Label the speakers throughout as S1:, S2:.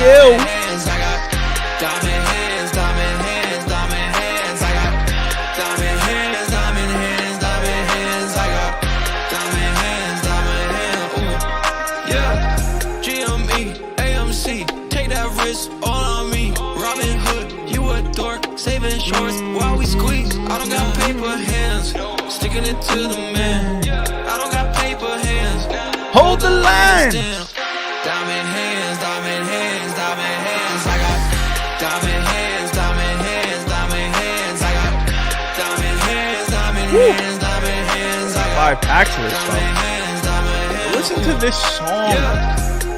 S1: you.
S2: Shorts while we squeeze. I don't got paper hands, sticking it to the man. I don't got paper hands.
S1: Hold the line.
S2: Diamond hands, diamond hands, diamond hands. I got diamond hands, diamond hands, diamond hands. I got diamond hands, diamond hands, diamond hands. I got
S1: 5 packs of this stuff. Listen to this song.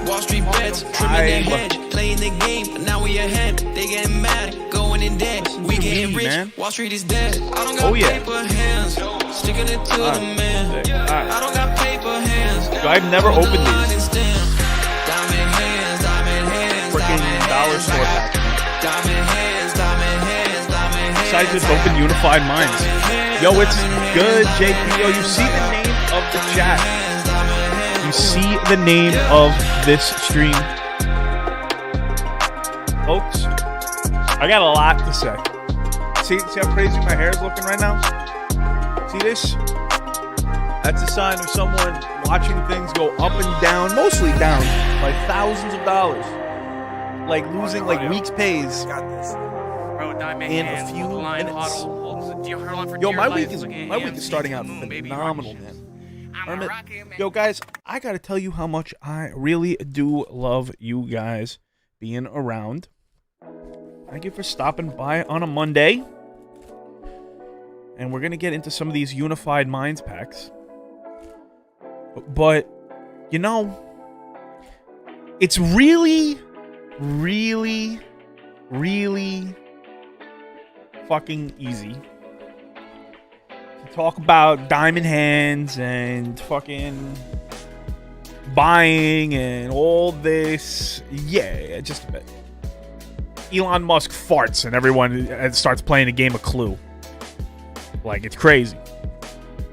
S2: Wall Street bets, trimming their hedge, playing the game, but now we ahead. They getting mad, going in debt. We getting rich,
S1: man.
S2: Wall Street is dead. I don't got paper hands, sticking it to the man. I don't got paper hands.
S1: So I've never opened these.
S2: Diamond hands, diamond hands,
S1: freaking dollar store pack.
S2: diamond hands, diamond hands, diamond hands.
S1: Decided to open Unified Minds. Yo, it's good, JP. Yo, you see the name of the chat. You see the name of this stream. Folks, I got a lot to say. See how crazy my hair is looking right now? See this? That's a sign of someone watching things go up and down, mostly down, by thousands of dollars. Like losing like weeks' pays in a few minutes. Yo, my week is starting out phenomenal, man. Yo, guys, I gotta tell you how much I really do love you guys being around. Thank you for stopping by on a Monday. And we're gonna get into some of these Unified Minds packs. But, you know, it's really, really, really fucking easy to talk about diamond hands and fucking buying and all this. Yeah, just a bit. Elon Musk farts and everyone starts playing a game of Clue. Like, it's crazy.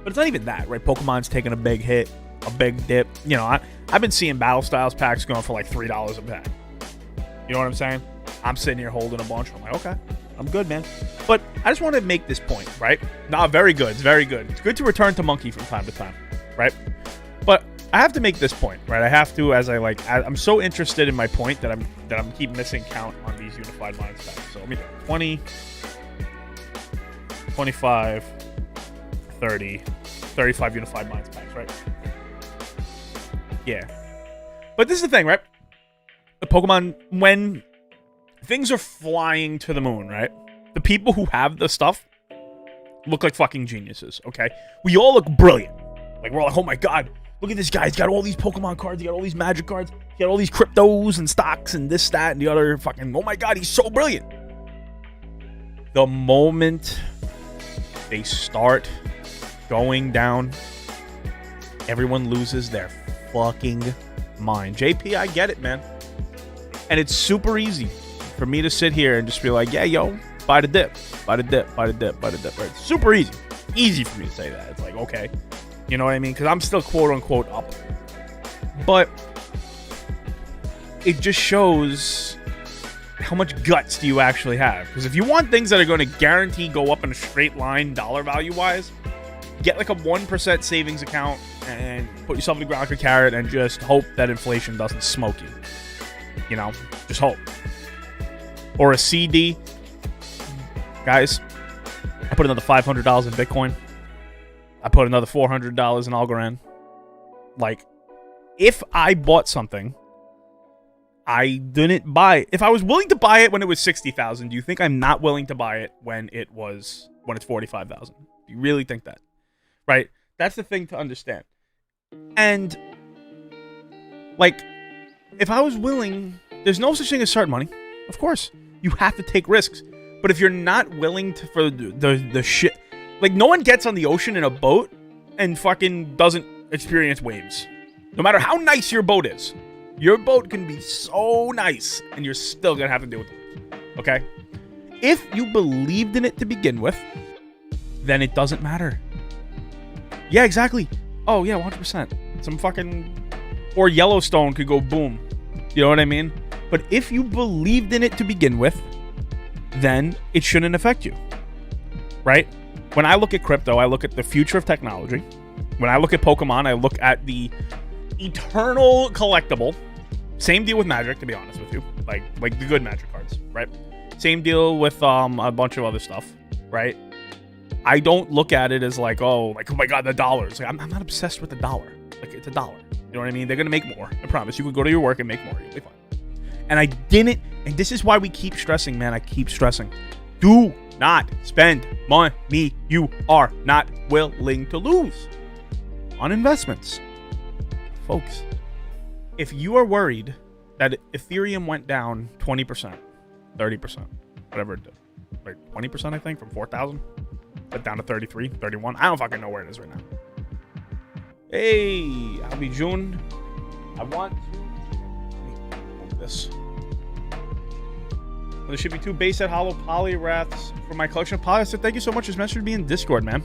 S1: But it's not even that, right? Pokemon's taking a big hit, a big dip. You know, I've been seeing Battle Styles packs going for like $3 a pack. You know what I'm saying? I'm sitting here holding a bunch. I'm like, okay, I'm good, man. But I just want to make this point, right? Nah, very good. It's very good. It's good to return to Monkey from time to time, right? But I have to make this point, right? I have to, I'm so interested in my point that I'm keep missing count on these Unified Minds packs. So let me think. 20, 25, 30, 35 Unified Minds packs, right? Yeah. But this is the thing, right? The Pokemon, when things are flying to the moon, right? The people who have the stuff look like fucking geniuses, okay? We all look brilliant. Like, we're like, oh my god, look at this guy. He's got all these Pokemon cards. He got all these Magic cards. He got all these cryptos and stocks and this, that, and the other fucking, oh my god, he's so brilliant. The moment they start going down, everyone loses their fucking mind. JP, I get it, man. And it's super easy for me to sit here and just be like, yeah, yo, buy the dip, buy the dip, buy the dip, buy the dip. Right? It's super easy. Easy for me to say that. It's like, okay. You know what I mean? Because I'm still quote-unquote up. But it just shows how much guts do you actually have. Because if you want things that are going to guarantee go up in a straight line dollar value-wise, get like a 1% savings account and put yourself in the ground like a carrot and just hope that inflation doesn't smoke you. You know? Just hope. Or a CD. Guys, I put another $500 in Bitcoin. I put another $400 in Algorand. Like, if I bought something, I didn't buy it. If I was willing to buy it when it was 60,000, do you think I'm not willing to buy it when it's 45,000? Do you really think that? Right? That's the thing to understand. And like, if I was willing, there's no such thing as smart money. Of course, you have to take risks. But if you're not willing to for the shit, like, no one gets on the ocean in a boat and fucking doesn't experience waves. No matter how nice your boat is. Your boat can be so nice, and you're still going to have to deal with it. Okay? If you believed in it to begin with, then it doesn't matter. Yeah, exactly. Oh, yeah, 100%. Some fucking... Or Yellowstone could go boom. You know what I mean? But if you believed in it to begin with, then it shouldn't affect you, right? When I look at crypto, I look at the future of technology. When I look at Pokemon, I look at the eternal collectible. Same deal with Magic, to be honest with you. Like the good Magic cards, right? Same deal with a bunch of other stuff, right? I don't look at it as like, oh my God, the dollars. Like, I'm not obsessed with the dollar. Like, it's a dollar. You know what I mean? They're going to make more. I promise. You could go to your work and make more. You'll be fine. And I didn't, and this is why we keep stressing, man. I keep stressing. Do not spend money you are not willing to lose on investments. Folks, if you are worried that Ethereum went down 20%, 30%, whatever it did, like 20%, I think, from 4,000, but down to 33, 31. I don't fucking know where it is right now. Hey, I'll be June. I want to hold this. Well, there should be 2 base set hollow polyraths for my collection of poly. I said, thank you so much. It's meant to be in Discord, man.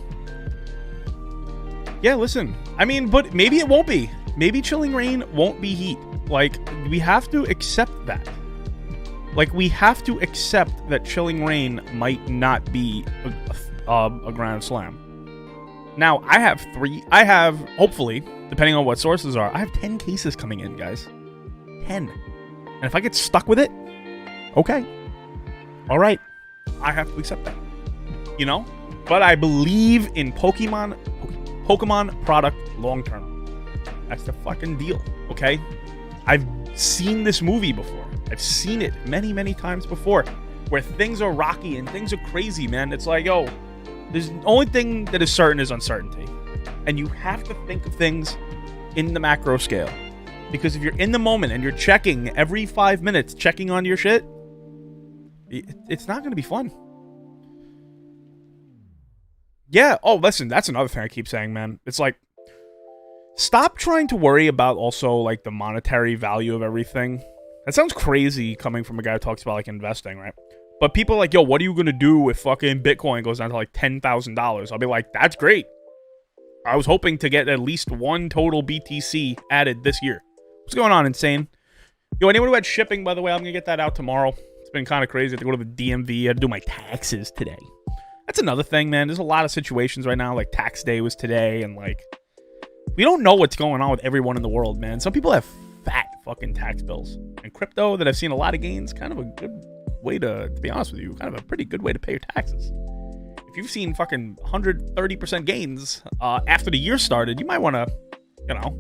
S1: Yeah, listen. I mean, but maybe it won't be. Maybe Chilling Rain won't be heat. Like, we have to accept that. Like, we have to accept that Chilling Rain might not be a Grand Slam. Now, I have, hopefully, depending on what sources are, I have 10 cases coming in, guys. 10. And if I get stuck with it, okay. All right. I have to accept that. You know? But I believe in Pokemon product long term. That's the fucking deal, okay? I've seen this movie before. I've seen it many, many times before, where things are rocky and things are crazy, man. It's like, yo, there's the only thing that is certain is uncertainty. And you have to think of things in the macro scale. Because if you're in the moment and you're checking every 5 minutes, checking on your shit, it's not going to be fun. Yeah. Oh, listen, that's another thing I keep saying, man. It's like, stop trying to worry about also like the monetary value of everything. That sounds crazy coming from a guy who talks about like investing, right? But people are like, yo, what are you going to do if fucking Bitcoin goes down to like $10,000? I'll be like, that's great. I was hoping to get at least 1 total BTC added this year. What's going on, Insane? Yo, anyone who had shipping, by the way, I'm going to get that out tomorrow. It's been kind of crazy. I have to go to the DMV. I had to do my taxes today. That's another thing, man. There's a lot of situations right now, like tax day was today, and like, we don't know what's going on with everyone in the world, man. Some people have fat fucking tax bills. And crypto, that I've seen a lot of gains, kind of a good way to be honest with you, kind of a pretty good way to pay your taxes. If you've seen fucking 130% gains after the year started, you might want to, you know,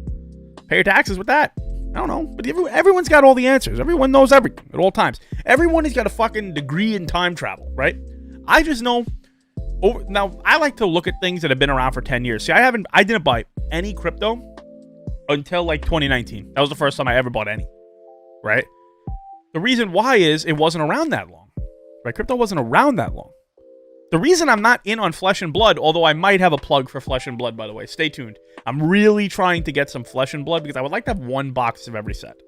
S1: pay your taxes with that. I don't know, but everyone's got all the answers. Everyone knows everything at all times. Everyone has got a fucking degree in time travel, right? I just know. Now, I like to look at things that have been around for 10 years. See, I didn't buy any crypto until like 2019. That was the first time I ever bought any, right? The reason why is it wasn't around that long, right? Crypto wasn't around that long. The reason I'm not in on Flesh and Blood, although I might have a plug for Flesh and Blood, by the way, stay tuned. I'm really trying to get some Flesh and Blood because I would like to have 1 box of every set.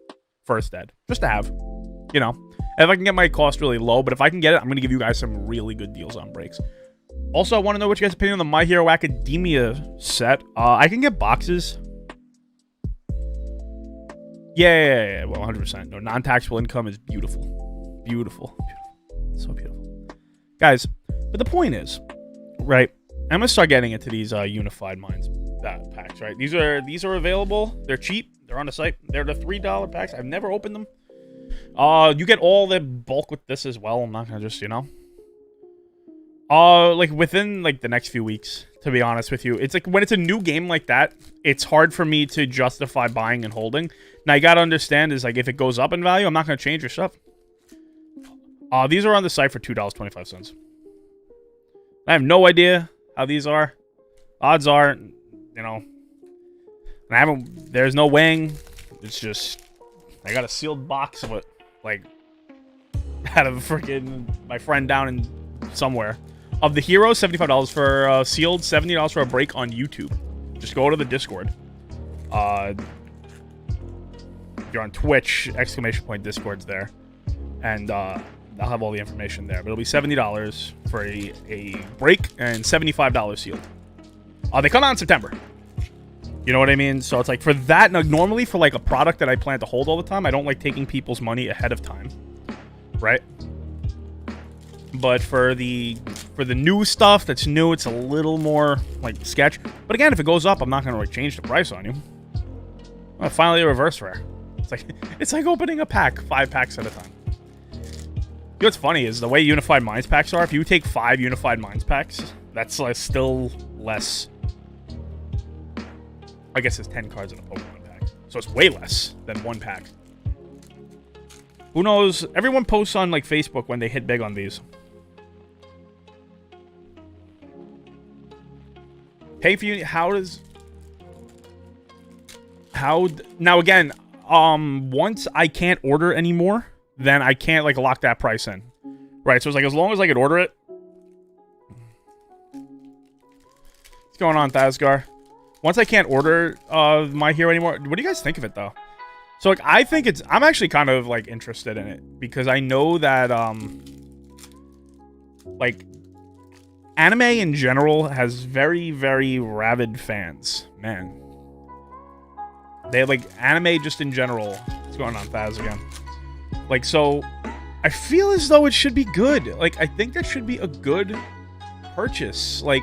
S1: First Ed. Just to have, you know. If I can get my cost really low, but if I can get it, I'm going to give you guys some really good deals on breaks. Also, I want to know what you guys' opinion on the My Hero Academia set. I can get boxes. Yeah. Well, 100%. No, non-taxable income is beautiful. Beautiful. So beautiful. Guys, but the point is, right, I'm going to start getting into these Unified Minds packs, right? These are available. They're cheap. They're on the site. They're the $3 packs. I've never opened them. You get all the bulk with this as well. I'm not going to just, you know. Like within like the next few weeks, to be honest with you. It's like when it's a new game like that, it's hard for me to justify buying and holding. Now you gotta understand is like if it goes up in value, I'm not gonna change your stuff. These are on the site for $2.25. I have no idea how these are. Odds are, you know, there's no weighing. It's just, I got a sealed box of it, like, out of freaking my friend down in somewhere. Of the heroes, $75 for sealed, $70 for a break on YouTube. Just go to the Discord. If you're on Twitch, ! Discord's there. And I'll have all the information there. But it'll be $70 for a break and $75 sealed. They come out in September. You You know what I mean? So it's like for that, like normally for like a product that I plan to hold all the time, I don't like taking people's money ahead of time, right? But for the new stuff that's new, it's a little more like sketch. But again, if it goes up, I'm not gonna like change the price on you. Finally, a reverse rare. It's like opening a pack, 5 packs at a time. You know what's funny is the way Unified Minds packs are. If you take 5 Unified Minds packs, that's like still less. I guess it's 10 cards in a Pokemon pack, so it's way less than 1 pack. Who knows? Everyone posts on like Facebook when they hit big on these. Pay for you. Now again, once I can't order anymore, then I can't like lock that price in, right? So it's like as long as I could order it. What's going on, Thasgar? Once I can't order My Hero anymore, what do you guys think of it though? So like I think I'm actually kind of like interested in it because I know that like anime in general has very, very rabid fans, man. They like anime just in general. What's going on, Thaz, again? Like, so I feel as though it should be good. Like, I think that should be a good purchase. Like,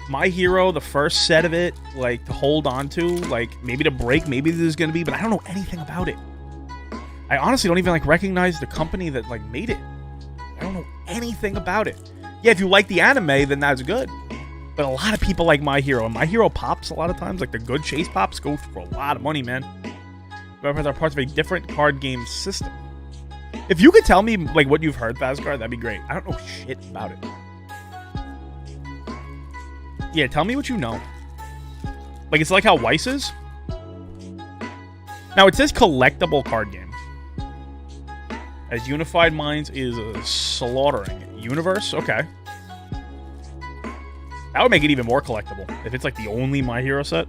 S1: My Hero, the first set of it, like, to hold on to, like, maybe to break, maybe there's gonna be, but I don't know anything about it. I honestly don't even, like, recognize the company that, like, made it. I don't know anything about it. Yeah, if you like the anime, then that's good. But a lot of people like My Hero, and My Hero pops a lot of times. Like the good chase pops go for a lot of money, man. However, they're parts of a different card game system. If you could tell me like what you've heard, Thasgar, that'd be great. I don't know shit about it. Yeah, tell me what you know. Like it's like how Weiss is. Now it says collectible card game. As Unified Minds is slaughtering it. Universe, okay. That would make it even more collectible if it's like the only My Hero set.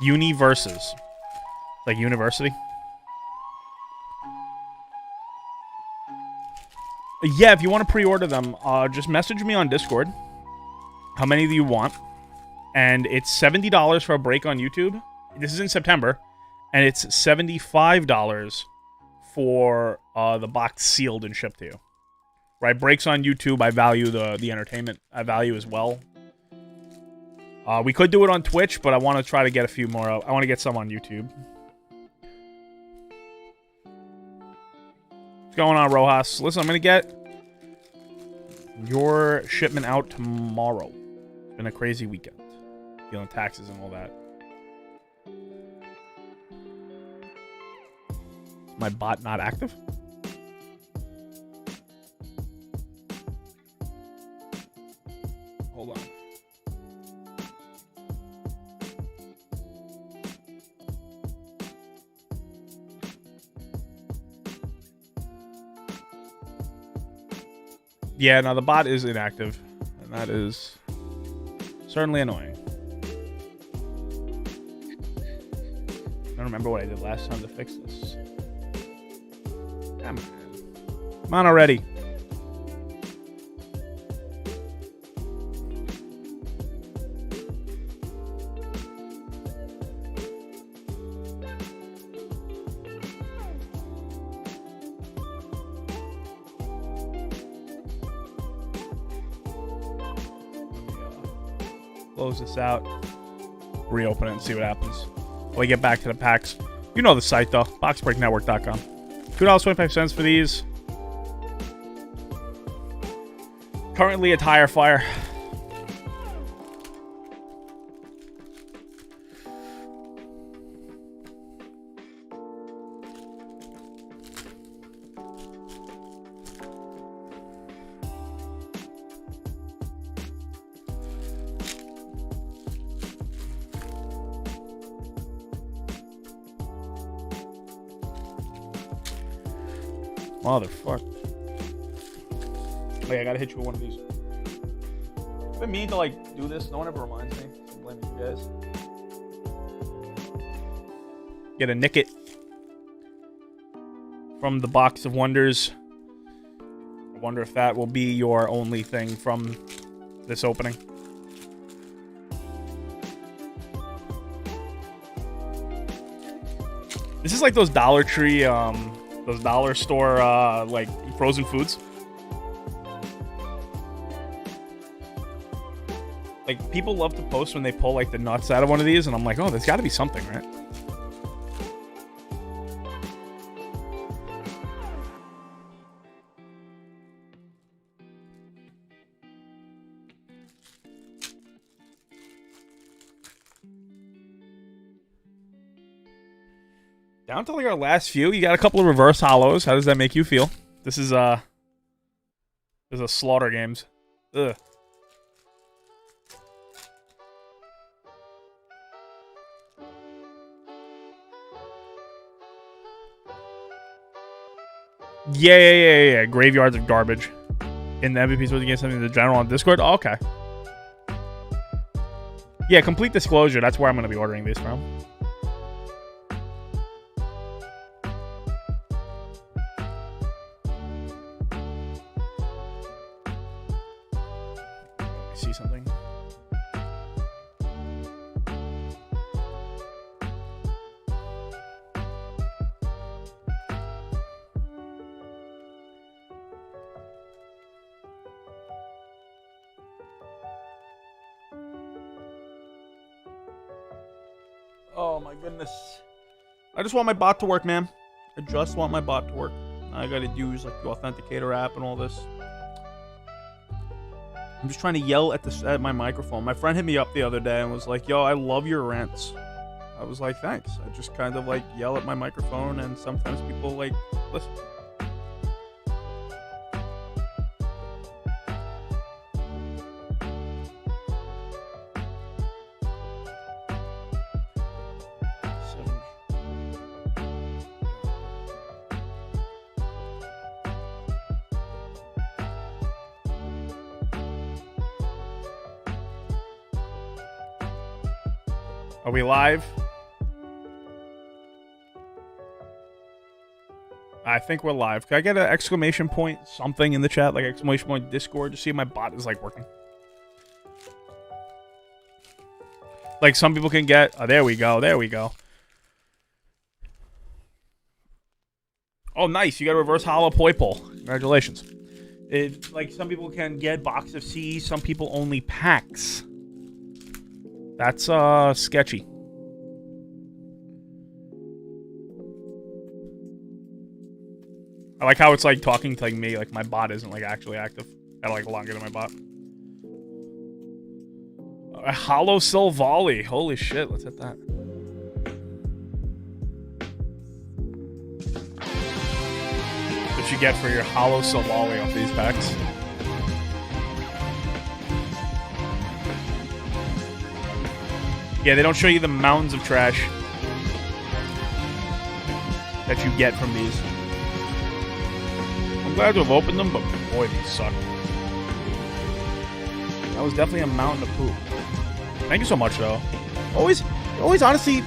S1: Universes. Like university. Yeah, if you want to pre-order them, just message me on Discord. How many do you want? And it's $70 for a break on YouTube. This is in September. And it's $75 for the box sealed and shipped to you. Right? Breaks on YouTube. I value the entertainment. I value as well. We could do it on Twitch, but I want to try to get a few more. I want to get some on YouTube. What's going on, Rojas? Listen, I'm going to get your shipment out tomorrow. It's been a crazy weekend. Dealing taxes and all that. My bot not active? Hold on. Yeah, no, the bot is inactive. And that is certainly annoying. I don't remember what I did last time to fix this. Come on. Come on already. Close this out. Reopen it and see what happens. When we get back to the packs. You know the site though. BoxBreakNetwork.com. $2.25 for these. Currently a tire fire. Motherfucker. Wait, I gotta hit you with one of these. I've been meaning to like do this. No one ever reminds me. I'm blaming you guys. Get a Nicket from the Box of Wonders. I wonder if that will be your only thing from this opening. This is like those Dollar Tree, those dollar store, like frozen foods. Like, people love to post when they pull, like, the nuts out of one of these, and I'm like, oh, there's got to be something, right? Down to, like, our last few. You got a couple of reverse hollows. How does that make you feel? This is a Slaughter Games. Ugh. Yeah. Graveyards of Garbage. In the MVP supposed to get something to the general on Discord? Oh, okay. Yeah, complete disclosure. That's where I'm going to be ordering these from. Let me see something. Oh my goodness. I just want my bot to work, man. I just want my bot to work. I gotta use like the authenticator app and all this. I'm just trying to yell at my microphone. My friend hit me up the other day and was like, yo, I love your rants. I was like, thanks. I just kind of like yell at my microphone and sometimes people like listen. Are we live? I think we're live. Can I get an exclamation point something in the chat? Like exclamation point Discord to see if my bot is like working. Like some people can get... Oh, there we go. There we go. Oh, nice. You got a reverse hollow Poipole. Congratulations. Like some people can get box of C. Some people only packs. That's sketchy. I like how it's like talking to like me, like my bot isn't like actually active. I like log into my bot. A hollow Silvally. Holy shit, let's hit that. What you get for your hollow Silvally off these packs. Yeah, they don't show you the mountains of trash that you get from these. I'm glad to have opened them, but boy, these suck. That was definitely a mountain of poop. Thank you so much, though. Always honestly...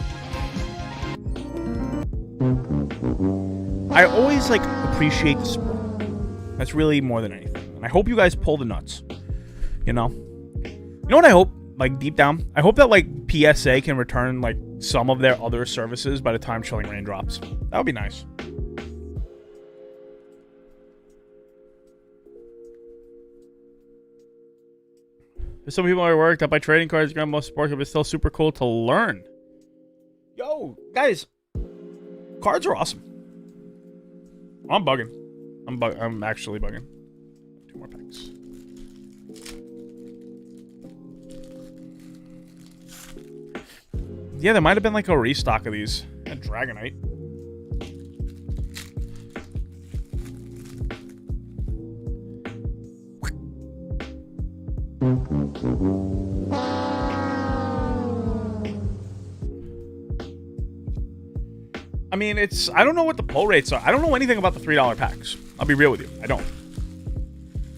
S1: I always, like, appreciate the sport. That's really more than anything. And I hope you guys pull the nuts. You know? You know what I hope? Like, deep down, I hope that, like, PSA can return, like, some of their other services by the time Chilling Reign drops. That would be nice. There's some people at work that buy trading cards, Grandma Sports, but it's still super cool to learn. Yo, guys, cards are awesome. I'm bugging. I'm actually bugging. 2 more packs. Yeah, there might have been like a restock of these. And Dragonite. I mean, I don't know what the pull rates are. I don't know anything about the $3 packs. I'll be real with you. I don't.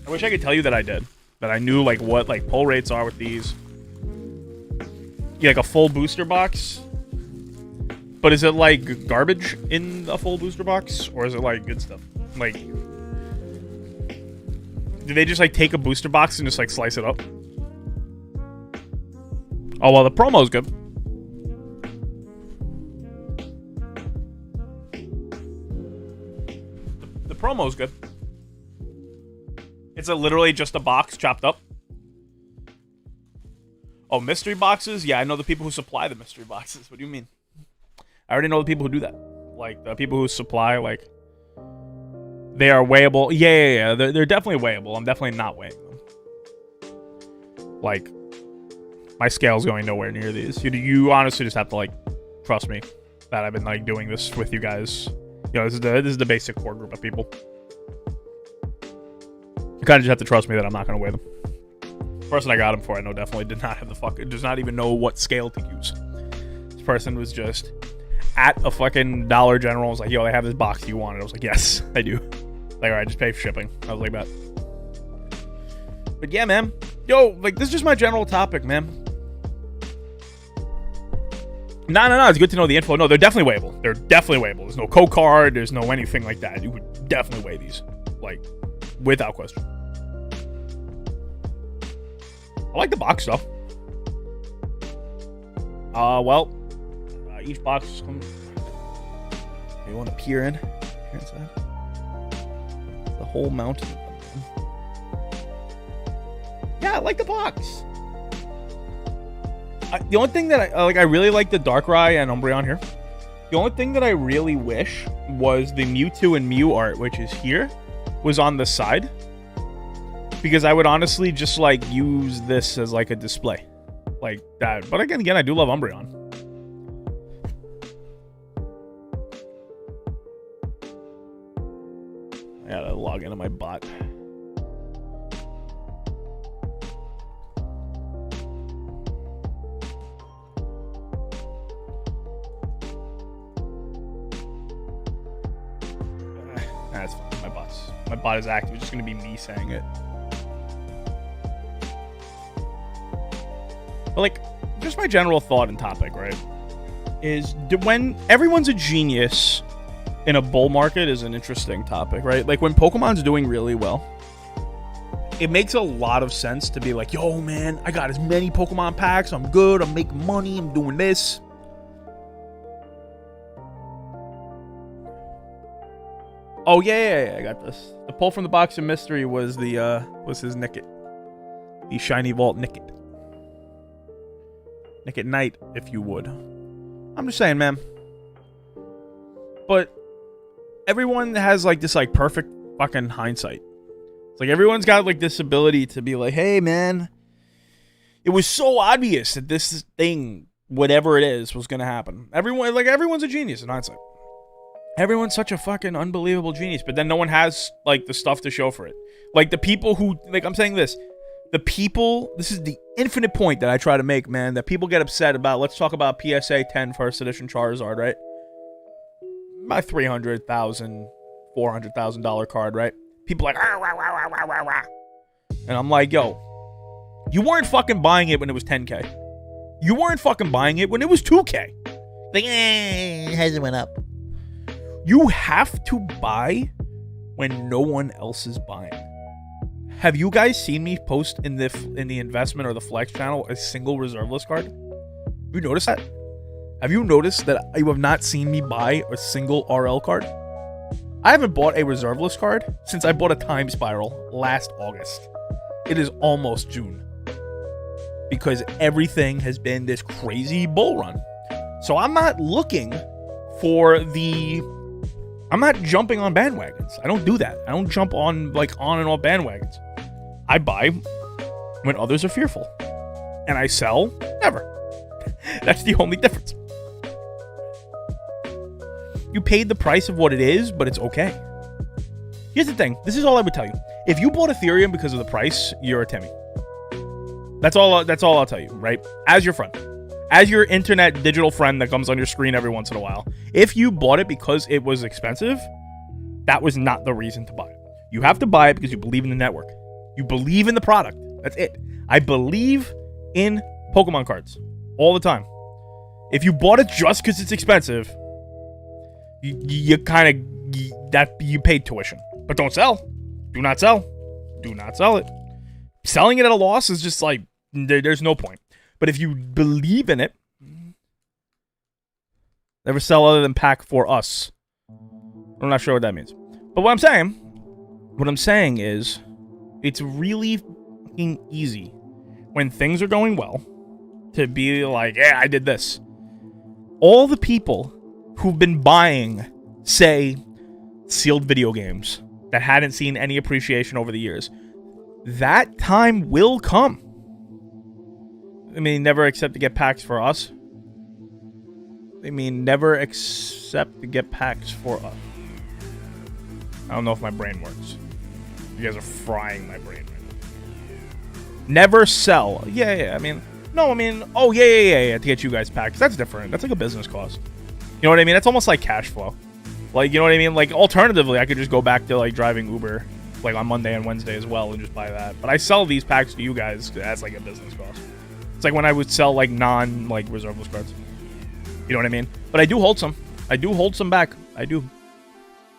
S1: I wish I could tell you that I did. That I knew like what like pull rates are with these. Yeah, like a full booster box. But is it like garbage in a full booster box? Or is it like good stuff? Like, Did they just like take a booster box and just like slice it up? Oh well, the promo's good. The promo's good. It's literally just a box chopped up. Oh, mystery boxes? Yeah, I know the people who supply the mystery boxes. What do you mean? I already know the people who do that. Like, the people who supply, like... They are weighable. Yeah. They're definitely weighable. I'm definitely not weighing them. Like, my scale's going nowhere near these. You honestly just have to, like, trust me that I've been, like, doing this with you guys. You know, this is the basic core group of people. You kind of just have to trust me that I'm not going to weigh them. The person I got him for, I know definitely did not have the fucking... Does not even know what scale to use. This person was just at a fucking Dollar General. Was like, yo, they have this box. Do you want it? I was like, yes, I do. Like, alright, just pay for shipping. I was like, bet. But yeah, man. Yo, like, this is just my general topic, man. No. It's good to know the info. No, they're definitely weighable. They're definitely weighable. There's no code card. There's no anything like that. You would definitely weigh these. Like, without question. I like the box, though. Each box comes... You want to peer in? Peer inside? The whole mountain. Yeah, I like the box. The only thing that I really like the Darkrai and Umbreon here. The only thing that I really wish was the Mewtwo and Mew art, which is here, was on the side. Because I would honestly just, like, use this as, like, a display. Like that. But again, I do love Umbreon. I gotta log into my bot. That's fine. My bot is active. It's just gonna be me saying it. But like, just my general thought and topic, right? Is when everyone's a genius in a bull market is an interesting topic, right? Like when Pokemon's doing really well, it makes a lot of sense to be like, yo, man, I got as many Pokemon packs. I'm good. I'm making money. I'm doing this. Oh, yeah, I got this. The pull from the box of mystery was was his Nickit. The Shiny Vault Nickit. Nickit Knight, if you would. I'm just saying, man. But everyone has, like, this, like, perfect fucking hindsight. It's like everyone's got, like, this ability to be like, hey, man, it was so obvious that this thing, whatever it is, was going to happen. Everyone's a genius in hindsight. Everyone's such a fucking unbelievable genius, but then no one has, like, the stuff to show for it. Like, the people who, like, I'm saying this. This is the infinite point that I try to make, man, that people get upset about. Let's talk about PSA 10 first edition Charizard, right? My $300,000, $400,000 card, right? People are like, rah, rah, rah, rah, rah, rah. And I'm like, yo, you weren't fucking buying it when it was 10K. You weren't fucking buying it when it was 2K. Like, it hasn't went up. You have to buy when no one else is buying. Have you guys seen me post in the investment or the flex channel a single reserve list card? Have you noticed that? Have you noticed that you have not seen me buy a single RL card? I haven't bought a reserve list card since I bought a Time Spiral last August. It is almost June. Because everything has been this crazy bull run. So I'm not looking for the... I'm not jumping on bandwagons. I don't do that. I don't jump on, like, on and off bandwagons. I buy when others are fearful. And I sell never. That's the only difference. You paid the price of what it is, but it's okay. Here's the thing. This is all I would tell you. If you bought Ethereum because of the price, you're a Timmy. That's all I'll tell you, right? As your friend. As your internet digital friend that comes on your screen every once in a while. If you bought it because it was expensive, that was not the reason to buy it. You have to buy it because you believe in the network. You believe in the product. That's it. I believe in Pokemon cards all the time. If you bought it just because it's expensive, you paid tuition. But don't sell. Do not sell. do not sell it. Selling it at a loss is just like, there's no point. But if you believe in it, never sell other than pack for us. I'm not sure what that means. But what I'm saying is, it's really fucking easy when things are going well to be like, yeah, I did this. All the people who've been buying, say, sealed video games that hadn't seen any appreciation over the years, that time will come. I mean, never accept to get packs for us. I mean, never accept to get packs for us. I don't know if my brain works. You guys are frying my brain right now. Never sell. Yeah. Oh, yeah. To get you guys packs. That's different. That's like a business cost. You know what I mean? That's almost like cash flow. Like, you know what I mean? Like, alternatively, I could just go back to, like, driving Uber, like, on Monday and Wednesday as well and just buy that. But I sell these packs to you guys as, like, a business cost. It's like when I would sell, like, reserveless cards. You know what I mean? But I do hold some. I do hold some back. I do.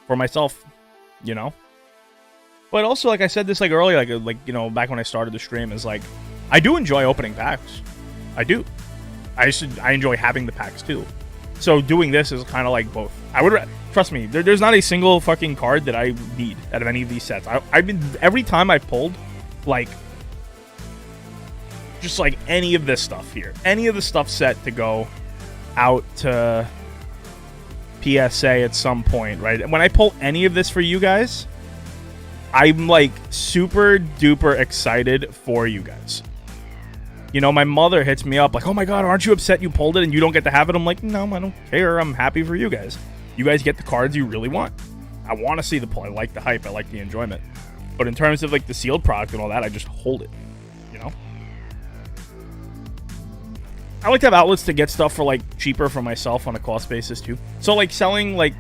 S1: For myself. You know? But also, like I said this, like, earlier, like, you know, back when I started the stream, is, like, I do enjoy opening packs. I do. I enjoy having the packs, too. So doing this is kind of like both. I would trust me. There's not a single fucking card that I need out of any of these sets. I've been every time I've pulled, like, just like any of this stuff here, any of the stuff set to go out to PSA at some point, right? When I pull any of this for you guys, I'm like super duper excited for you guys. You know, my mother hits me up like, oh my God, aren't you upset you pulled it and you don't get to have it? I'm like, no, I don't care. I'm happy for you guys. You guys get the cards you really want. I want to see the pull. I like the hype. I like the enjoyment. But in terms of like the sealed product and all that, I just hold it, you know? I like to have outlets to get stuff for like cheaper for myself on a cost basis too. So like selling like,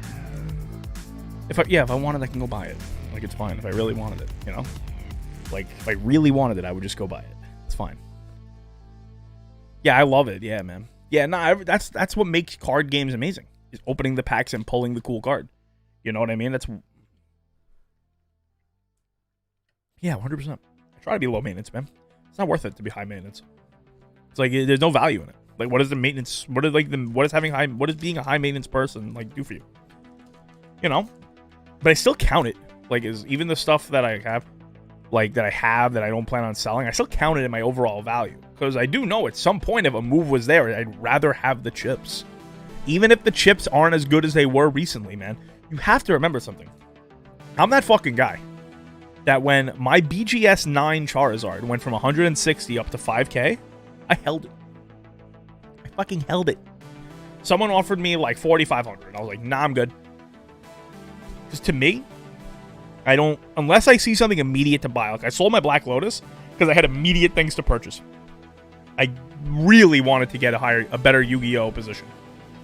S1: if I wanted, I can go buy it. Like it's fine if I really wanted it, you know? Like if I really wanted it, I would just go buy it. It's fine. Yeah, I love it. Yeah, man. Yeah, that's what makes card games amazing. Is opening the packs and pulling the cool card. You know what I mean? That's 100%. I try to be low maintenance, man. It's not worth it to be high maintenance. It's like there's no value in it. Like, what is the maintenance? What is being a high maintenance person like do for you? You know, but I still count it. Like, is even the stuff that I have, like that I don't plan on selling, I still count it in my overall value. Because I do know at some point if a move was there, I'd rather have the chips. Even if the chips aren't as good as they were recently, man. You have to remember something. I'm that fucking guy that when my BGS 9 Charizard went from 160 up to 5K, I held it. I fucking held it. Someone offered me like 4,500. I was like, nah, I'm good. Because to me, I don't, unless I see something immediate to buy. Like I sold my Black Lotus because I had immediate things to purchase. I really wanted to get a better Yu-Gi-Oh position.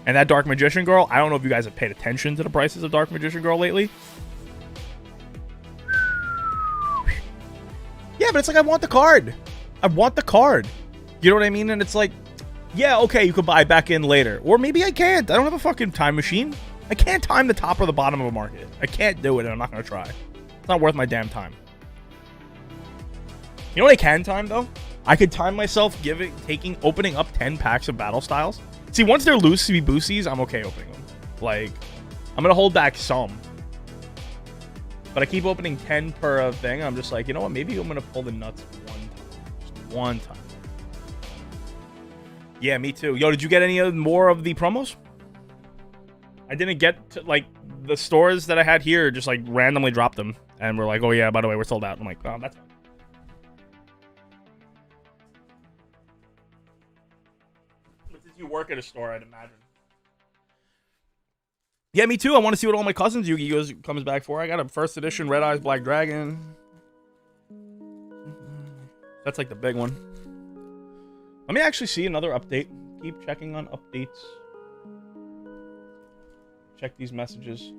S1: And that Dark Magician Girl, I don't know if you guys have paid attention to the prices of Dark Magician Girl lately. Yeah, but it's like, I want the card. I want the card. You know what I mean? And it's like, yeah, okay, you could buy back in later. Or maybe I can't. I don't have a fucking time machine. I can't time the top or the bottom of a market. I can't do it, and I'm not going to try. It's not worth my damn time. You know what I can time, though? I could time myself opening up 10 packs of battle styles. See, once they're loosey boosies, I'm okay opening them. Like, I'm going to hold back some. But I keep opening 10 per thing. I'm just like, you know what? Maybe I'm going to pull the nuts one time. Just one time. Yeah, me too. Yo, did you get any more of the promos? I didn't get to, like, the stores that I had here just, like, randomly dropped them. And we're like, oh, yeah, by the way, we're sold out. I'm like, oh, that's fine. You work at a store, I'd imagine. Yeah, me too. I want to see what all my cousins Yu-Gi-Oh comes back for. I got a first edition Red Eyes Black Dragon. That's like the big one. Let me actually see another update. Keep checking on updates. Check these messages.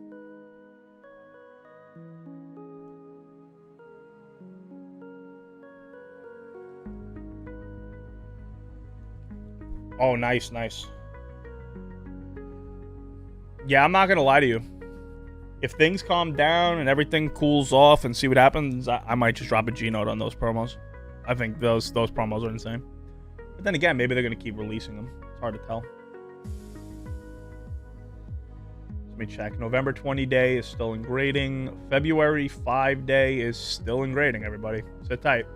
S1: Oh, nice. Yeah, I'm not gonna lie to you. if things calm down and everything cools off and see what happens, I might just drop a G note on those promos. I think those promos are insane. But then again, maybe they're gonna keep releasing them. It's hard to tell. Let me check. November 20 day is still in grading. February 5 day is still in grading. Everybody, sit tight.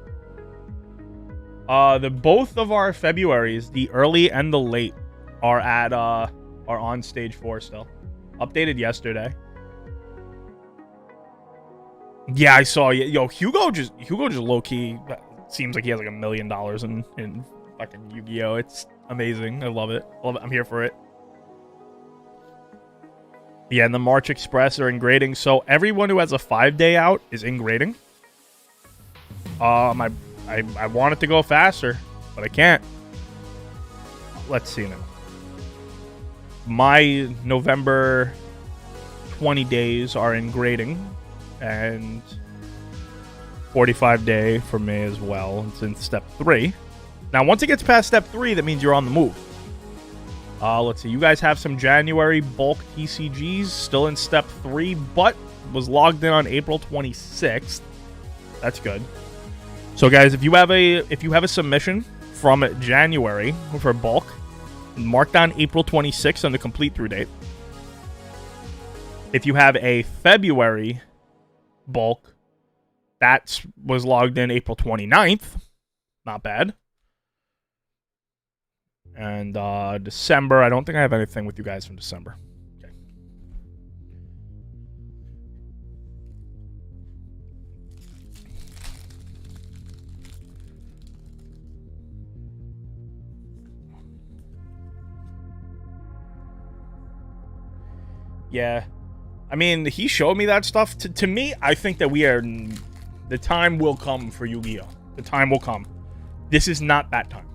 S1: Both of our Februarys, the early and the late, are on stage 4 still. Updated yesterday. Yeah, I saw. Yo, Hugo just low key seems like he has like $1 million in fucking Yu-Gi-Oh. It's amazing. I love it. I'm here for it. Yeah, and the March Express are in grading. So everyone who has a 5 day out is in grading. I want it to go faster, but I can't. Let's see now. My November 20 days are in grading, and 45 day for me as well. It's in step 3. Now, once it gets past step 3, that means you're on the move. Let's see. You guys have some January bulk TCGs still in step 3, but was logged in on April 26th. That's good. So, guys, if you have a submission from January for bulk, mark down April 26th on the complete through date. If you have a February bulk, that was logged in April 29th. Not bad. And December, I don't think I have anything with you guys from December. Okay. Yeah. I mean, he showed me that stuff. To me, I think that we are... The time will come for Yu-Gi-Oh! The time will come. This is not that time.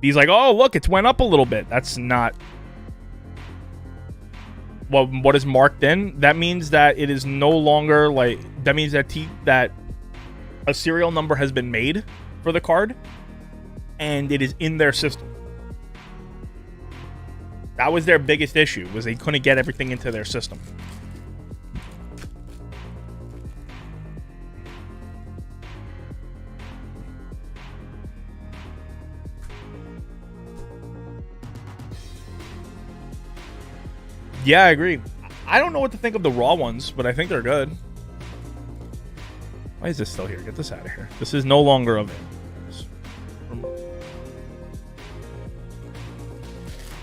S1: He's like, oh, look, it's went up a little bit. That's not... Well, what is marked in? That means that it is no longer, like... That means that that a serial number has been made for the card, and it is in their system. That was their biggest issue, was they couldn't get everything into their system. Yeah, I agree. I don't know what to think of the raw ones, but I think they're good. Why is this still here? Get this out of here. This is no longer available.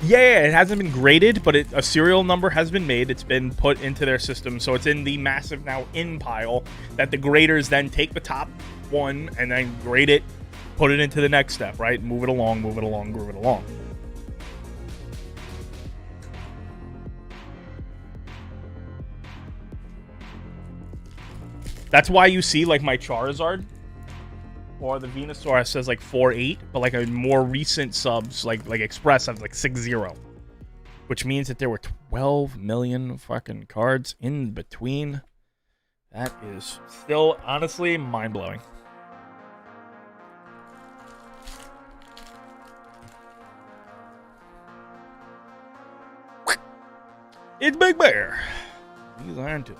S1: Yeah, it hasn't been graded, but a serial number has been made. It's been put into their system, so it's in the massive now in pile that the graders then take the top one and then grade it, put it into the next step, right? Move it along, move it along, move it along. That's why you see, like, my Charizard or the Venusaur says, like, 4.8, but, like, a more recent subs, like Express, has, like, 6.0. Which means that there were 12 million fucking cards in between. That is still, honestly, mind-blowing. It's Big Bear. These aren't too.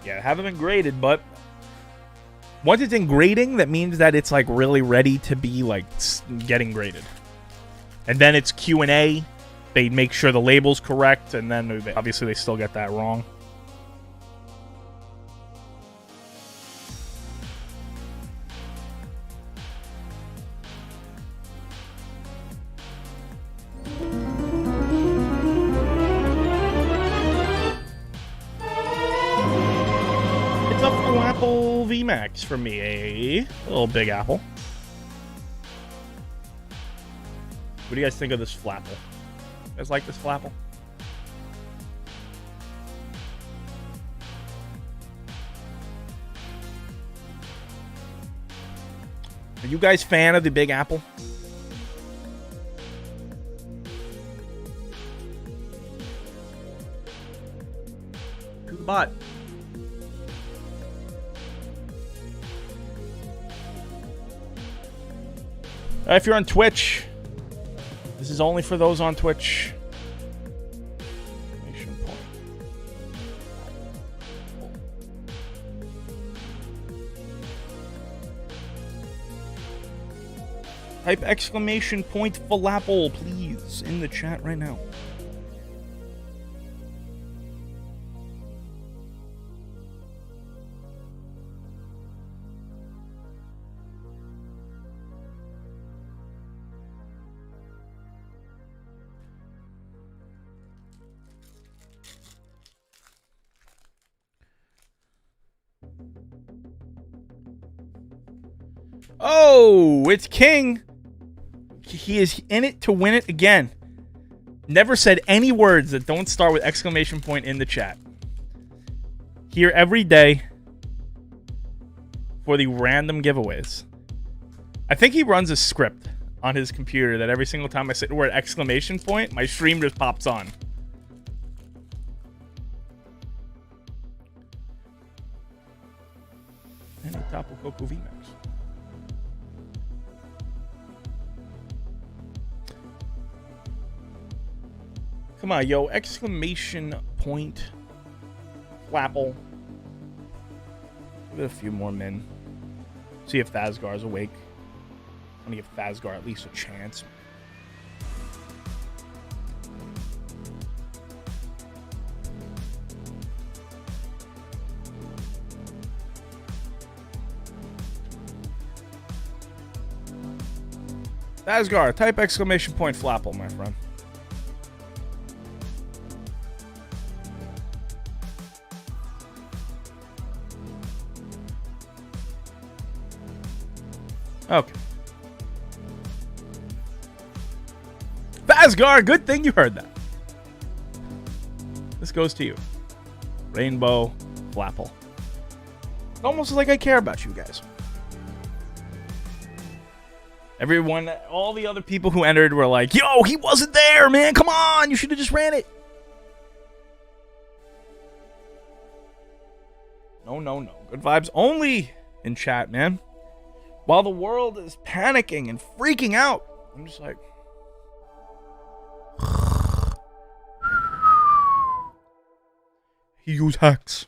S1: Yeah, haven't been graded, but once it's in grading, that means that it's like really ready to be like getting graded. And then it's Q&A. They make sure the label's correct, and then obviously they still get that wrong. VMAX for me, a little Big Apple. What do you guys think of this Flapple? You guys like this Flapple? Are you guys fan of the Big Apple? To the bot. If you're on Twitch, this is only for those on Twitch. Type exclamation point falafel, please, in the chat right now. Oh, it's King. He is in it to win it again. Never said any words that don't start with exclamation point in the chat. Here every day for the random giveaways. I think he runs a script on his computer that every single time I say the word exclamation point, my stream just pops on. And a Tapu Koko VMAX. Come on, yo, exclamation point Flapple. Give it a few more men. See if Thasgar's awake. I'm gonna give Thasgar at least a chance. Thasgar, type exclamation point Flapple, my friend. Okay. Thasgar, good thing you heard that. This goes to you. Rainbow Flapple. Almost like I care about you guys. Everyone, all the other people who entered were like, yo, he wasn't there, man. Come on, you should have just ran it. No. Good vibes only in chat, man. While the world is panicking and freaking out, I'm just like... He used hacks.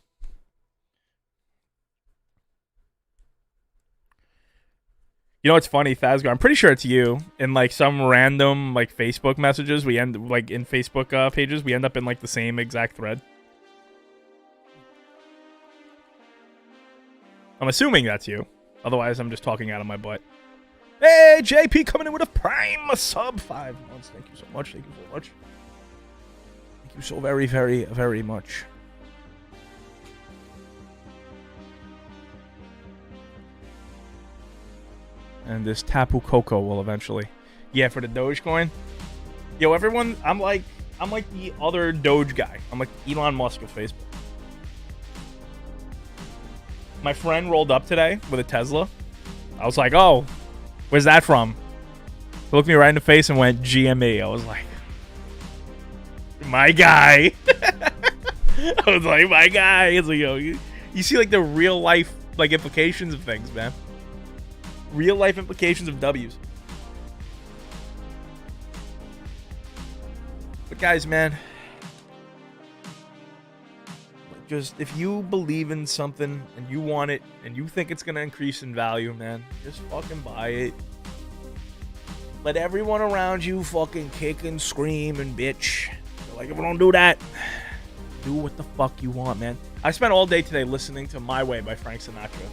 S1: You know what's funny, Thasgar? I'm pretty sure it's you. In like some random like Facebook messages, we end like in Facebook pages, we end up in like the same exact thread. I'm assuming that's you. Otherwise, I'm just talking out of my butt. Hey, JP coming in with a prime sub 5 months. Thank you so much. Thank you so much. Thank you so very, very, very much. And this Tapu Koko will eventually. Yeah, for the Dogecoin. Yo, everyone, I'm like the other Doge guy. I'm like Elon Musk of Facebook. My friend rolled up today with a Tesla. I was like, oh, where's that from? He looked me right in the face and went, GME. I was like, my guy. I was like, my guy. It's like, yo, you see like the real life like implications of things, man. Real life implications of W's. But guys, man, just if you believe in something and you want it and you think it's gonna increase in value, man, just fucking buy it. Let everyone around you fucking kick and scream and bitch. Like, if we don't do that, do what the fuck you want, man. I spent all day today listening to My Way by Frank Sinatra.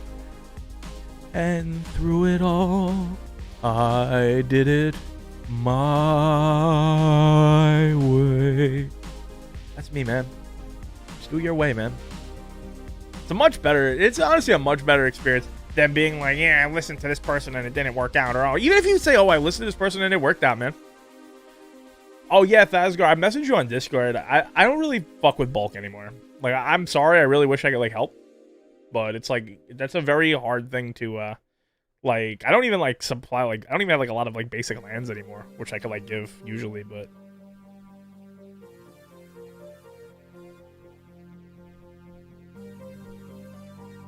S1: And through it all, I did it my way. That's me, man. Just do it your way, man. It's honestly a much better experience than being like, yeah, I listened to this person and it didn't work out. Or, even if you say, oh, I listened to this person and it worked out, man. Oh, yeah, Thasgar, I messaged you on Discord. I don't really fuck with bulk anymore. Like, I'm sorry. I really wish I could, like, help. But it's like, that's a very hard thing to, like, I don't even, like, supply, like, I don't even have, like, a lot of, like, basic lands anymore, which I could, like, give usually, but.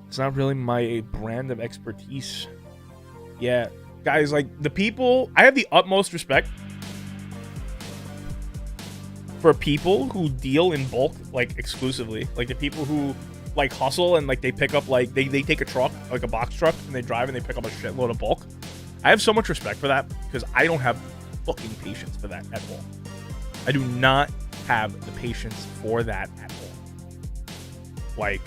S1: It's not really my brand of expertise. Yeah, guys, like, the people, I have the utmost respect for people who deal in bulk, like, exclusively. Like, the people who, like, hustle and, like, they pick up, like, they take a truck, like a box truck, and they drive and they pick up a shitload of bulk. I have so much respect for that because I don't have fucking patience for that at all. I do not have the patience for that at all. Like,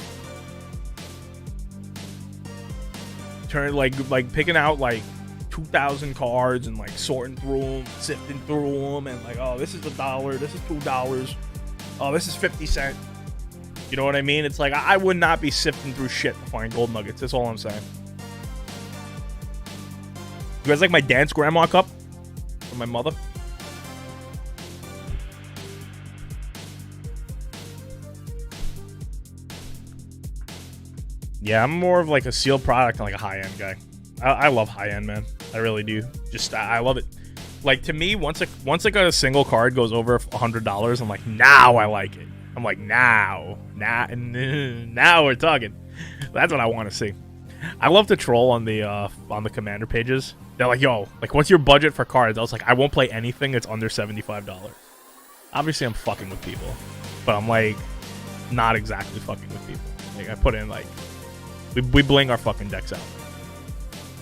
S1: like picking out like 2,000 cards and like sorting through them, sifting through them, and like, oh, this is $1, this is $2, oh, this is 50 cents. You know what I mean? It's like I would not be sifting through shit to find gold nuggets. That's all I'm saying. You guys like my dance grandma cup from my mother? Yeah, I'm more of like a sealed product and like a high-end guy. I love high-end, man. I really do. Just I love it. Like, to me, once like a single card goes over $100, I'm like, now I like it. I'm like, now we're talking. That's what I want to see. I love to troll on the commander pages. They're like, yo, like, what's your budget for cards? I was like, I won't play anything that's under $75. Obviously, I'm fucking with people, but I'm like, not exactly fucking with people. Like, I put in like, we bling our fucking decks out.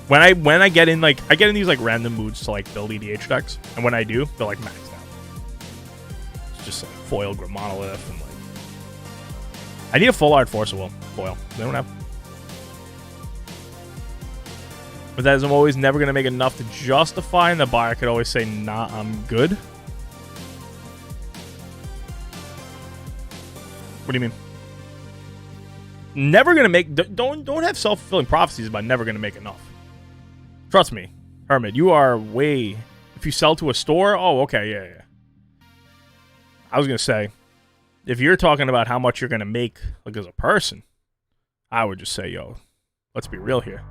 S1: When I get in like, I get in these like random moods to like build EDH decks, and when I do, they're like maxed out. It's just like foil Monolith and like, I need a full art Force of Will foil. They don't have. But that is, I'm always never going to make enough to justify, and the buyer could always say, nah, I'm good. What do you mean? Never going to make... Don't have self-fulfilling prophecies about never going to make enough. Trust me, Hermit, you are way... If you sell to a store, oh, okay, yeah. I was going to say, if you're talking about how much you're going to make like as a person, I would just say, yo, let's be real here.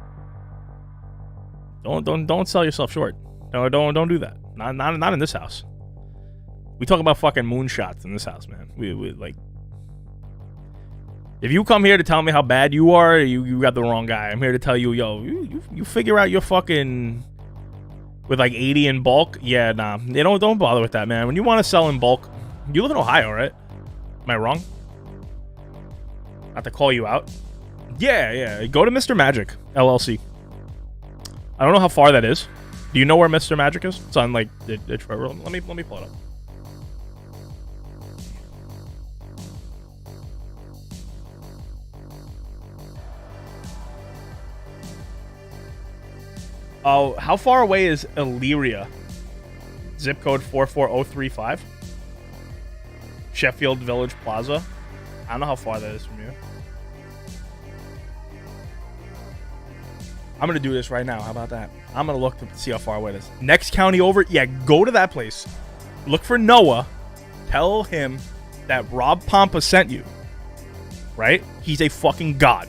S1: Don't sell yourself short. No, don't do that. Not in this house. We talk about fucking moonshots in this house, man. We like, if you come here to tell me how bad you are, you got the wrong guy. I'm here to tell you, yo, you figure out your fucking with like 80 in bulk. Yeah, nah, they don't bother with that, man. When you want to sell in bulk, you live in Ohio, right? Am I wrong? Not to call you out. Yeah. Go to Mr. Magic LLC. I don't know how far that is. Do you know where Mr. Magic is? It's on like the Detroit. Let me pull it up. Oh, how far away is Illyria? Zip code 44035. Sheffield Village Plaza. I don't know how far that is from you. I'm going to do this right now. How about that? I'm going to look to see how far away it is. Next county over. Yeah, go to that place. Look for Noah. Tell him that Rob Pompa sent you. Right? He's a fucking god.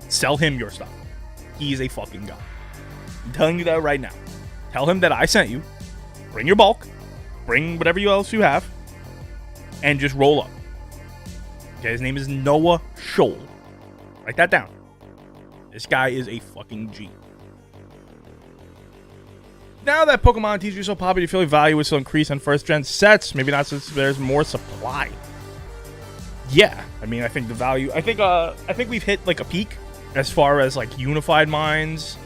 S1: Sell him your stuff. He's a fucking god. I'm telling you that right now. Tell him that I sent you. Bring your bulk. Bring whatever else you have. And just roll up. Okay, his name is Noah Scholl. Write that down. This guy is a fucking G. Now that Pokemon TCG is so popular, you feel like value will still increase on first-gen sets. Maybe not since there's more supply. Yeah, I mean, I think the value... I think we've hit, like, a peak as far as, like, Unified Minds,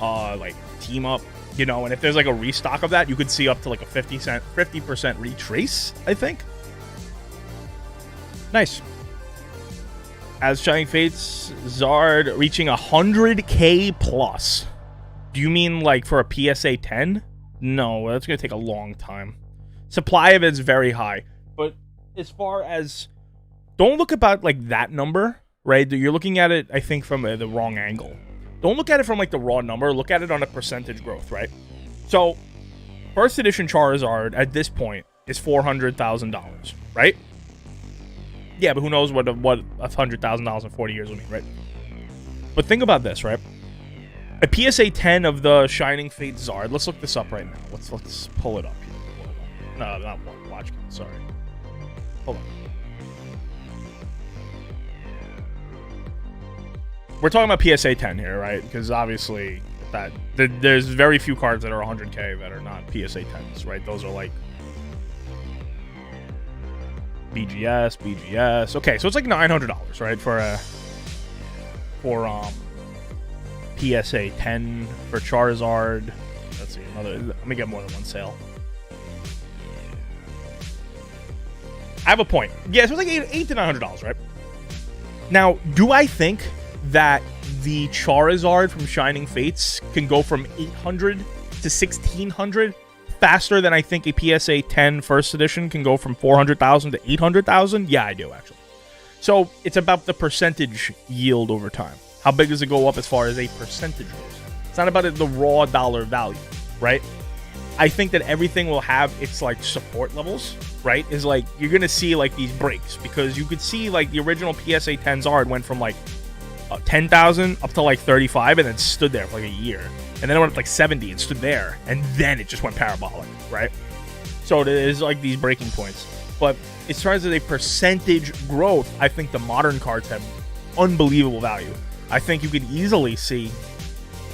S1: like, Team Up, you know, and if there's, like, a restock of that, you could see up to, like, a 50% retrace, I think. Nice. As Shining Fates, Zard reaching 100k plus. Do you mean like for a PSA 10? No, that's going to take a long time. Supply of it is very high. But as far as... Don't look about like that number, right? You're looking at it, I think, from the wrong angle. Don't look at it from like the raw number. Look at it on a percentage growth, right? So, first edition Charizard at this point is $400,000, right? Yeah, but who knows what $100,000 in 40 years will mean, right? But think about this, right? A PSA 10 of the Shining Fate Zard. Let's look this up right now. Let's pull it up here. No, not watch. Sorry. Hold on. We're talking about PSA 10 here, right? Because obviously there's very few cards that are 100k that are not PSA 10s, right? Those are like BGS. Okay, so it's like $900, right? For PSA 10 for Charizard. Let's see, let me get more than one sale. I have a point. Yeah, so it's like $800 to $900, right? Now, do I think that the Charizard from Shining Fates can go from 800 to 1600 faster than I think a PSA 10 first edition can go from 400,000 to 800,000? Yeah, I do, actually. So it's about the percentage yield over time. How big does it go up as far as a percentage goes? It's not about the raw dollar value, right? I think that everything will have its like support levels, right? Is like you're gonna see like these breaks, because you could see like the original PSA 10 Zard went from like 10,000 up to like 35 and then stood there for like a year, and then it went up like 70 and stood there, and then it just went parabolic, right? So there's like these breaking points. But as far as a percentage growth, I think the modern cards have unbelievable value. I think you could easily see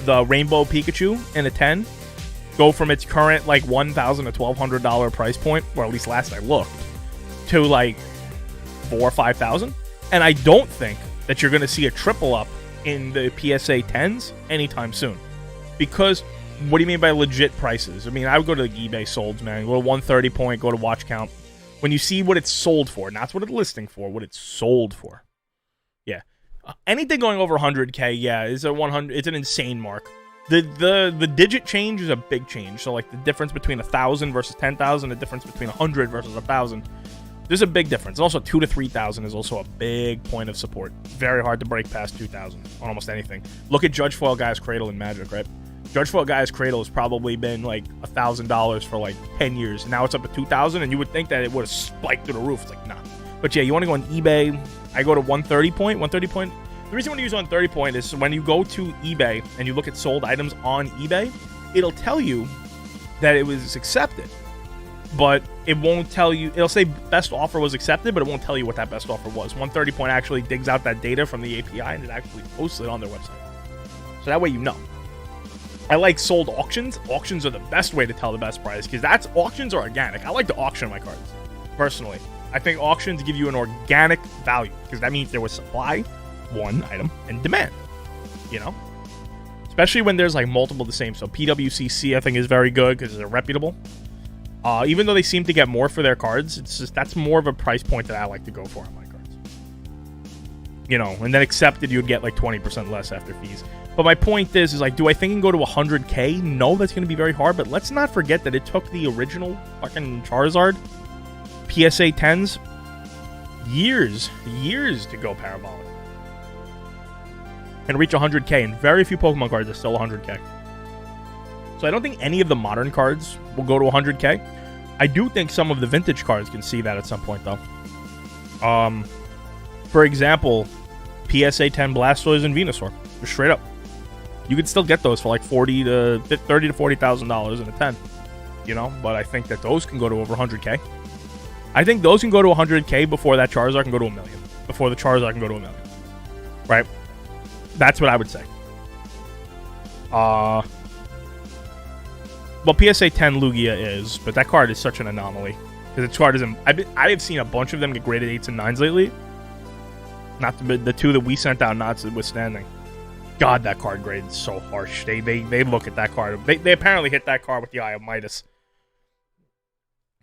S1: the Rainbow Pikachu in a 10 go from its current like $1,000 to $1,200 price point, or at least last I looked, to like $4,000 or $5,000. And I don't think that you're going to see a triple up in the PSA 10s anytime soon. Because what do you mean by legit prices? I mean, I would go to the eBay solds, man. Go to 130 point, go to watch count. When you see what it's sold for, not what it's listing for, what it's sold for. Yeah. Anything going over 100K, yeah, is a 100. It's an insane mark. The digit change is a big change. So like the difference between 1,000 versus 10,000, the difference between 100 versus 1,000. There's a big difference. Also, 2,000 to 3,000 is also a big point of support. Very hard to break past 2,000 on almost anything. Look at Judge Foil Guy's Cradle in Magic, right? Judge Foil Guy's Cradle has probably been like $1,000 for like 10 years. And now it's up to 2,000, and you would think that it would have spiked through the roof. It's like, nah. But yeah, you want to go on eBay. I go to 130 point. 130 point. The reason I want to use 130 point is when you go to eBay and you look at sold items on eBay, it'll tell you that it was accepted. But it won't tell you. It'll say best offer was accepted, but it won't tell you what that best offer was. 130 point actually digs out that data from the API, and it actually posts it on their website. So that way you know. I like sold auctions. Auctions are the best way to tell the best price, because auctions are organic. I like to auction my cards, personally. I think auctions give you an organic value, because that means there was supply, one item, and demand, you know? Especially when there's like multiple the same. So PWCC I think is very good because they're reputable. Even though they seem to get more for their cards, it's just that's more of a price point that I like to go for on my cards. You know, and then accepted you would get like 20% less after fees. But my point is like, do I think it can go to 100K? No, that's going to be very hard. But let's not forget that it took the original fucking Charizard PSA 10s years to go parabolic and reach 100K. And very few Pokemon cards are still 100K. So I don't think any of the modern cards will go to 100K. I do think some of the vintage cards can see that at some point, though. For example, PSA 10 Blastoise and Venusaur, just straight up. You could still get those for like $30,000 to $40,000 in a 10, you know. But I think that those can go to over 100K. I think those can go to 100K before that Charizard can go to $1 million. Before the Charizard can go to $1 million, right? That's what I would say. Well, PSA 10 Lugia is, but that card is such an anomaly. Because the card isn't... I have seen a bunch of them get graded 8s and 9s lately. Not the two that we sent out, not withstanding. God, that card grade is so harsh. They look at that card. They apparently hit that card with the Eye of Midas.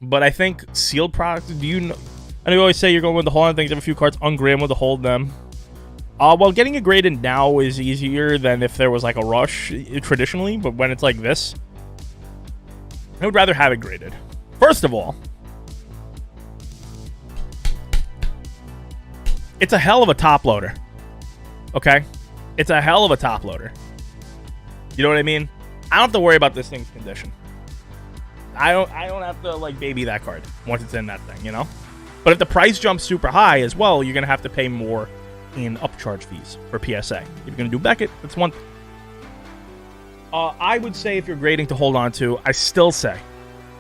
S1: But I think sealed products, do you know... I know you always say you're going with the hold on things. You have a few cards ungraded with the hold them. Well, getting a graded now is easier than if there was like a rush traditionally. But when it's like this... I would rather have it graded. First of all, it's a hell of a top loader. Okay? It's a hell of a top loader. You know what I mean? I don't have to worry about this thing's condition. I don't have to like baby that card once it's in that thing, you know? But if the price jumps super high as well, you're gonna have to pay more in upcharge fees for PSA. If you're gonna do Beckett, that's one thing. I would say if you're grading to hold on to, I still say,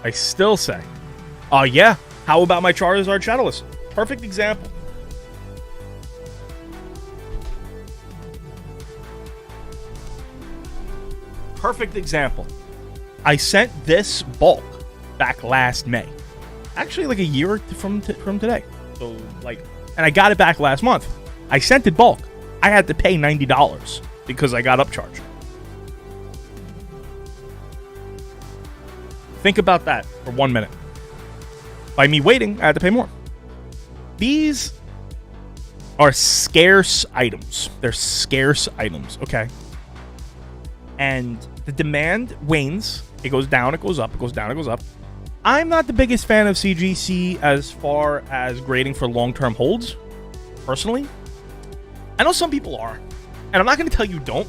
S1: yeah, how about my Charizard Shadowless? Perfect example. Perfect example. I sent this bulk back last May. Actually, like a year from today. So, like, and I got it back last month. I sent it bulk. I had to pay $90 because I got upcharged. Think about that for 1 minute. By me waiting, I had to pay more. These are scarce items. They're scarce items, okay? And the demand wanes. It goes down, it goes up, it goes down, it goes up. I'm not the biggest fan of CGC as far as grading for long-term holds, personally. I know some people are, and I'm not going to tell you don't,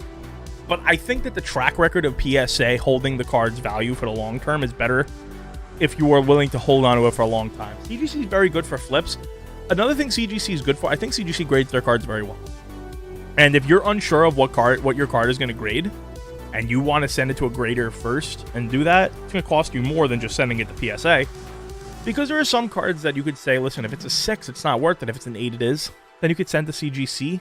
S1: but I think that the track record of PSA holding the card's value for the long term is better if you are willing to hold on to it for a long time. CGC is very good for flips. Another thing CGC is good for, I think CGC grades their cards very well. And if you're unsure of what your card is going to grade, and you want to send it to a grader first and do that, it's going to cost you more than just sending it to PSA. Because there are some cards that you could say, listen, if it's a 6, it's not worth it. If it's an 8, it is. Then you could send to CGC.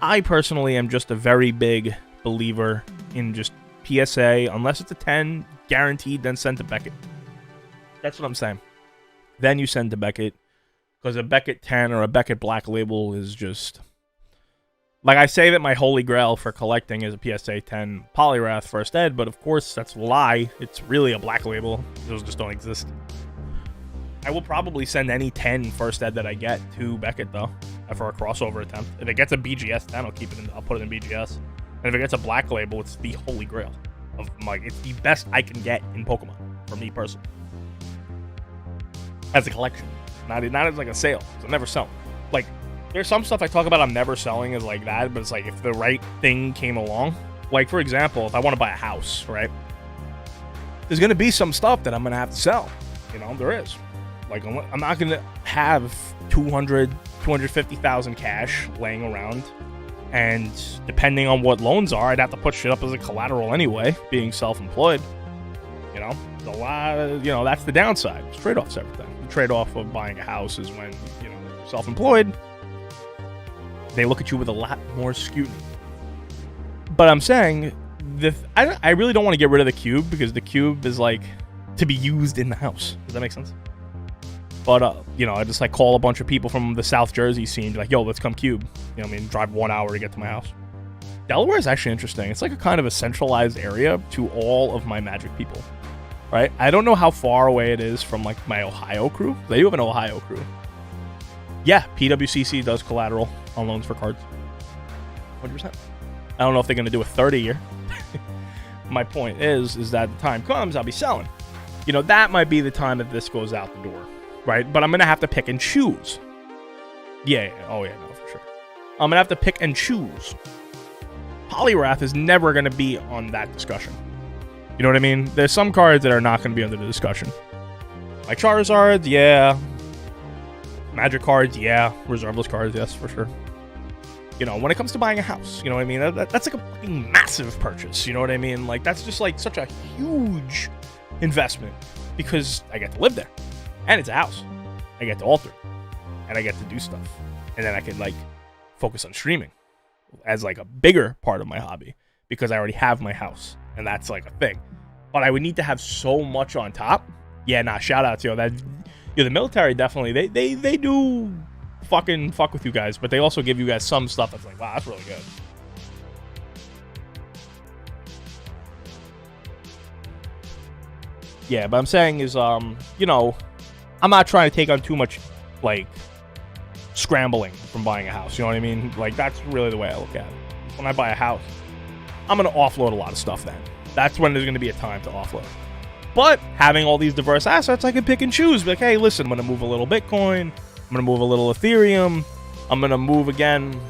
S1: I personally am just a very big believer in just PSA. Unless it's a 10, guaranteed, then send to Beckett. That's what I'm saying. Then you send to Beckett. Because a Beckett 10 or a Beckett Black Label is just... Like, I say that my holy grail for collecting is a PSA 10 Polyrath First Ed, but of course, that's a lie. It's really a Black Label. Those just don't exist. I will probably send any 10 First Ed that I get to Beckett, though, for a crossover attempt. If it gets a BGS 10, I'll put it in BGS. And if it gets a Black Label, it's the holy grail. It's the best I can get in Pokemon, for me personally. As a collection. Not as like a sale. So I'll never sell. Like, there's some stuff I talk about I'm never selling as like that, but it's like if the right thing came along. Like, for example, if I want to buy a house, right? There's going to be some stuff that I'm going to have to sell. You know, there is. Like, I'm not going to have 250,000 cash laying around. And depending on what loans are, I'd have to put shit up as a collateral anyway, being self-employed. You know, a lot of, that's the downside. It's trade-offs, everything. The trade-off of buying a house is when, you're self-employed, they look at you with a lot more scrutiny. But I'm saying, I really don't want to get rid of the cube, because the cube is, like, to be used in the house. Does that make sense? But, I just, like, call a bunch of people from the South Jersey scene, be like, yo, let's come cube. Drive 1 hour to get to my house. Delaware is actually interesting. It's like a kind of a centralized area to all of my Magic people, right? I don't know how far away it is from, like, my Ohio crew. They do have an Ohio crew. Yeah, PWCC does collateral on loans for cards. 100%. I don't know if they're going to do a 30 year. My point is that the time comes, I'll be selling. That might be the time that this goes out the door, right? But I'm going to have to pick and choose. Yeah. Oh, yeah, no, for sure. I'm going to have to pick and choose. Polyrath is never going to be on that discussion. You know what I mean? There's some cards that are not going to be under the discussion. Like Charizard, yeah. Magic cards, yeah. Reserveless cards, yes, for sure. When it comes to buying a house, you know what I mean? That's like a fucking massive purchase, you know what I mean? Like, that's just like such a huge investment, because I get to live there, and it's a house. I get to alter it, and I get to do stuff, and then I can, like, focus on streaming as, like, a bigger part of my hobby, because I already have my house, and that's, like, a thing. But I would need to have so much on top. Yeah, nah, shout out to the military, definitely, they do fucking fuck with you guys, but they also give you guys some stuff that's like, wow, that's really good. Yeah, but I'm saying is, I'm not trying to take on too much, like, scrambling from buying a house, you know what I mean? Like, that's really the way I look at it. When I buy a house, I'm going to offload a lot of stuff then. That's when there's going to be a time to offload. But having all these diverse assets, I can pick and choose. Like, hey, listen, I'm going to move a little Bitcoin. I'm going to move a little Ethereum. I'm going to move again.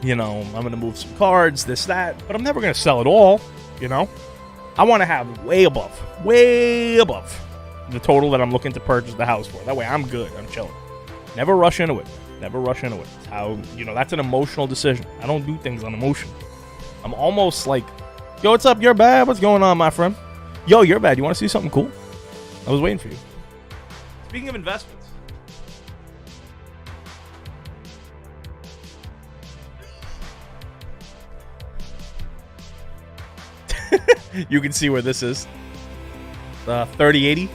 S1: I'm going to move some cards, this, that. But I'm never going to sell it all, I want to have way above the total that I'm looking to purchase the house for. That way I'm good. I'm chilling. Never rush into it. It's how, that's an emotional decision. I don't do things on emotion. I'm almost like, yo, what's up? You're bad. What's going on, my friend? Yo, you're bad. You want to see something cool? I was waiting for you. Speaking of investments. You can see where this is. The 3080.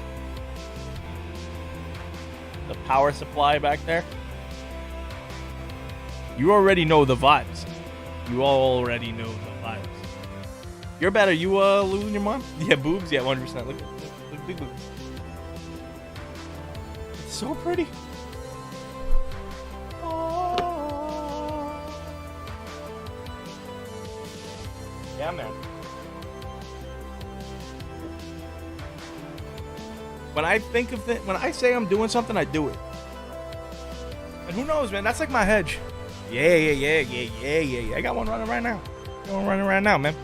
S1: The power supply back there. You already know the vibes. You're bad. Are you losing your mind? Yeah, boobs. Yeah, 100%. Look big move. It's so pretty. Oh. Yeah, man. When I think of it, when I say I'm doing something, I do it. And who knows, man? That's like my hedge. Yeah. I got one running right now. Man.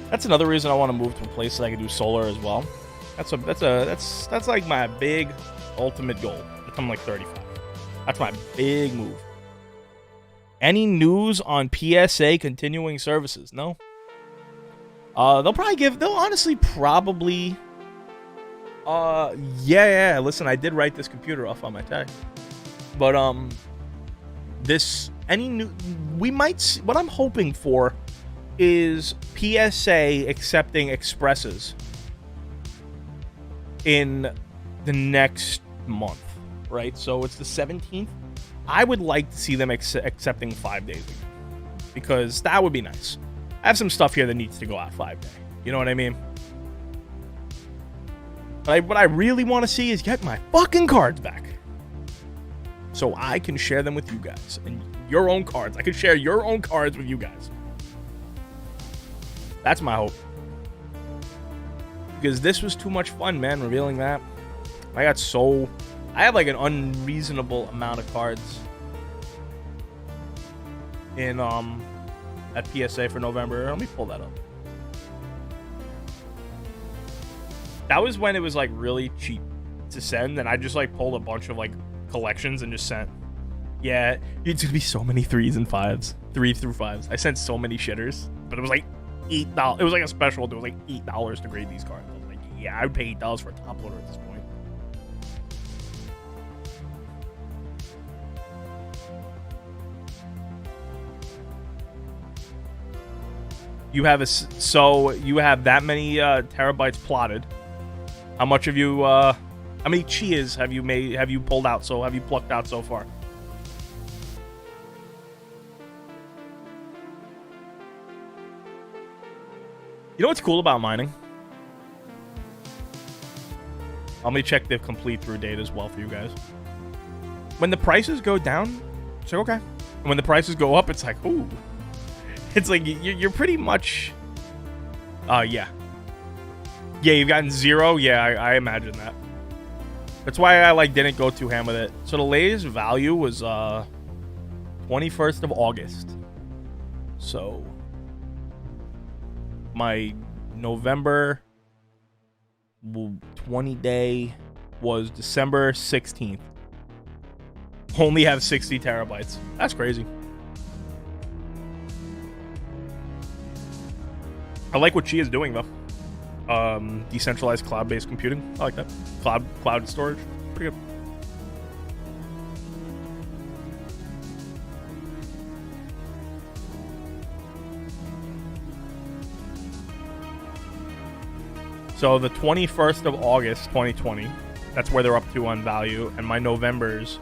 S1: That's another reason I want to move to a place that I can do solar as well. That's like my big ultimate goal. I'm like 35. That's my big move. Any news on PSA continuing services? No. They'll honestly probably. Yeah. Listen, I did write this computer off on my tag, but we might see, what I'm hoping for is PSA accepting expresses in the next month, right? So it's the 17th. I would like to see them accepting 5 days again, because that would be nice. I have some stuff here that needs to go out 5 day. You know what I mean? But what I really want to see is get my fucking cards back, so I can share them with you guys and your own cards. I can share your own cards with you guys. That's my hope. Because this was too much fun, man, revealing that. I have like an unreasonable amount of cards in at PSA for November. Let me pull that up. That was when it was like really cheap to send, and I just like pulled a bunch of like collections and just sent. Yeah, it's gonna be so many 3s and 5s, 3 through 5s. I sent so many shitters, but it was like $8. It was like a special. It was like $8 to grade these cards. I was like, yeah, I would pay $8 for a top loader at this point. You have you have that many terabytes plotted. How much have you? How many chias have you pulled out? So have you plucked out so far? You know what's cool about mining? Let me check the complete through date as well for you guys. When the prices go down, it's like okay. And when the prices go up, it's like ooh. It's like you're pretty much. Yeah. Yeah, you've gotten 0. Yeah, I imagine that. That's why I like didn't go too ham with it. So the latest value was 21st of August. So my November 20 day was December 16th. Only have 60 terabytes. That's crazy. I like what Chi is doing though. Decentralized cloud-based computing. I like that. Cloud storage. Pretty good. So the 21st of August, 2020. That's where they're up to on value, and my Novembers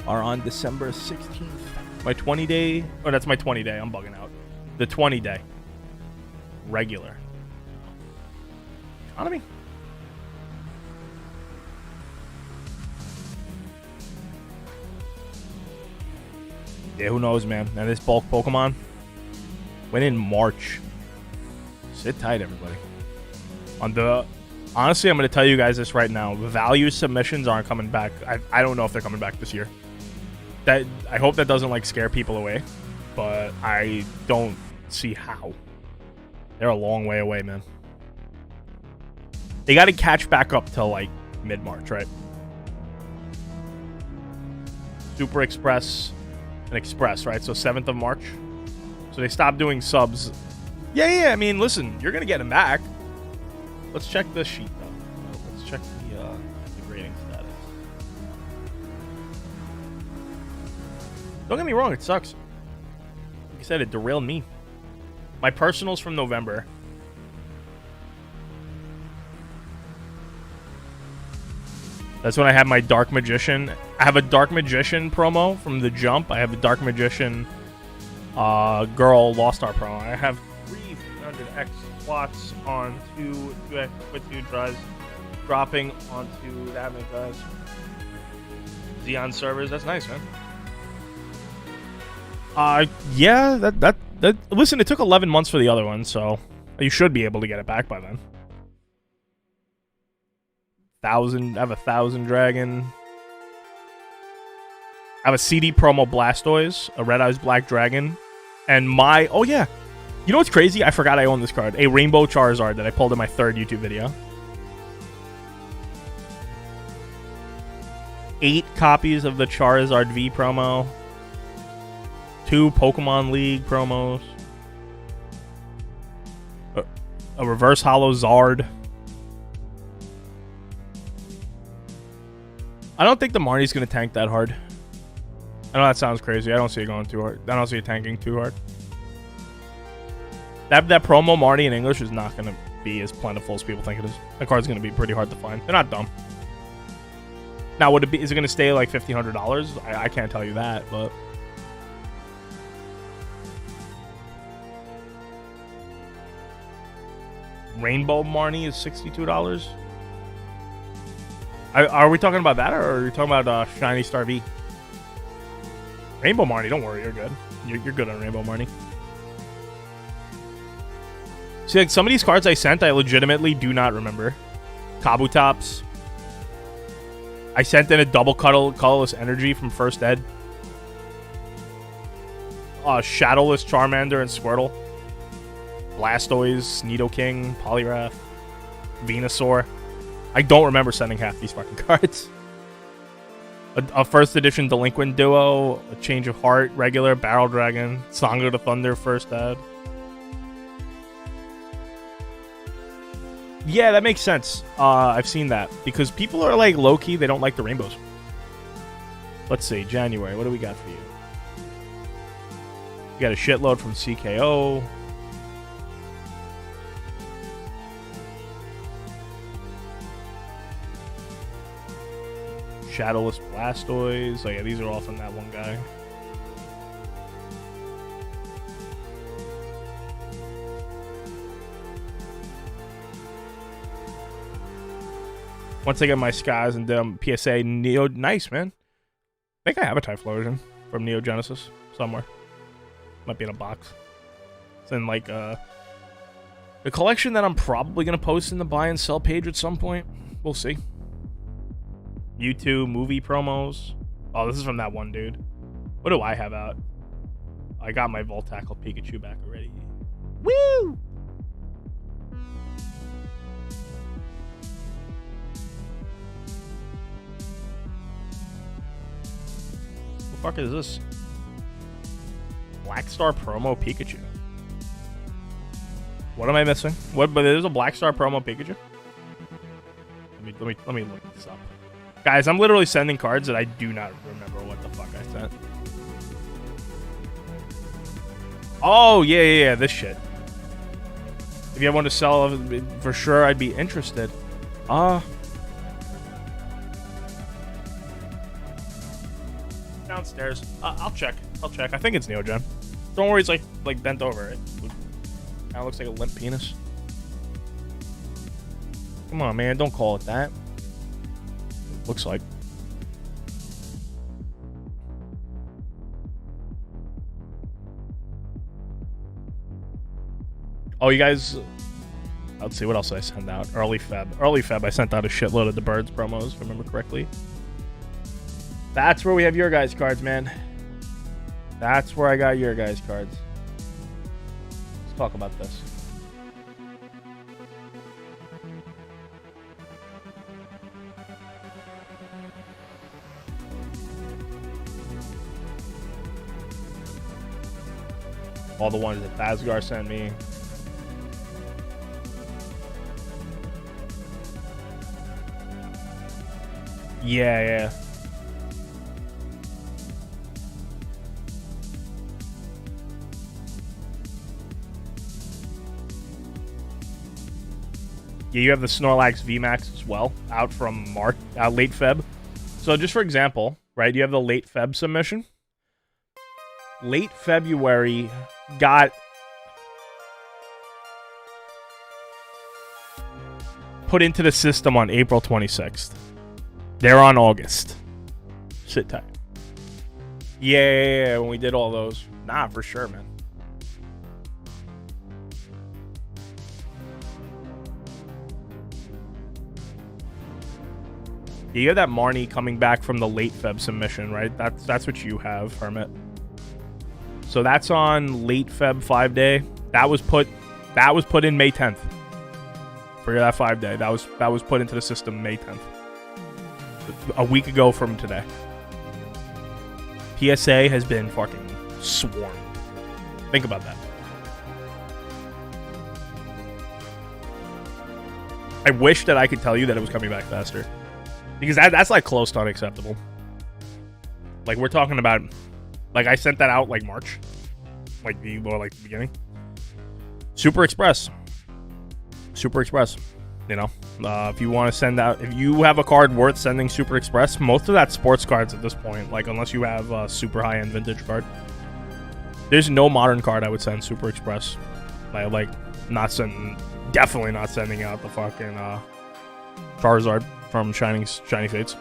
S1: are on December 16th. My 20 day. Oh, that's my 20 day. I'm bugging out. The 20 day. Regular. Economy. Yeah, who knows, man. And this bulk Pokemon went in March. Sit tight, everybody. Honestly, I'm going to tell you guys this right now. Value submissions aren't coming back. I don't know if they're coming back this year. I hope that doesn't like scare people away, but I don't see how. They're a long way away, man. They got to catch back up till like mid-March, right? Super Express and Express, right? So 7th of March. So they stopped doing subs. Yeah. I mean, listen, you're gonna get them back. Let's check the sheet though. Let's check the grading status. Don't get me wrong, it sucks. Like I said, it derailed me. My personals from November. That's when I had my Dark Magician. I have a Dark Magician promo from the Jump. I have a Dark Magician Girl Lost Star promo. I have 300x slots on 2 drives.
S3: dropping onto that many guys. Xeon servers, that's nice, man.
S1: Yeah, that listen, it took 11 months for the other one, so you should be able to get it back by then. I have a 1,000 dragon. I have a CD promo Blastoise, a Red Eyes Black Dragon, and oh yeah. You know what's crazy? I forgot I own this card. A Rainbow Charizard that I pulled in my 3rd YouTube video. 8 copies of the Charizard V promo. 2 Pokemon League promos. A Reverse Hollow Zard. I don't think the Marnie's going to tank that hard. I know that sounds crazy. I don't see it going too hard. I don't see it tanking too hard. That promo Marnie in English is not going to be as plentiful as people think it is. That card's going to be pretty hard to find. They're not dumb. Now, is it going to stay like $1,500? I can't tell you that, but... Rainbow Marnie is $62. Are we talking about that, or are we talking about Shiny Star V? Rainbow Marnie, don't worry, you're good. You're good on Rainbow Marnie. See, like, some of these cards I sent, I legitimately do not remember. Kabutops. I sent in a double colorless energy from First Ed. Shadowless Charmander and Squirtle. Blastoise, Nidoking, Poliwrath, Venusaur. I don't remember sending half these fucking cards. A first edition Delinquent Duo, a Change of Heart, regular, Barrel Dragon, Song of the Thunder, First Ed. Yeah, that makes sense. I've seen that. Because people are like low-key, they don't like the rainbows. Let's see, January, what do we got for you? We got a shitload from CKO. Shadowless Blastoise. Oh yeah, these are all from that one guy. Once I get my skies and PSA Neo, nice man. I think I have a Typhlosion from Neo Genesis somewhere. Might be in a box. It's in like the collection that I'm probably gonna post in the buy and sell page at some point. We'll see. YouTube movie promos. Oh, this is from that one dude. What do I have out? I got my Voltackle Pikachu back already. Woo! What the fuck is this? Black Star promo Pikachu. What am I missing? What? But there's a Black Star promo Pikachu. Let me look this up. Guys, I'm literally sending cards that I do not remember what the fuck I sent. Oh, yeah, this shit. If you have one to sell, for sure, I'd be interested. Downstairs. I'll check. I think it's Neogen. Don't worry, it's like bent over. It kind of looks like a limp penis. Come on, man. Don't call it that. Looks like. Oh, you guys. Let's see, what else did I send out? Early Feb. I sent out a shitload of the Birds promos, if I remember correctly. That's where we have your guys' cards, man. That's where I got your guys' cards. Let's talk about this. All the ones that Thasgar sent me. Yeah. Yeah, you have the Snorlax VMAX as well, out from late Feb. So just for example, right, you have the late Feb submission. Late February got
S3: put into the system on April 26th. They're on August. Sit tight. Yeah, when we did all those. Nah, for sure, man. You have that Marnie coming back from the late Feb submission, right? That's what you have, Hermit. So that's on late Feb 5-day. That was put in May 10th. For that 5-day. That was put into the system May 10th. A week ago from today. PSA has been fucking swarmed. Think about that. I wish that I could tell you that it was coming back faster. Because that's like close to unacceptable. Like we're talking about, like I sent that out like March. Like the beginning. Super Express. You know, if you want to send out, if you have a card worth sending Super Express, most of that sports cards at this point, like unless you have a super high-end vintage card, there's no modern card I would send Super Express. Like definitely not sending out the fucking Charizard from Shining Fates.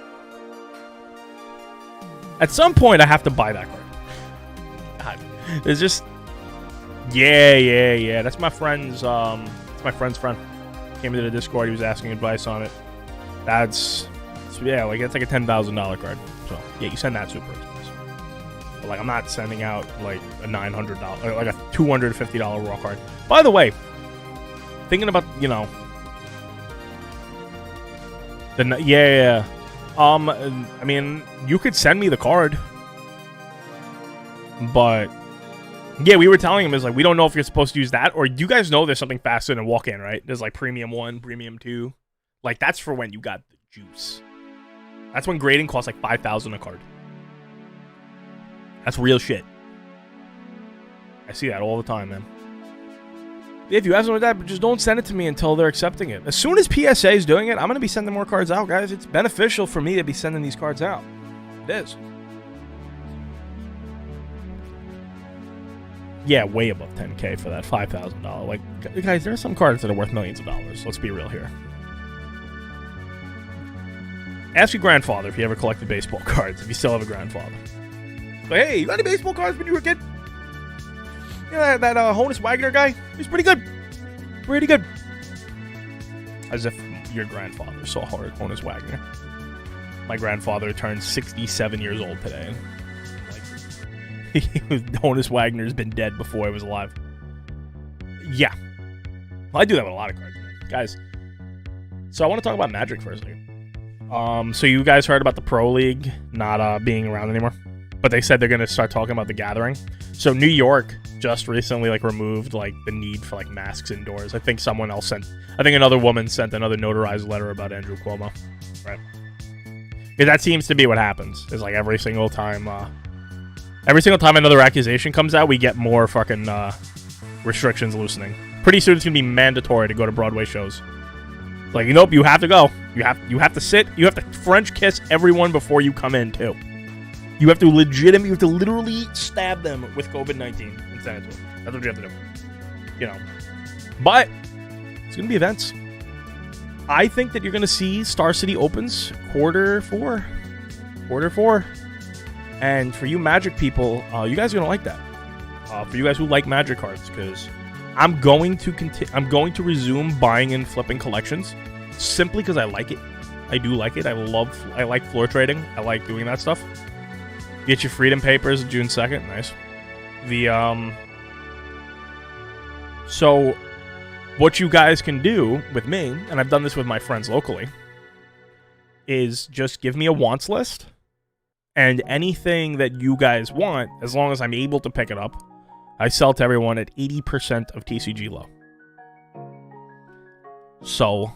S3: At some point, I have to buy that card. God, it's just, yeah. That's my friend's. It's my friend's friend. Came into the Discord. He was asking advice on it. That's like it's like a $10,000 card. So yeah, you send that Super Express. But like I'm not sending out like a $900, like a $250 raw card. By the way, thinking about yeah. I mean, you could send me the card, but yeah, we were telling him is like we don't know if you're supposed to use that or you guys know there's something faster than walk in, right? There's like Premium 1, Premium 2. Like that's for when you got the juice. That's when grading costs like $5,000 a card. That's real shit. I see that all the time, man. If you have something like that, but just don't send it to me until they're accepting it. As soon as PSA is doing it, I'm going to be sending more cards out, guys. It's beneficial for me to be sending these cards out. It is. Yeah, way above 10K for that $5,000. Like, guys, there are some cards that are worth millions of dollars. Let's be real here. Ask your grandfather if you ever collected baseball cards, if you still have a grandfather. Like, hey, you got any baseball cards when you were a kid? You know that Honus Wagner guy? He's pretty good. Pretty good. As if your grandfather saw Honus Wagner. My grandfather turned 67 years old today. Honus Wagner's been dead before I was alive. Yeah. Well, I do that with a lot of cards, man. Guys. So I want to talk about Magic for a second. So you guys heard about the Pro League not being around anymore? But they said they're going to start talking about the Gathering. So New York just recently removed the need for masks indoors. I think another woman sent another notarized letter about Andrew Cuomo. Right. Because that seems to be what happens. Is every single time another accusation comes out, we get more fucking restrictions loosening. Pretty soon it's going to be mandatory to go to Broadway shows. Nope, you have to go. You have to sit. You have to French kiss everyone before you come in too. You have to literally stab them with COVID-19 and send it to them. That's what you have to do. But it's going to be events. I think that you're going to see Star City opens quarter four. And for you Magic people, you guys are going to like that. For you guys who like Magic cards, because I'm going to resume buying and flipping collections simply because I like it. I do like it. I like floor trading. I like doing that stuff. Get your Freedom Papers June 2nd. Nice. So what you guys can do with me, and I've done this with my friends locally, is just give me a wants list, and anything that you guys want, as long as I'm able to pick it up, I sell to everyone at 80% of TCG low. So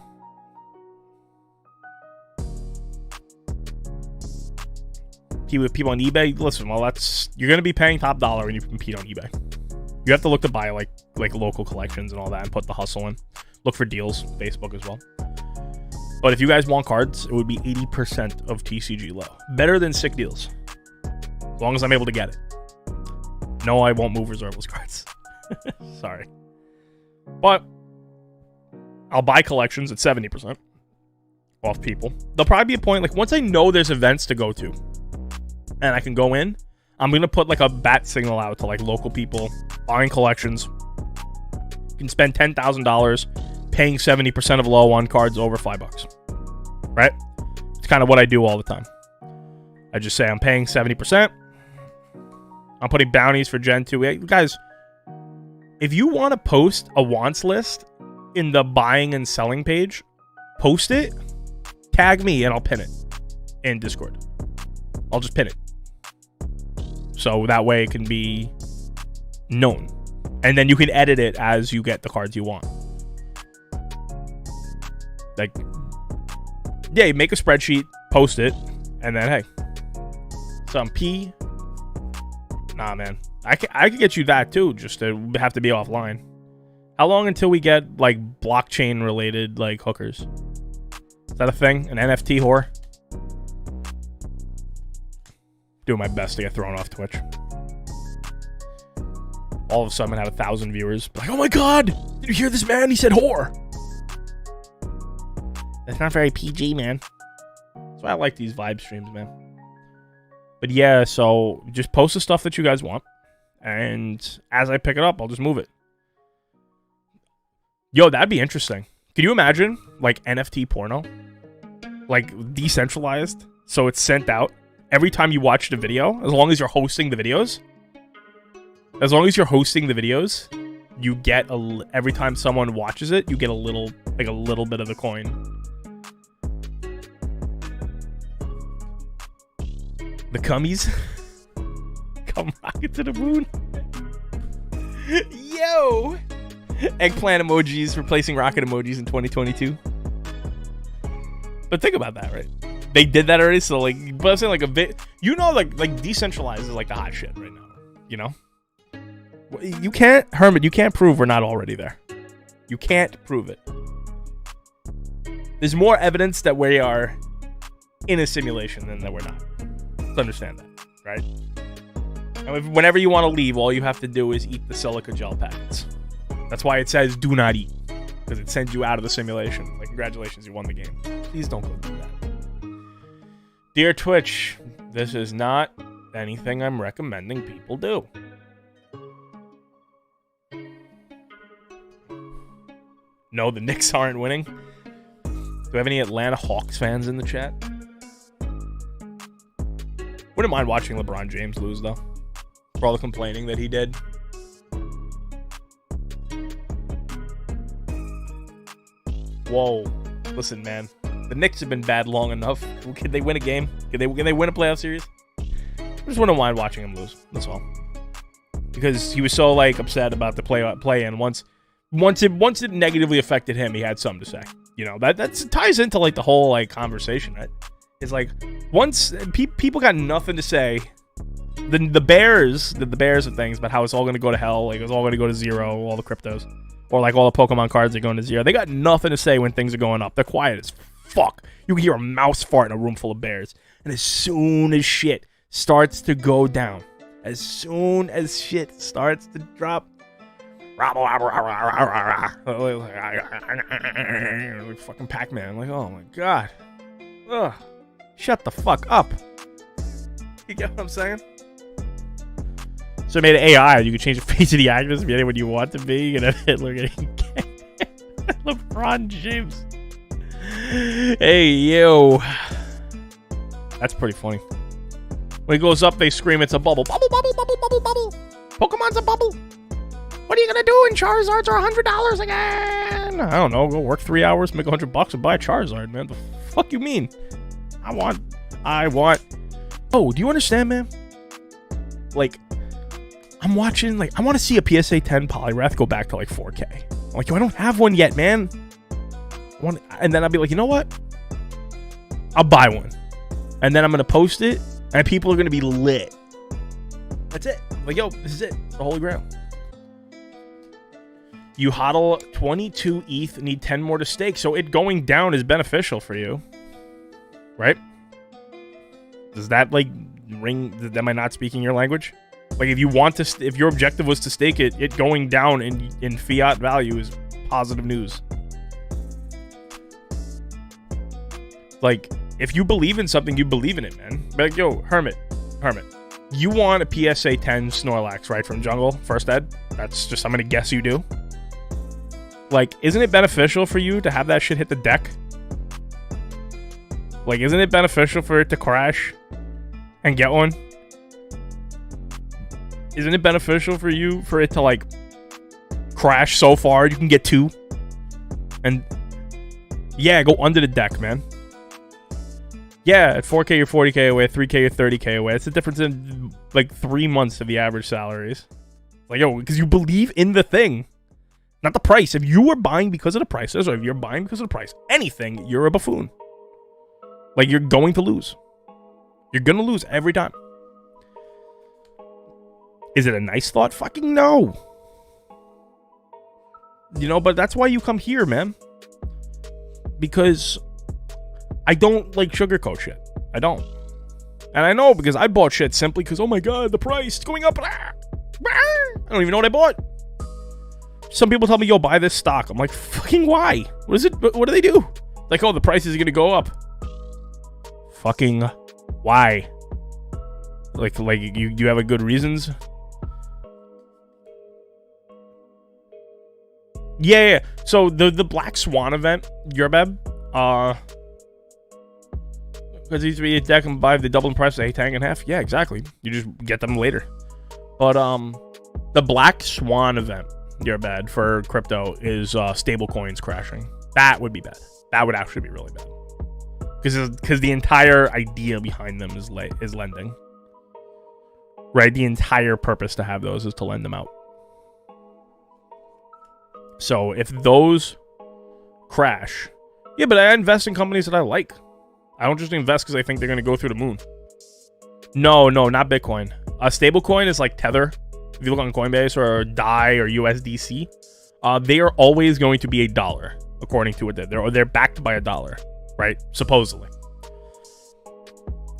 S3: people on eBay, listen, well, you're gonna be paying top dollar when you compete on eBay. You have to look to buy like local collections and all that, and put the hustle in. Look for deals, Facebook as well. But if you guys want cards, it would be 80% of TCG low. Better than sick deals, as long as I'm able to get it. No, I won't move reserve list cards. Sorry, but I'll buy collections at 70%. off people. There'll probably be a point, like, once I know there's events to go to and I can go in, I'm going to put, like, a bat signal out to, like, local people buying collections. You can spend $10,000 paying 70% of low on cards over $5. Right? It's kind of what I do all the time. I just say I'm paying 70%. I'm putting bounties for Gen 2. Hey, guys, if you want to post a wants list in the buying and selling page, post it, tag me, and I'll pin it in Discord. I'll just pin it. So that way it can be known. And then you can edit it as you get the cards you want. Like, yeah, you make a spreadsheet, post it, and then, hey, some P. Nah, man. I could get you that, too, just to have to be offline. How long until we get, like, blockchain-related, like, hookers? Is that a thing? An NFT whore? Doing my best to get thrown off Twitch. All of a sudden, I have 1,000 viewers. Like, oh my god! Did you hear this man? He said whore! That's not very PG, man. That's why I like these vibe streams, man. But yeah, so just post the stuff that you guys want. And as I pick it up, I'll just move it. Yo, that'd be interesting. Could you imagine, like, NFT porno? Like, decentralized? So it's sent out every time you watch the video, as long as you're hosting the videos. As long as you're hosting the videos, you get every time someone watches it, you get a little bit of the coin. The cummies. Come rocket to the moon. Yo! Eggplant emojis replacing rocket emojis in 2022. But think about that, right? They did that already, so like, but I'm saying like a bit, you know, like decentralized is like the hot shit right now, you know? You can't, Hermit, you can't prove we're not already there. You can't prove it. There's more evidence that we are in a simulation than that we're not. Let's understand that, right? And whenever you want to leave, all you have to do is eat the silica gel packets. That's why it says do not eat, because it sends you out of the simulation. Like, congratulations, you won the game. Please don't go do that. Dear Twitch, this is not anything I'm recommending people do. No, the Knicks aren't winning. Do we have any Atlanta Hawks fans in the chat? Wouldn't mind watching LeBron James lose, though. For all the complaining that he did. Whoa. Listen, man. The Knicks have been bad long enough. Could they win a game? Can they win a playoff series? I just wouldn't mind watching him lose. That's all. Because he was so, like, upset about the play-in. Once it negatively affected him, he had something to say. You know, that ties into, like, the whole, like, conversation, right? It's like, once people got nothing to say, the Bears of things about how it's all going to go to hell, like, it's all going to go to zero, all the cryptos, or, like, all the Pokemon cards are going to zero. They got nothing to say when things are going up. They're quiet as fuck. You can hear a mouse fart in a room full of bears. And as soon as shit starts to go down, as soon as shit starts to drop, like fucking Pac-Man. Like, oh my god. Ugh. Shut the fuck up. You get what I'm saying? So I made an AI. You can change the face of the actors to be anyone you want to be. You can have Hitler getting LeBron James. Hey, yo. That's pretty funny. When he goes up, they scream, it's a bubble. Bubble, bubble, bubble, bubble, bubble. Pokemon's a bubble. What are you going to do when Charizards are $100 again? I don't know. Go work 3 hours, make $100 and buy a Charizard, man. The fuck you mean? I want. Oh, do you understand, man? Like, I'm watching, like, I want to see a PSA 10 Poliwrath go back to, like, 4K. I'm like, yo, I don't have one yet, man. And then I'll be like, you know what? I'll buy one. And then I'm going to post it, and people are going to be lit. That's it. Like, yo, this is it. It's the Holy Grail. You hodl 22 ETH, need 10 more to stake, so it going down is beneficial for you. Right? Does that, like, ring? Am I not speaking your language? Like, if you want to, if your objective was to stake it, it going down in fiat value is positive news. Like, if you believe in something, you believe in it, man. But like, yo, Hermit, you want a PSA 10 Snorlax, right, from Jungle, first ed? That's just, I'm gonna guess you do. Like, isn't it beneficial for you to have that shit hit the deck? Like, isn't it beneficial for it to crash and get one? Isn't it beneficial for you for it to, like, crash so far you can get 2? And, yeah, go under the deck, man. Yeah, at 4K you're 40K away, 3K you're 30K away. It's the difference in, like, 3 months of the average salaries. Like, yo, because you believe in the thing. Not the price. If you are buying because of the prices, or if you're buying because of the price, anything, you're a buffoon. Like, you're going to lose. You're going to lose every time. Is it a nice thought? Fucking no. You know, but that's why you come here, man. Because I don't like sugarcoat shit. I don't. And I know because I bought shit simply because, oh my god, the price is going up. I don't even know what I bought. Some people tell me, yo, buy this stock. I'm like, fucking why? What is it? What do they do? Like, oh, the price is going to go up. Fucking why? Like you have a good reasons? Yeah. So the Black Swan event, Yurbeb, because these be a deck and buy the double price of a tank and half. Yeah, exactly. You just get them later. But the Black Swan event, Yurbeb, for crypto is stable coins crashing. That would be bad. That would actually be really bad. Because the entire idea behind them is lending. Right? The entire purpose to have those is to lend them out. So if those crash, yeah, but I invest in companies that I like. I don't just invest because I think they're going to go through the moon. No, not Bitcoin. A stable coin is like Tether. If you look on Coinbase or DAI or USDC, they are always going to be $1, according to what they're backed by $1, right? Supposedly.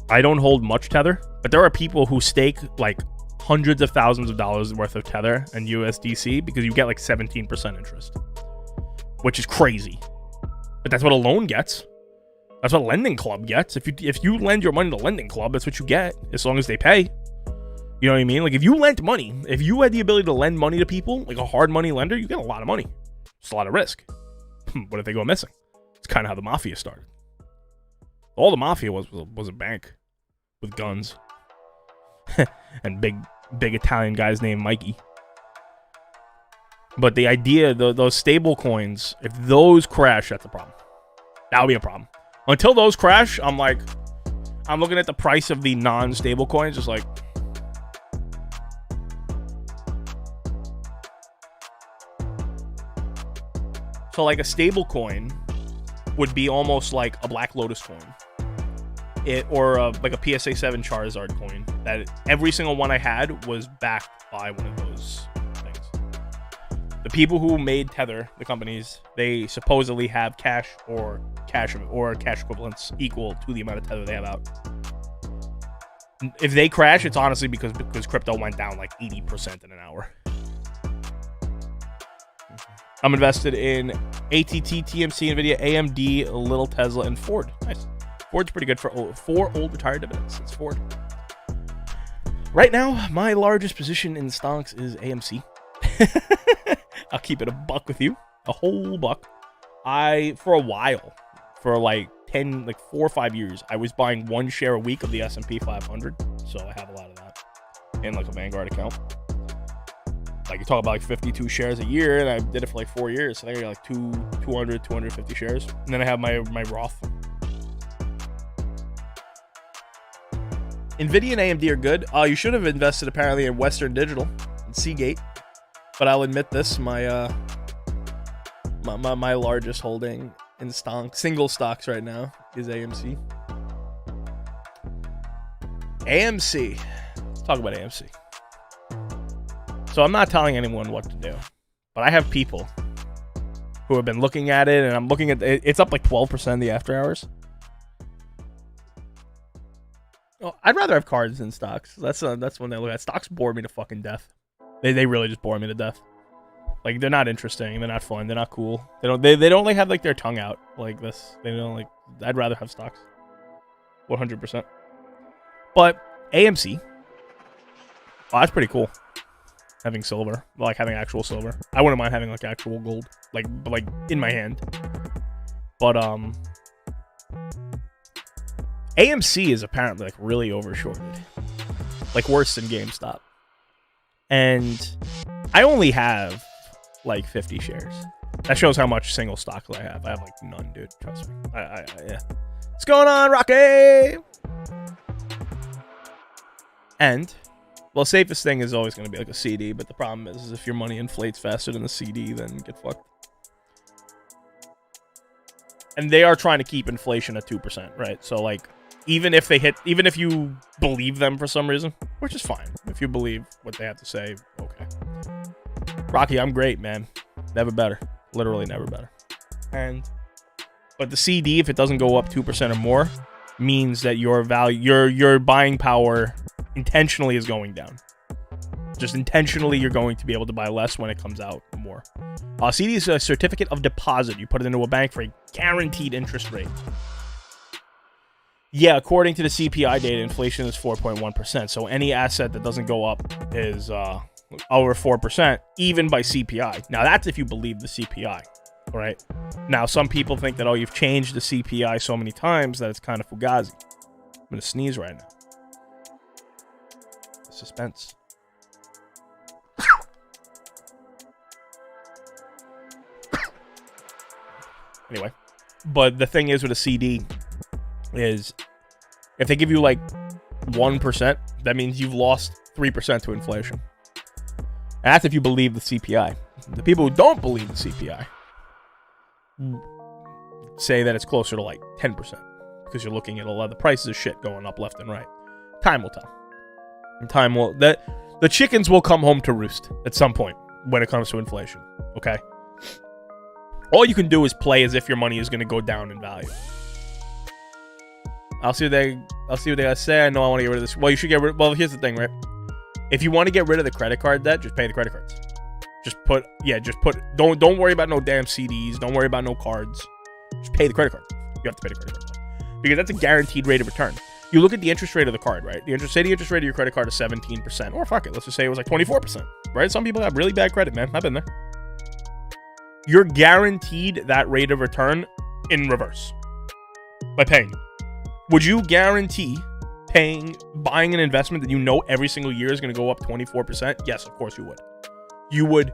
S3: I don't hold much Tether, but there are people who stake like hundreds of thousands of dollars worth of Tether and USDC because you get like 17% interest, which is crazy. But that's what a loan gets. That's what a lending club gets. If you lend your money to a lending club, that's what you get, as long as they pay. You know what I mean? Like, if you lent money, if you had the ability to lend money to people, like a hard money lender, you get a lot of money. It's a lot of risk. What if they go missing? It's kind of how the mafia started. All the mafia was a bank with guns and big Italian guys named Mikey. But the idea, those stable coins, if those crash, that's a problem. That would be a problem. Until those crash, I'm looking at the price of the non-stable coins, just like, so like a stable coin would be almost like a Black Lotus coin. Like a PSA 7 Charizard coin. That every single one I had was backed by one of those things. The people who made Tether, the companies, they supposedly have cash equivalents equal to the amount of Tether they have out. If they crash, it's honestly because crypto went down like 80% in an hour. I'm invested in ATT, TMC, NVIDIA, AMD, Little Tesla, and Ford. Nice. Ford's pretty good for old retired dividends. It's Ford. Right now, my largest position in stocks is AMC. I'll keep it a buck with you. A whole buck. For a while, for like 4 or 5 years, I was buying 1 share a week of the S&P 500. So I have a lot of that in like a Vanguard account. Like, you talk about like 52 shares a year, and I did it for like 4 years. So I got like 200, 250 shares. And then I have my Roth. NVIDIA and AMD are good. You should have invested apparently in Western Digital and Seagate. But I'll admit this, my largest holding in single stocks right now is AMC. AMC. Let's talk about AMC. So I'm not telling anyone what to do, but I have people who have been looking at it, and I'm looking at it. It's up like 12% in the after hours. Oh, I'd rather have cards than stocks. That's when they look at stocks. Bore me to fucking death. They really just bore me to death. Like, they're not interesting. They're not fun. They're not cool. They don't like have like their tongue out like this. They don't like. I'd rather have stocks. 100%. But AMC, oh, that's pretty cool. Having silver, like having actual silver. I wouldn't mind having like actual gold, like in my hand. But AMC is apparently like really overshorted, like worse than GameStop. And I only have like 50 shares. That shows how much single stocks I have. I have like none, dude. Trust me. Yeah. What's going on, Rocky? And, well, safest thing is always going to be like a CD, but the problem is if your money inflates faster than the CD, then get fucked. And they are trying to keep inflation at 2%, right? So, like, even if you believe them for some reason, which is fine. If you believe what they have to say, okay. Rocky, I'm great, man. Never better. Literally never better. But the CD, if it doesn't go up 2% or more, means that your value, your buying power intentionally is going down. Just intentionally, you're going to be able to buy less when it comes out more. CD is a certificate of deposit. You put it into a bank for a guaranteed interest rate. Yeah, according to the CPI data, inflation is 4.1%. So any asset that doesn't go up is over 4%, even by CPI. Now, that's if you believe the CPI, right? Now, some people think that, oh, you've changed the CPI so many times that it's kind of fugazi. I'm going to sneeze right now. Suspense. Anyway, but the thing is with a CD is if they give you like 1%, that means you've lost 3% to inflation. And that's if you believe the CPI. The people who don't believe the CPI say that it's closer to like 10% because you're looking at a lot of the prices of shit going up left and right. Time will tell. And time will the chickens will come home to roost at some point when it comes to inflation. Okay. All you can do is play as if your money is going to go down in value. I'll see what they gotta say. I know I want to get rid of this. Well, you should get rid. Well, here's the thing, right? If you want to get rid of the credit card debt, just pay the credit cards. Just put. Don't worry about no damn CDs. Don't worry about no cards. Just pay the credit card. You have to pay the credit card because that's a guaranteed rate of return. You look at the interest rate of the card, right? The interest rate of your credit card is 17%, or fuck it, let's just say it was like 24%, right? Some people have really bad credit, man. I've been there. You're guaranteed that rate of return in reverse by paying. Would you guarantee buying an investment that you know every single year is going to go up 24%? Yes, of course you would. You would.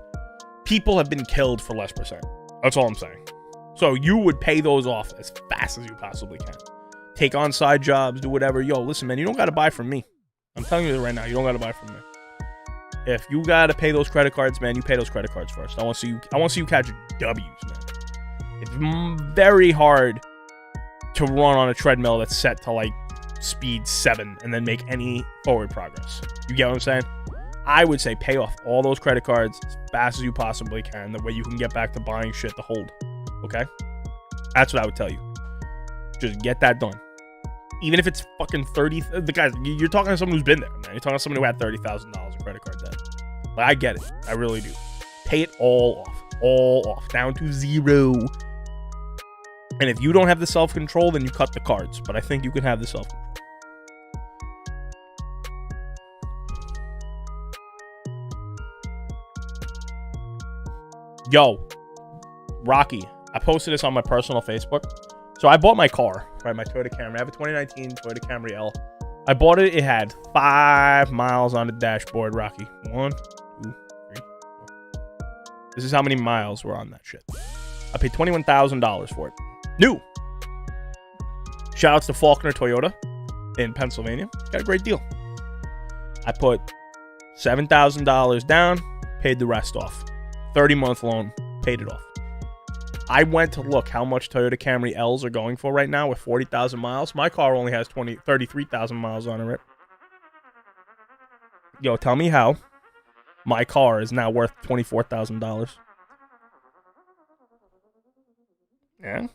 S3: People have been killed for less percent. That's all I'm saying. So you would pay those off as fast as you possibly can. Take on side jobs, do whatever. Yo, listen, man, you don't got to buy from me. I'm telling you right now, you don't got to buy from me. If you got to pay those credit cards, man, you pay those credit cards first. I want to see you catch W's, man. It's very hard to run on a treadmill that's set to like speed 7 and then make any forward progress. You get what I'm saying? I would say pay off all those credit cards as fast as you possibly can. That way you can get back to buying shit to hold. Okay? That's what I would tell you. Just get that done. Even if it's fucking 30, the guys, you're talking to someone who's been there, man. You're talking to someone who had $30,000 in credit card debt. Like, I get it. I really do. Pay it all off, down to 0. And if you don't have the self-control, then you cut the cards. But I think you can have the self-control. Yo, Rocky, I posted this on my personal Facebook. So I bought my car, right? My Toyota Camry. I have a 2019 Toyota Camry L. I bought it. It had 5 miles on the dashboard, Rocky. 1, 2, 3, 4. This is how many miles were on that shit. I paid $21,000 for it. New. Shout outs to Faulkner Toyota in Pennsylvania. Got a great deal. I put $7,000 down, paid the rest off. 30-month loan, paid it off. I went to look how much Toyota Camry Ls are going for right now with 40,000 miles. My car only has 33,000 miles on it. Yo, tell me how my car is now worth $24,000. Yeah?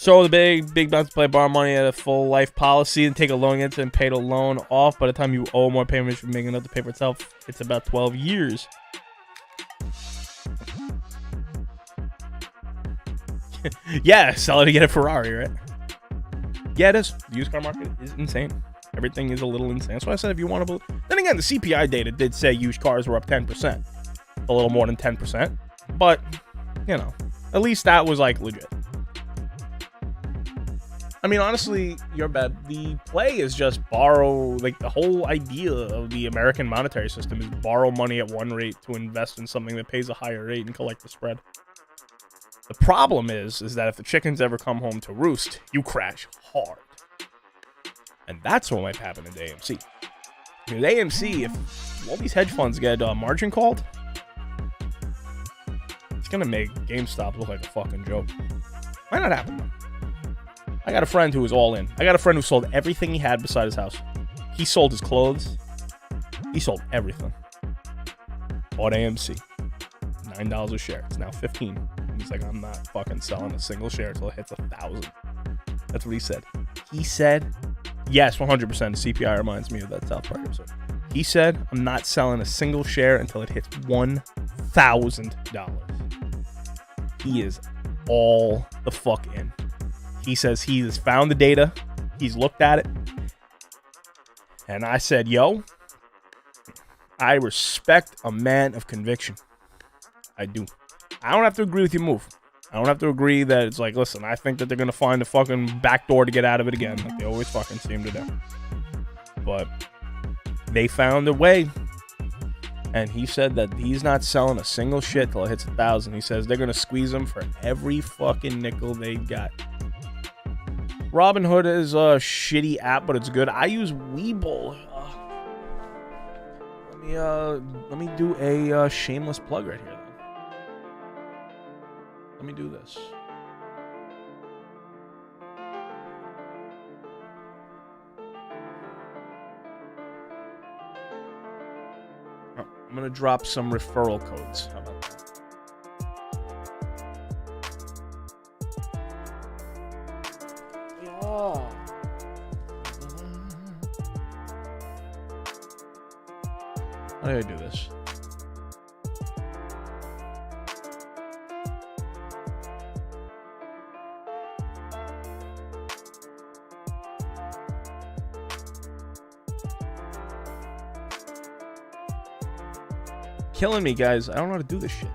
S3: So the big bounce play, borrow money at a full life policy and take a loan against it and pay the loan off. By the time you owe more payments from making enough to pay for itself, it's about 12 years. Yeah, sell it to get a Ferrari, right? Yeah, it is. The used car market is insane. Everything is a little insane. That's why I said if you want to... Then again, the CPI data did say used cars were up 10%. A little more than 10%. But, you know, at least that was, like, legit. I mean, honestly, you're bad. The play is just borrow... Like, the whole idea of the American monetary system is borrow money at one rate to invest in something that pays a higher rate and collect the spread. The problem is that if the chickens ever come home to roost, you crash hard. And that's what might happen in AMC. Because AMC, if all these hedge funds get margin called, it's going to make GameStop look like a fucking joke. Might not happen, though. I got a friend who was all in. I got a friend who sold everything he had beside his house. He sold his clothes. He sold everything. Bought AMC. $9 a share. It's now $15. He's like, I'm not fucking selling a single share until it hits 1,000. That's what he said. He said, yes, 100%. The CPI reminds me of that South Park episode. He said, I'm not selling a single share until it hits $1,000. He is all the fuck in. He says he has found the data. He's looked at it. And I said, yo, I respect a man of conviction. I do. I don't have to agree with your move. I don't have to agree that it's like, listen, I think that they're going to find a fucking back door to get out of it again, like they always fucking seem to do. But they found a way. And he said that he's not selling a single shit till it hits 1,000. He says they're going to squeeze them for every fucking nickel they got. Robinhood is a shitty app, but it's good. I use Webull. Let me do a shameless plug right here. Let me do this. I'm going to drop some referral codes. How about that? Yeah. How do I do this? Killing me, guys. I don't know how to do this shit.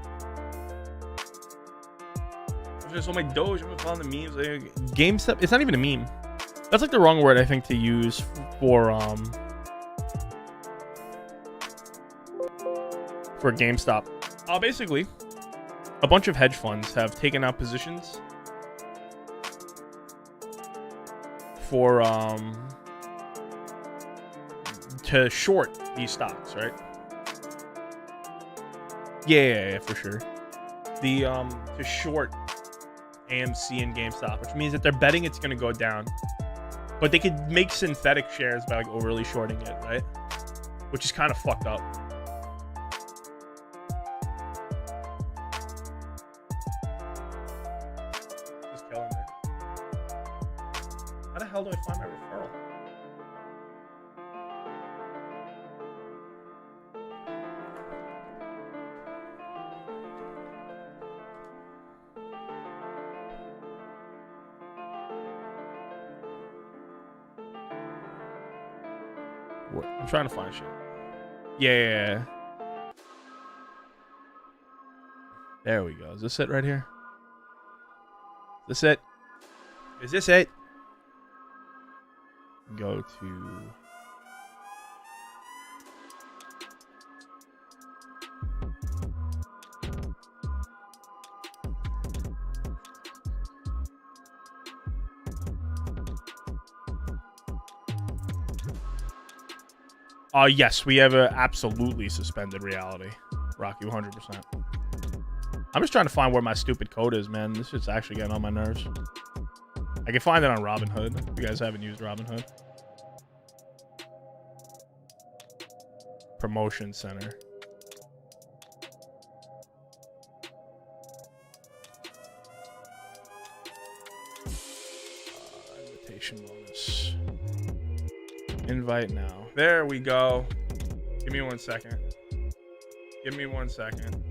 S3: Just on my Doge, I'm following the memes. Like, GameStop. It's not even a meme. That's like the wrong word I think to use for GameStop. Basically, a bunch of hedge funds have taken out positions for to short these stocks, right? Yeah, for sure. The to short AMC and GameStop, which means that they're betting it's gonna go down, but they could make synthetic shares by like overly shorting it, right? Which is kind of fucked up. Just killing me. How the hell do I find my referral? I'm trying to find shit. Yeah. There we go. Is this it right here? Is this it? Is this it? Go to... yes, we have a absolutely suspended reality. Rocky 100%. I'm just trying to find where my stupid code is, man. This is actually getting on my nerves. I can find it on Robinhood. If you guys haven't used Robinhood. Promotion Center.
S1: Invite now. There we go. Give me 1 second. Give me 1 second.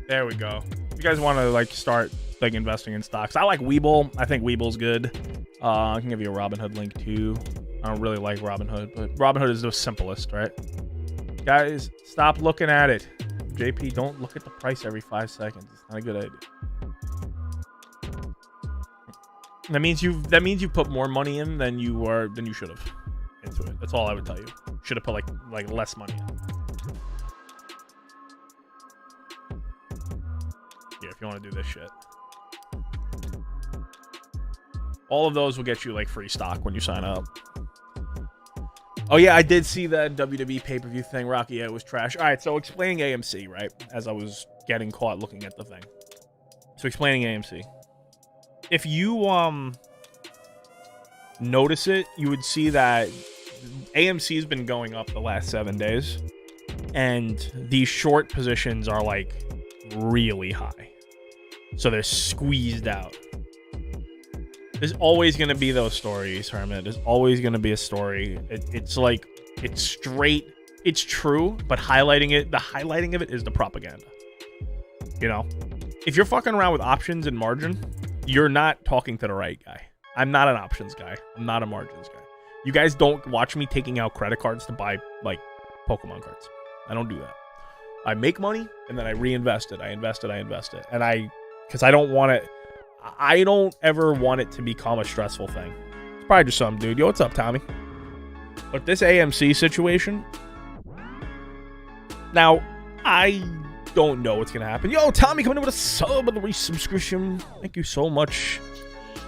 S1: There we go. You guys want to like start like investing in stocks? I like Webull. I think Webull's good. I can give you a Robinhood link too. I don't really like Robinhood, but Robinhood is the simplest, right? Guys, stop looking at it. JP, don't look at the price every 5 seconds. It's not a good idea. That means you put more money in than you should have into it. That's all I would tell you. Should have put like less money in. Yeah, if you want to do this shit. All of those will get you like free stock when you sign up. Oh yeah, I did see that WWE pay-per-view thing, Rocky. Yeah, it was trash. All right, so explaining AMC, right? As I was getting caught looking at the thing. So explaining AMC. If you notice it, you would see that AMC has been going up the last 7 days, and these short positions are like really high, so they're squeezed out. There's always going to be those stories, Hermit. There's always going to be a story. It's like, it's straight, it's true, but the highlighting of it is the propaganda. You know, if you're fucking around with options and margin, you're not talking to the right guy. I'm not an options guy. I'm not a margins guy. You guys don't watch me taking out credit cards to buy like Pokemon cards. I don't do that. I make money and then I reinvest it. I invest it. And because I don't want it. I don't ever want it to become a stressful thing. It's probably just some dude. Yo, what's up, Tommy? But this AMC situation. Now, I don't know what's going to happen. Yo, Tommy coming in with a sub and a resubscription. Thank you so much.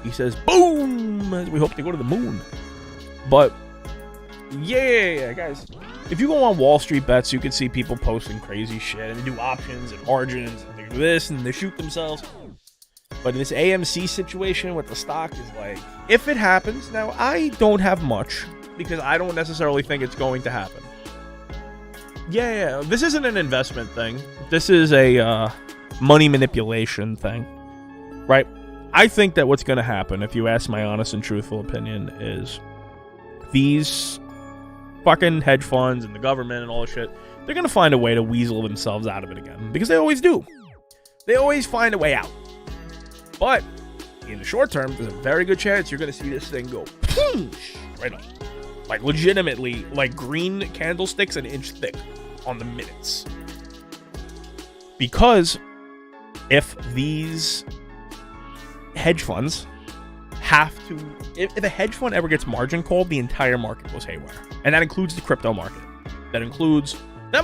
S1: He says, boom, as we hope to go to the moon. But, yeah, guys. If you go on Wall Street Bets, you can see people posting crazy shit. And they do options and margins. And they do this and they shoot themselves. But in this AMC situation with the stock is like, if it happens, now I don't have much because I don't necessarily think it's going to happen. Yeah, this isn't an investment thing. This is a money manipulation thing, right? I think that what's going to happen, if you ask my honest and truthful opinion, is these fucking hedge funds and the government and all this shit, they're going to find a way to weasel themselves out of it again because they always do. They always find a way out. But in the short term, there's a very good chance you're going to see this thing go right up. Like legitimately, like green candlesticks an inch thick on the minutes. Because if these hedge funds have to, if a hedge fund ever gets margin called, the entire market goes haywire. And that includes the crypto market. That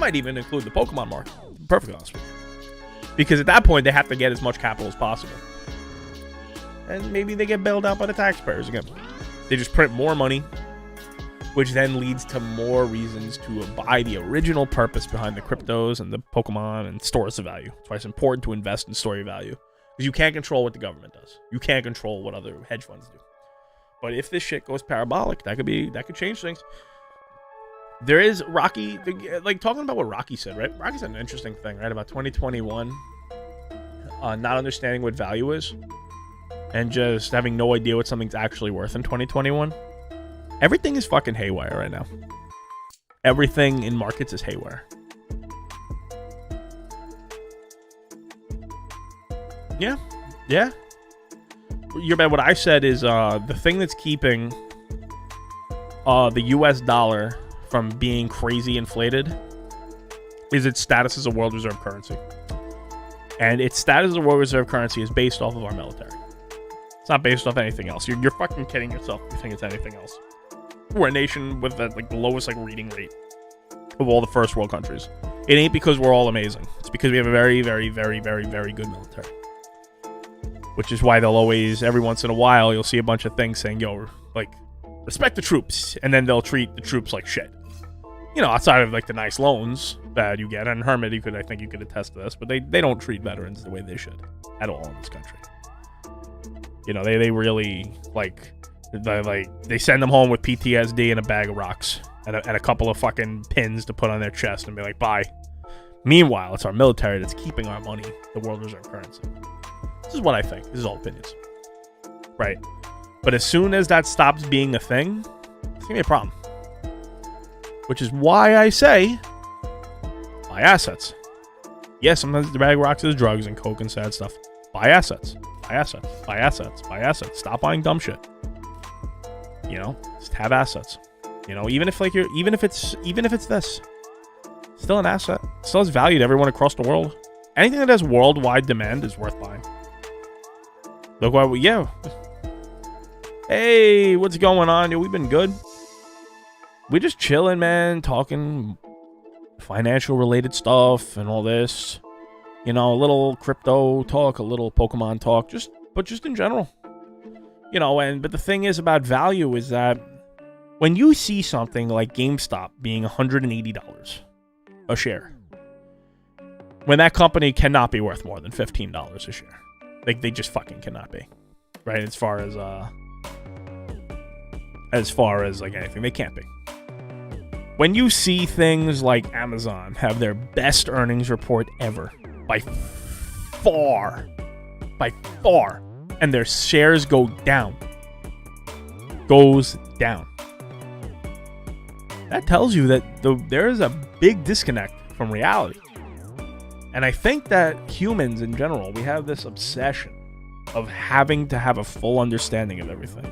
S1: might even include the Pokemon market. Perfectly honest with you. Because at that point, they have to get as much capital as possible. And maybe they get bailed out by the taxpayers again. They just print more money, which then leads to more reasons to buy the original purpose behind the cryptos and the Pokemon and stores of value. That's why it's important to invest in store of value. Because you can't control what the government does. You can't control what other hedge funds do. But if this shit goes parabolic, that could change things. There is Rocky, like talking about what Rocky said, right? Rocky said an interesting thing, right? About 2021, not understanding what value is. And just having no idea what something's actually worth in 2021. Everything is fucking haywire right now. Everything in markets is haywire. Yeah. What I said is the thing that's keeping the US dollar from being crazy inflated is its status as a world reserve currency. And its status as a world reserve currency is based off of our military. It's not based off anything else. You're fucking kidding yourself if you think it's anything else. We're a nation with the lowest reading rate of all the first world countries. It ain't because we're all amazing. It's because we have a very, very, very, very, very good military. Which is why they'll always, every once in a while, you'll see a bunch of things saying, yo, respect the troops. And then they'll treat the troops like shit. You know, outside of the nice loans that you get. And Hermit, I think you could attest to this. But they don't treat veterans the way they should at all in this country. You know, they really, they send them home with PTSD and a bag of rocks and a couple of fucking pins to put on their chest and be like, bye. Meanwhile, it's our military that's keeping our money, the world reserve currency. This is what I think. This is all opinions. Right? But as soon as that stops being a thing,
S3: It's going to be a problem. Which is why I say, buy assets. Yes, sometimes the bag rocks is drugs and coke and sad stuff. Buy assets. Buy assets. Buy assets. Buy assets. Stop buying dumb shit. You know, just have assets. You know, even if it's this, still an asset. Still has value to everyone across the world. Anything that has worldwide demand is worth buying. Look why hey, what's going on? Yo, we've been good. We're just chilling, man, talking financial related stuff and all this. You know, a little crypto talk, a little Pokemon talk, but just in general. You know, but the thing is about value is that when you see something like GameStop being $180 a share, when that company cannot be worth more than $15 a share. Like, they just fucking cannot be. Right? As far as like anything, they can't be. When you see things like Amazon have their best earnings report ever, by far, and their shares goes down. That tells you that there is a big disconnect from reality. And I think that humans in general, we have this obsession of having to have a full understanding of everything.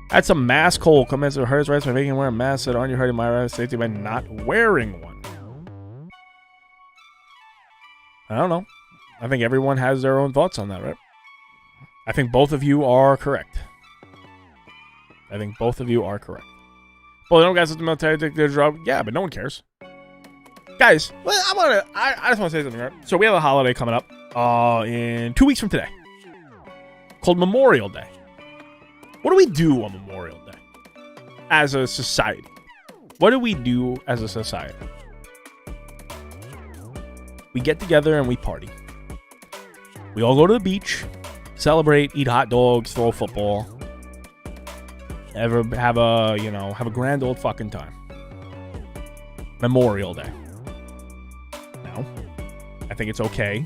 S3: That's a mask hole. Comments of hers rights by making wear a mask that aren't you hurting my right of safety by not wearing one? I don't know. I think everyone has their own thoughts on that, right? I think both of you are correct. Well, you know, guys, let the military take their job. Yeah, but no one cares. Guys, I just want to say something, right? So we have a holiday coming up in 2 weeks from today called Memorial Day. What do we do on Memorial Day as a society? What do we do as a society? We get together and we party. We all go to the beach, celebrate, eat hot dogs, throw a football. Have a grand old fucking time. Memorial Day. Now, I think it's okay.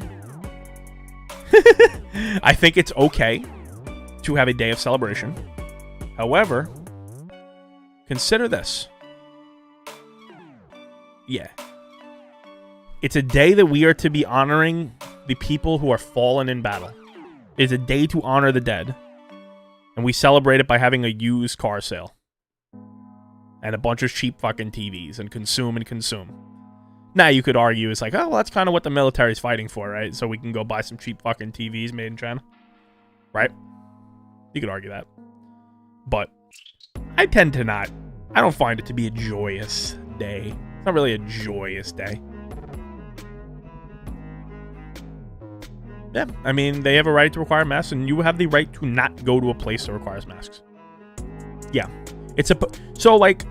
S3: I think it's okay to have a day of celebration. However, consider this. Yeah. It's a day that we are to be honoring the people who are fallen in battle. It's a day to honor the dead. And we celebrate it by having a used car sale. And a bunch of cheap fucking TVs and consume. Now you could argue it's like, oh, well, that's kind of what the military's fighting for, right? So we can go buy some cheap fucking TVs made in China. Right? You could argue that. But I tend to not. I don't find it to be a joyous day. It's not really a joyous day. Yeah, I mean, they have a right to require masks, and you have the right to not go to a place that requires masks. Yeah. So, like,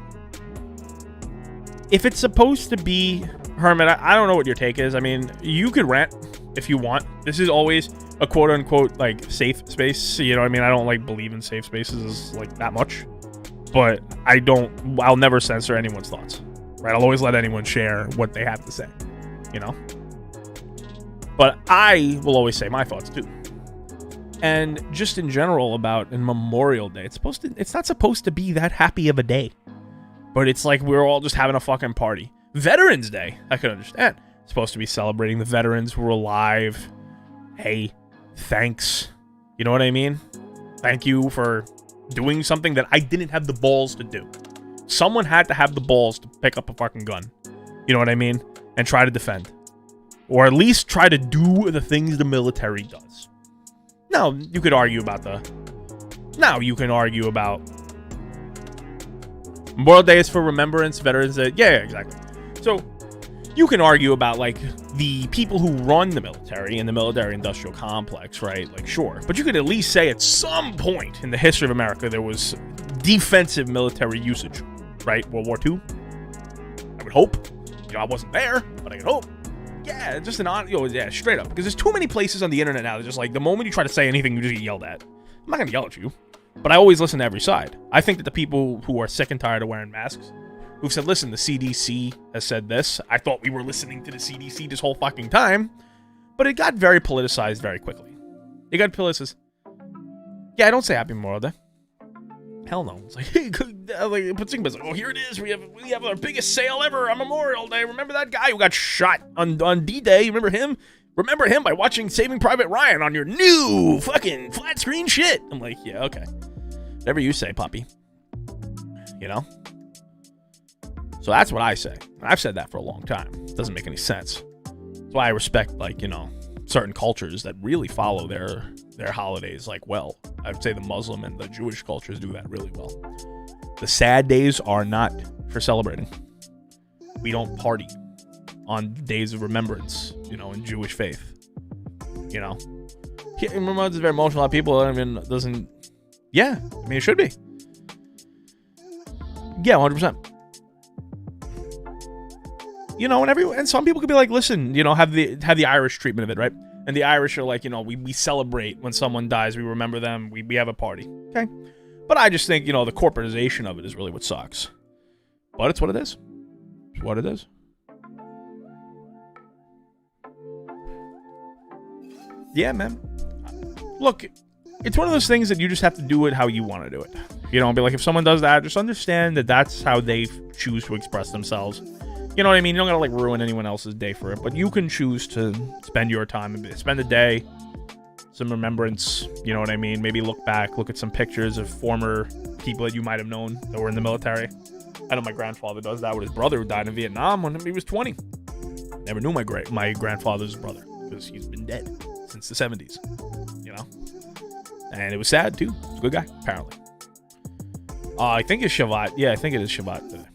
S3: if it's supposed to be, Hermit, I don't know what your take is. I mean, you could rant if you want. This is always a quote-unquote, like, safe space. You know what I mean? I don't, like, believe in safe spaces, like, that much. But I'll never censor anyone's thoughts. Right? I'll always let anyone share what they have to say. You know? But I will always say my thoughts too. And just in general about Memorial Day, it's not supposed to be that happy of a day. But it's like we're all just having a fucking party. Veterans Day, I can understand. It's supposed to be celebrating the veterans who were alive. Hey, thanks. You know what I mean? Thank you for doing something that I didn't have the balls to do. Someone had to have the balls to pick up a fucking gun. You know what I mean? And try to defend. Or at least try to do the things the military does. Now, you could argue about Memorial Day is for remembrance, Veterans Day. Yeah, exactly. So, you can argue about, like, the people who run the military and the military-industrial complex, right? Like, sure. But you could at least say at some point in the history of America there was defensive military usage, right? World War II? I would hope. You know, I wasn't there, but I could hope. Yeah, just straight up. Because there's too many places on the internet now that just like, the moment you try to say anything, you just get yelled at. I'm not going to yell at you, but I always listen to every side. I think that the people who are sick and tired of wearing masks, who've said, listen, the CDC has said this. I thought we were listening to the CDC this whole fucking time, but it got very politicized very quickly. It got politicized. Yeah, I don't say Happy Memorial Day. Hell no. It's like, hey, like, put like, oh, here it is. We have our biggest sale ever on Memorial Day. Remember that guy who got shot on D-Day? Remember him? Remember him by watching Saving Private Ryan on your new fucking flat screen shit. I'm like, yeah, okay. Whatever you say, puppy. You know? So that's what I say. I've said that for a long time. It doesn't make any sense. That's why I respect, like, you know, certain cultures that really follow their holidays, like, well. I'd say the Muslim and the Jewish cultures do that really well. The sad days are not for celebrating. We don't party on days of remembrance, you know, in Jewish faith. You know? Yeah, it's very emotional. A lot of people, I mean, doesn't... Yeah, I mean, it should be. Yeah, 100%. You know, and some people could be like, listen, you know, have the Irish treatment of it, right? And the Irish are like, you know, we celebrate when someone dies. We remember them. We have a party. Okay? But I just think, you know, the corporatization of it is really what sucks. But it's what it is. It's what it is. Yeah, man. Look, it's one of those things that you just have to do it how you want to do it. You know, be like, if someone does that, just understand that that's how they choose to express themselves. You know what I mean? You don't gotta, like, ruin anyone else's day for it, but you can choose to spend your time and spend the day, some remembrance, you know what I mean? Maybe look back, look at some pictures of former people that you might have known that were in the military. I know my grandfather does that with his brother who died in Vietnam when he was 20. Never knew my grandfather's brother because he's been dead since the 70s, you know? And it was sad, too. He's a good guy, apparently. I think it's Shabbat. Yeah, I think it is Shabbat today.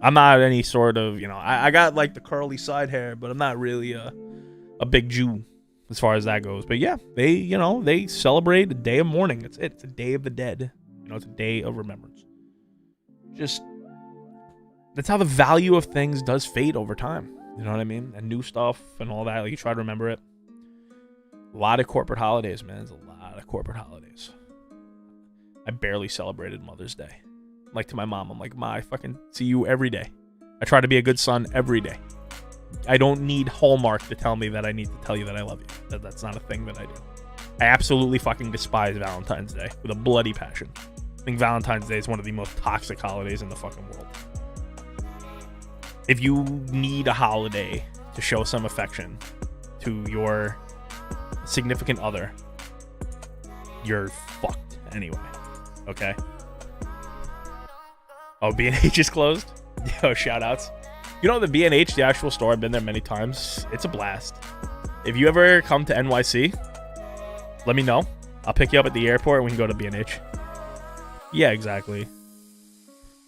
S3: I'm not any sort of, you know, I got, like, the curly side hair, but I'm not really a big Jew as far as that goes. But, yeah, they, you know, they celebrate a day of mourning. It's a day of the dead. You know, it's a day of remembrance. Just, that's how the value of things does fade over time. You know what I mean? And new stuff and all that. Like, you try to remember it. A lot of corporate holidays, man. There's a lot of corporate holidays. I barely celebrated Mother's Day. Like, to my mom, I'm like, Ma, I fucking see you every day. I try to be a good son every day. I don't need Hallmark to tell me that I need to tell you that I love you. That's not a thing that I do. I absolutely fucking despise Valentine's Day with a bloody passion. I think Valentine's Day is one of the most toxic holidays in the fucking world. If you need a holiday to show some affection to your significant other, you're fucked anyway. Okay? Oh, B&H is closed? Yo, shout-outs. You know the B&H, the actual store, I've been there many times. It's a blast. If you ever come to NYC, let me know. I'll pick you up at the airport and we can go to B&H. Yeah, exactly.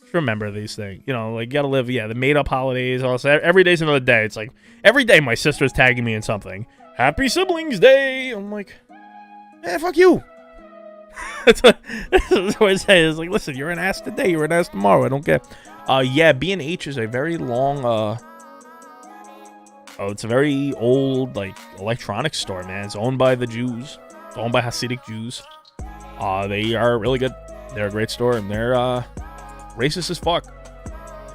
S3: Just remember these things. You know, like, you gotta live, the made-up holidays. Also, every day's another day. It's like, every day my sister's tagging me in something. Happy Siblings Day! I'm like, fuck you. That's what I say. It's like, listen, you're an ass today, you're an ass tomorrow. I don't care. Yeah, B&H is a very long, it's a very old, like, electronics store, man. It's owned by the Jews. It's owned by Hasidic Jews. They are really good. They're a great store, and they're, racist as fuck.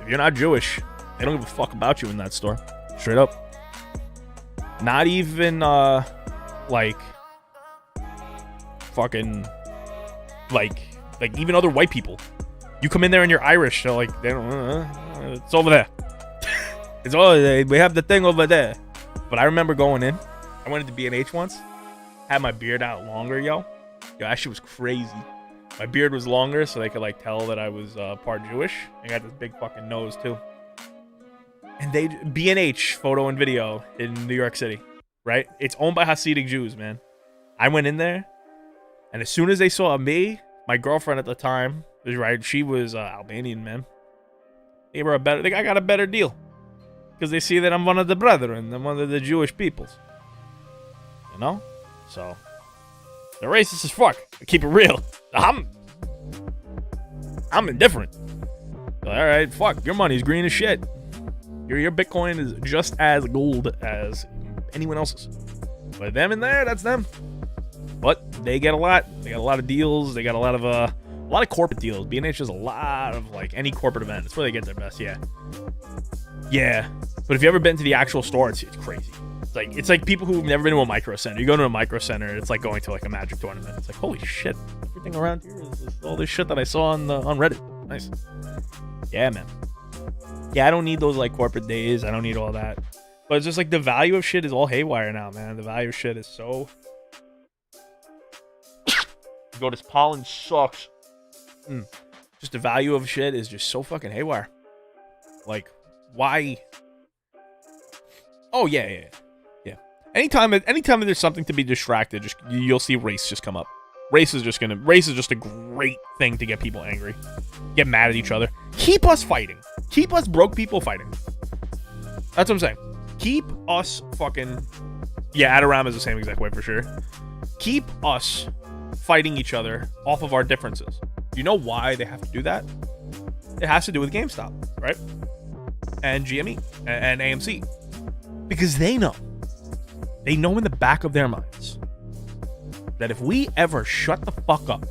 S3: If you're not Jewish, they don't give a fuck about you in that store. Straight up. Not even, like, fucking, like even other white people. You come in there and you're Irish, so like, they don't, it's over there. It's all, we have the thing over there. But I remember going in. I went into B&H once. Had my beard out longer, yo. That shit was crazy. My beard was longer, so they could like tell that I was part Jewish. I got this big fucking nose too. And B&H photo and video in New York City, right? It's owned by Hasidic Jews, man. I went in there, and as soon as they saw me, my girlfriend at the time was right. She was Albanian, man. They got a better deal because they see that I'm one of the brethren, I'm one of the Jewish peoples. You know, so they're racist as fuck. I keep it real. I'm indifferent. All right, fuck. Your money's green as shit. Your Bitcoin is just as gold as anyone else's. But them in there, that's them. But they get a lot. They got a lot of deals. They got a lot of corporate deals. B&H does a lot of like any corporate event. That's where they get their best. Yeah. But if you ever been to the actual store, it's crazy. It's like people who've never been to a micro center. You go to a micro center, it's like going to like a Magic tournament. It's like, holy shit, everything around here is all this shit that I saw on Reddit. Nice. Yeah, man. Yeah, I don't need those like corporate days. I don't need all that. But it's just like the value of shit is all haywire now, man. The value of shit is so. Go, this pollen sucks. Just the value of shit is just so fucking haywire. Like, why? Oh yeah. Anytime that there's something to be distracted, just you'll see race just come up. Race is just a great thing to get people angry, get mad at each other, keep us fighting, keep us broke people fighting. That's what I'm saying. Keep us fucking. Yeah, Adorama is the same exact way for sure. Keep us fighting each other off of our differences. You know why they have to do that? It has to do with GameStop, right? And GME and AMC. Because they know in the back of their minds that if we ever shut the fuck up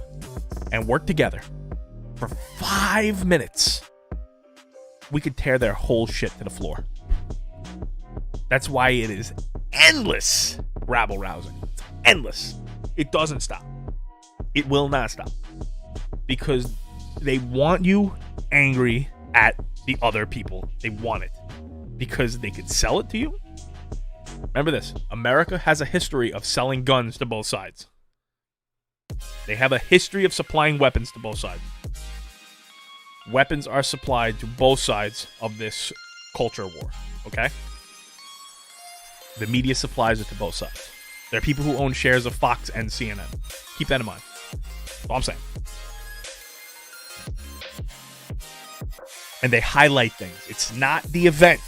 S3: and work together for 5 minutes, we could tear their whole shit to the floor. That's why it is endless rabble rousing. It's endless. It doesn't stop. It will not stop. Because they want you angry at the other people. They want it. Because they could sell it to you. Remember this. America has a history of selling guns to both sides. They have a history of supplying weapons to both sides. Weapons are supplied to both sides of this culture war. Okay? The media supplies it to both sides. There are people who own shares of Fox and CNN. Keep that in mind. That's all I'm saying. And they highlight things. It's not the event.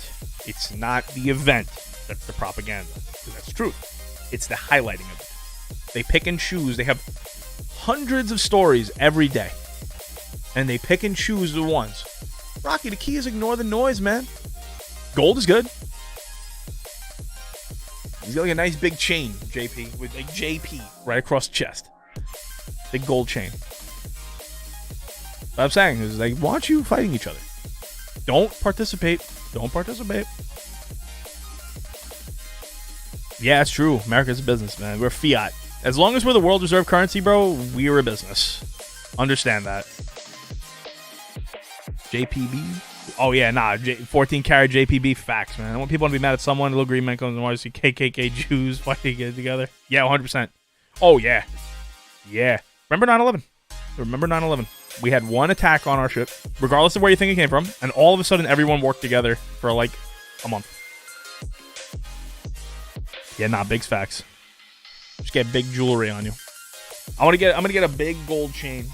S3: It's not the event that's the propaganda. Because that's true. It's the highlighting of it. They pick and choose. They have hundreds of stories every day. And they pick and choose the ones. Rocky, the key is ignore the noise, man. Gold is good. He's got like a nice big chain, JP, with like JP right across the chest. Big gold chain. What I'm saying is they want you fighting each other. Don't participate. Don't participate. Yeah, it's true. America's a business, man. We're fiat. As long as we're the world reserve currency, bro, we're a business. Understand that. JPB? Oh, yeah, nah. 14 karat JPB facts, man. I want people to be mad at someone. Little green man comes and wants to see KKK Jews fighting together. Yeah, 100%. Oh, yeah. Yeah. Remember 9/11? Remember 9/11? We had one attack on our ship, regardless of where you think it came from, and all of a sudden everyone worked together for like a month. Yeah, nah, big facts. Just get big jewelry on you. I'm gonna get a big gold chain.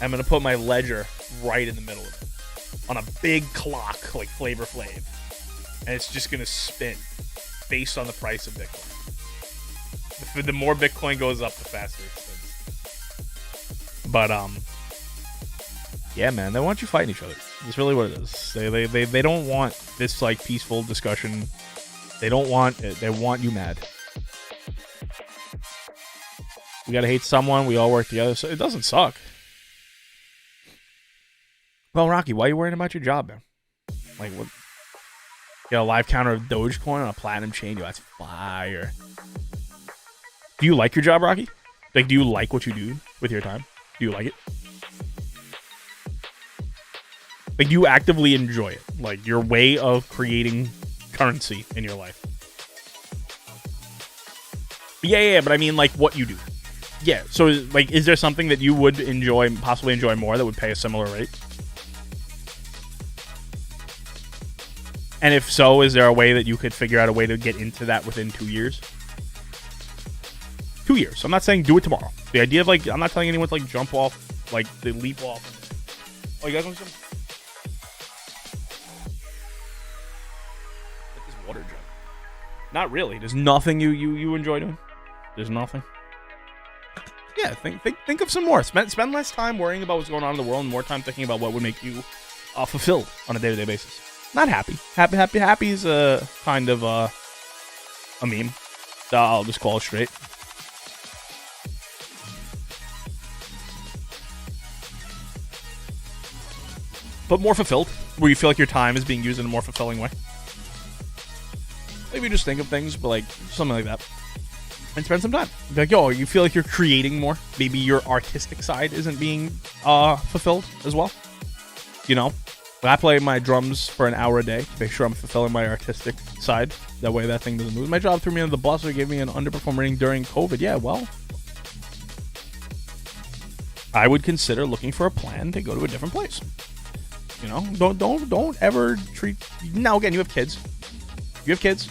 S3: I'm gonna put my ledger right in the middle of it. On a big clock like Flavor Flav. And it's just gonna spin based on the price of Bitcoin. The more Bitcoin goes up, the faster it spins. But yeah, man, they want you fighting each other. That's really what it is. They don't want this like peaceful discussion. They don't want it. They want you mad. We gotta hate someone. We all work together, so it doesn't suck. Well, Rocky, why are you worrying about your job, man? Like, what? Get a live counter of Dogecoin on a platinum chain. Yo, that's fire. Do you like your job, Rocky? Like, do you like what you do with your time? Do you like it? Like, do you actively enjoy it? Like, your way of creating currency in your life? Yeah, but I mean, like, what you do. Yeah, so, like, is there something that you would enjoy, possibly enjoy more, that would pay a similar rate? And if so, is there a way that you could figure out a way to get into that within 2 years? 2 years. I'm not saying do it tomorrow. The idea of, like, I'm not telling anyone to, like, jump off, like, they leap off. Oh, you guys want some? Get this water jug. Not really. There's nothing you enjoy doing? There's nothing? Yeah, think of some more. Spend less time worrying about what's going on in the world and more time thinking about what would make you fulfilled on a day-to-day basis. Not happy. Happy is a kind of a meme. I'll just call it straight. But more fulfilled, where you feel like your time is being used in a more fulfilling way. Maybe just think of things, but like something like that. And spend some time. Be like, yo, you feel like you're creating more. Maybe your artistic side isn't being fulfilled as well. You know, I play my drums for an hour a day. Make sure I'm fulfilling my artistic side. That way that thing doesn't lose. My job threw me under the bus or gave me an underperform rating during COVID. Yeah, well, I would consider looking for a plan to go to a different place. You know, don't ever treat. Now again, you have kids. You have kids.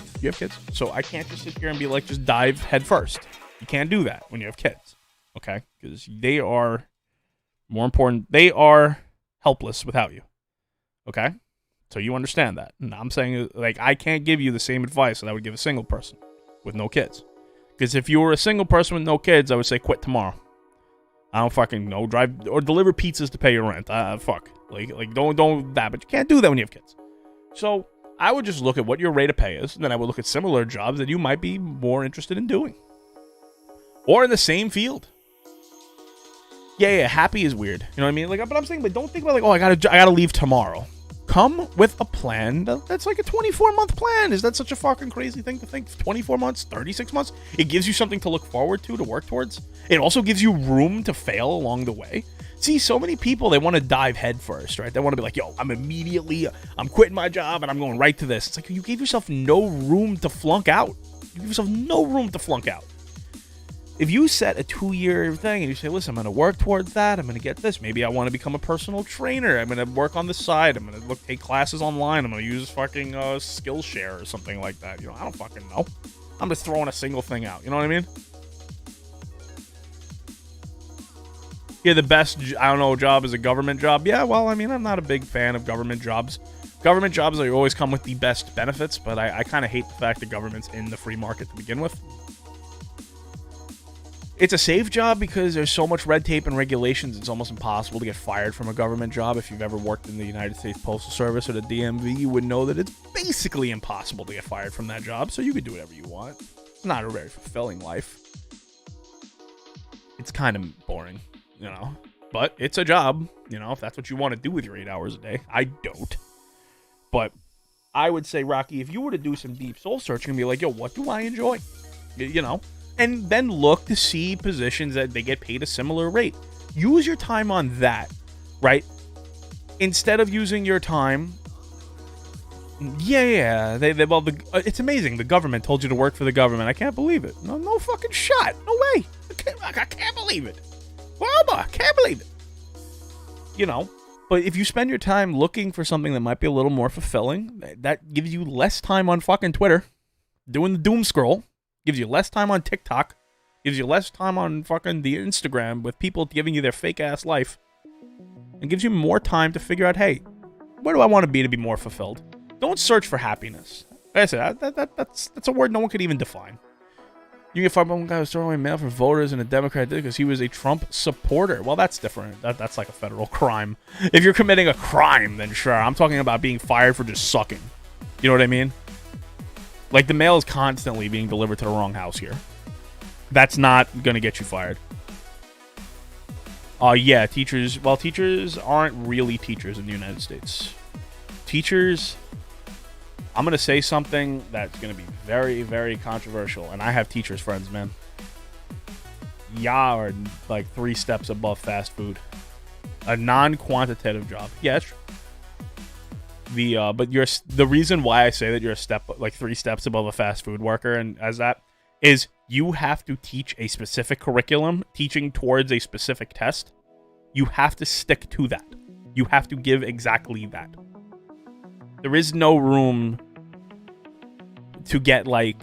S3: So I can't just sit here and be like, just dive head first. You can't do that when you have kids. Okay? Because they are more important. They are helpless without you. Okay? So you understand that. And I'm saying, like, I can't give you the same advice that I would give a single person with no kids. Because if you were a single person with no kids, I would say quit tomorrow. I don't fucking know. Drive or deliver pizzas to pay your rent. Fuck. Like don't that. But you can't do that when you have kids. So I would just look at what your rate of pay is, and then I would look at similar jobs that you might be more interested in doing. Or in the same field. Yeah, happy is weird. You know what I mean? Like, but I'm saying, but don't think about like, oh, I gotta leave tomorrow. Come with a plan that's like a 24-month plan. Is that such a fucking crazy thing to think? 24 months, 36 months? It gives you something to look forward to work towards. It also gives you room to fail along the way. See, so many people, they want to dive head first, right? They want to be like, yo, I'm quitting my job and I'm going right to this. It's like you gave yourself no room to flunk out. You give yourself no room to flunk out. If you set a 2-year thing and you say, listen, I'm going to work towards that. I'm going to get this. Maybe I want to become a personal trainer. I'm going to work on the side. I'm going to take classes online. I'm going to use fucking Skillshare or something like that. You know, I don't fucking know. I'm just throwing a single thing out. You know what I mean? Yeah, the best, I don't know, job is a government job. Yeah, well, I mean, I'm not a big fan of government jobs. Government jobs, they always come with the best benefits, but I kind of hate the fact that government's in the free market to begin with. It's a safe job because there's so much red tape and regulations, it's almost impossible to get fired from a government job. If you've ever worked in the United States Postal Service or the DMV, you would know that it's basically impossible to get fired from that job, so you could do whatever you want. It's not a very fulfilling life. It's kind of boring. You know, but it's a job, you know, if that's what you want to do with your 8 hours a day. I don't. But I would say, Rocky, if you were to do some deep soul searching and be like, yo, what do I enjoy? You know, and then look to see positions that they get paid a similar rate. Use your time on that, right? Instead of using your time. Yeah. It's amazing. The government told you to work for the government. I can't believe it. No fucking shot. No way. I can't believe it. Well, I can't believe it. You know, but if you spend your time looking for something that might be a little more fulfilling, that gives you less time on fucking Twitter, doing the doom scroll, gives you less time on TikTok, gives you less time on fucking the Instagram with people giving you their fake ass life, and gives you more time to figure out, hey, where do I want to be more fulfilled? Don't search for happiness. Like I said, that's a word no one could even define. You can find one guy who's throwing away mail for voters in a Democrat did because he was a Trump supporter. Well, that's different. That's like a federal crime. If you're committing a crime, then sure. I'm talking about being fired for just sucking. You know what I mean? Like, the mail is constantly being delivered to the wrong house here. That's not going to get you fired. Yeah, teachers. Well, teachers aren't really teachers in the United States. Teachers... I'm going to say something that's going to be very, very controversial. And I have teachers friends, man. Y'all are like 3 steps above fast food. A non-quantitative job. Yeah, it's true. But the reason why I say that you're 3 steps above a fast food worker and as that is you have to teach a specific curriculum, teaching towards a specific test. You have to stick to that. You have to give exactly that. There is no room to get, like,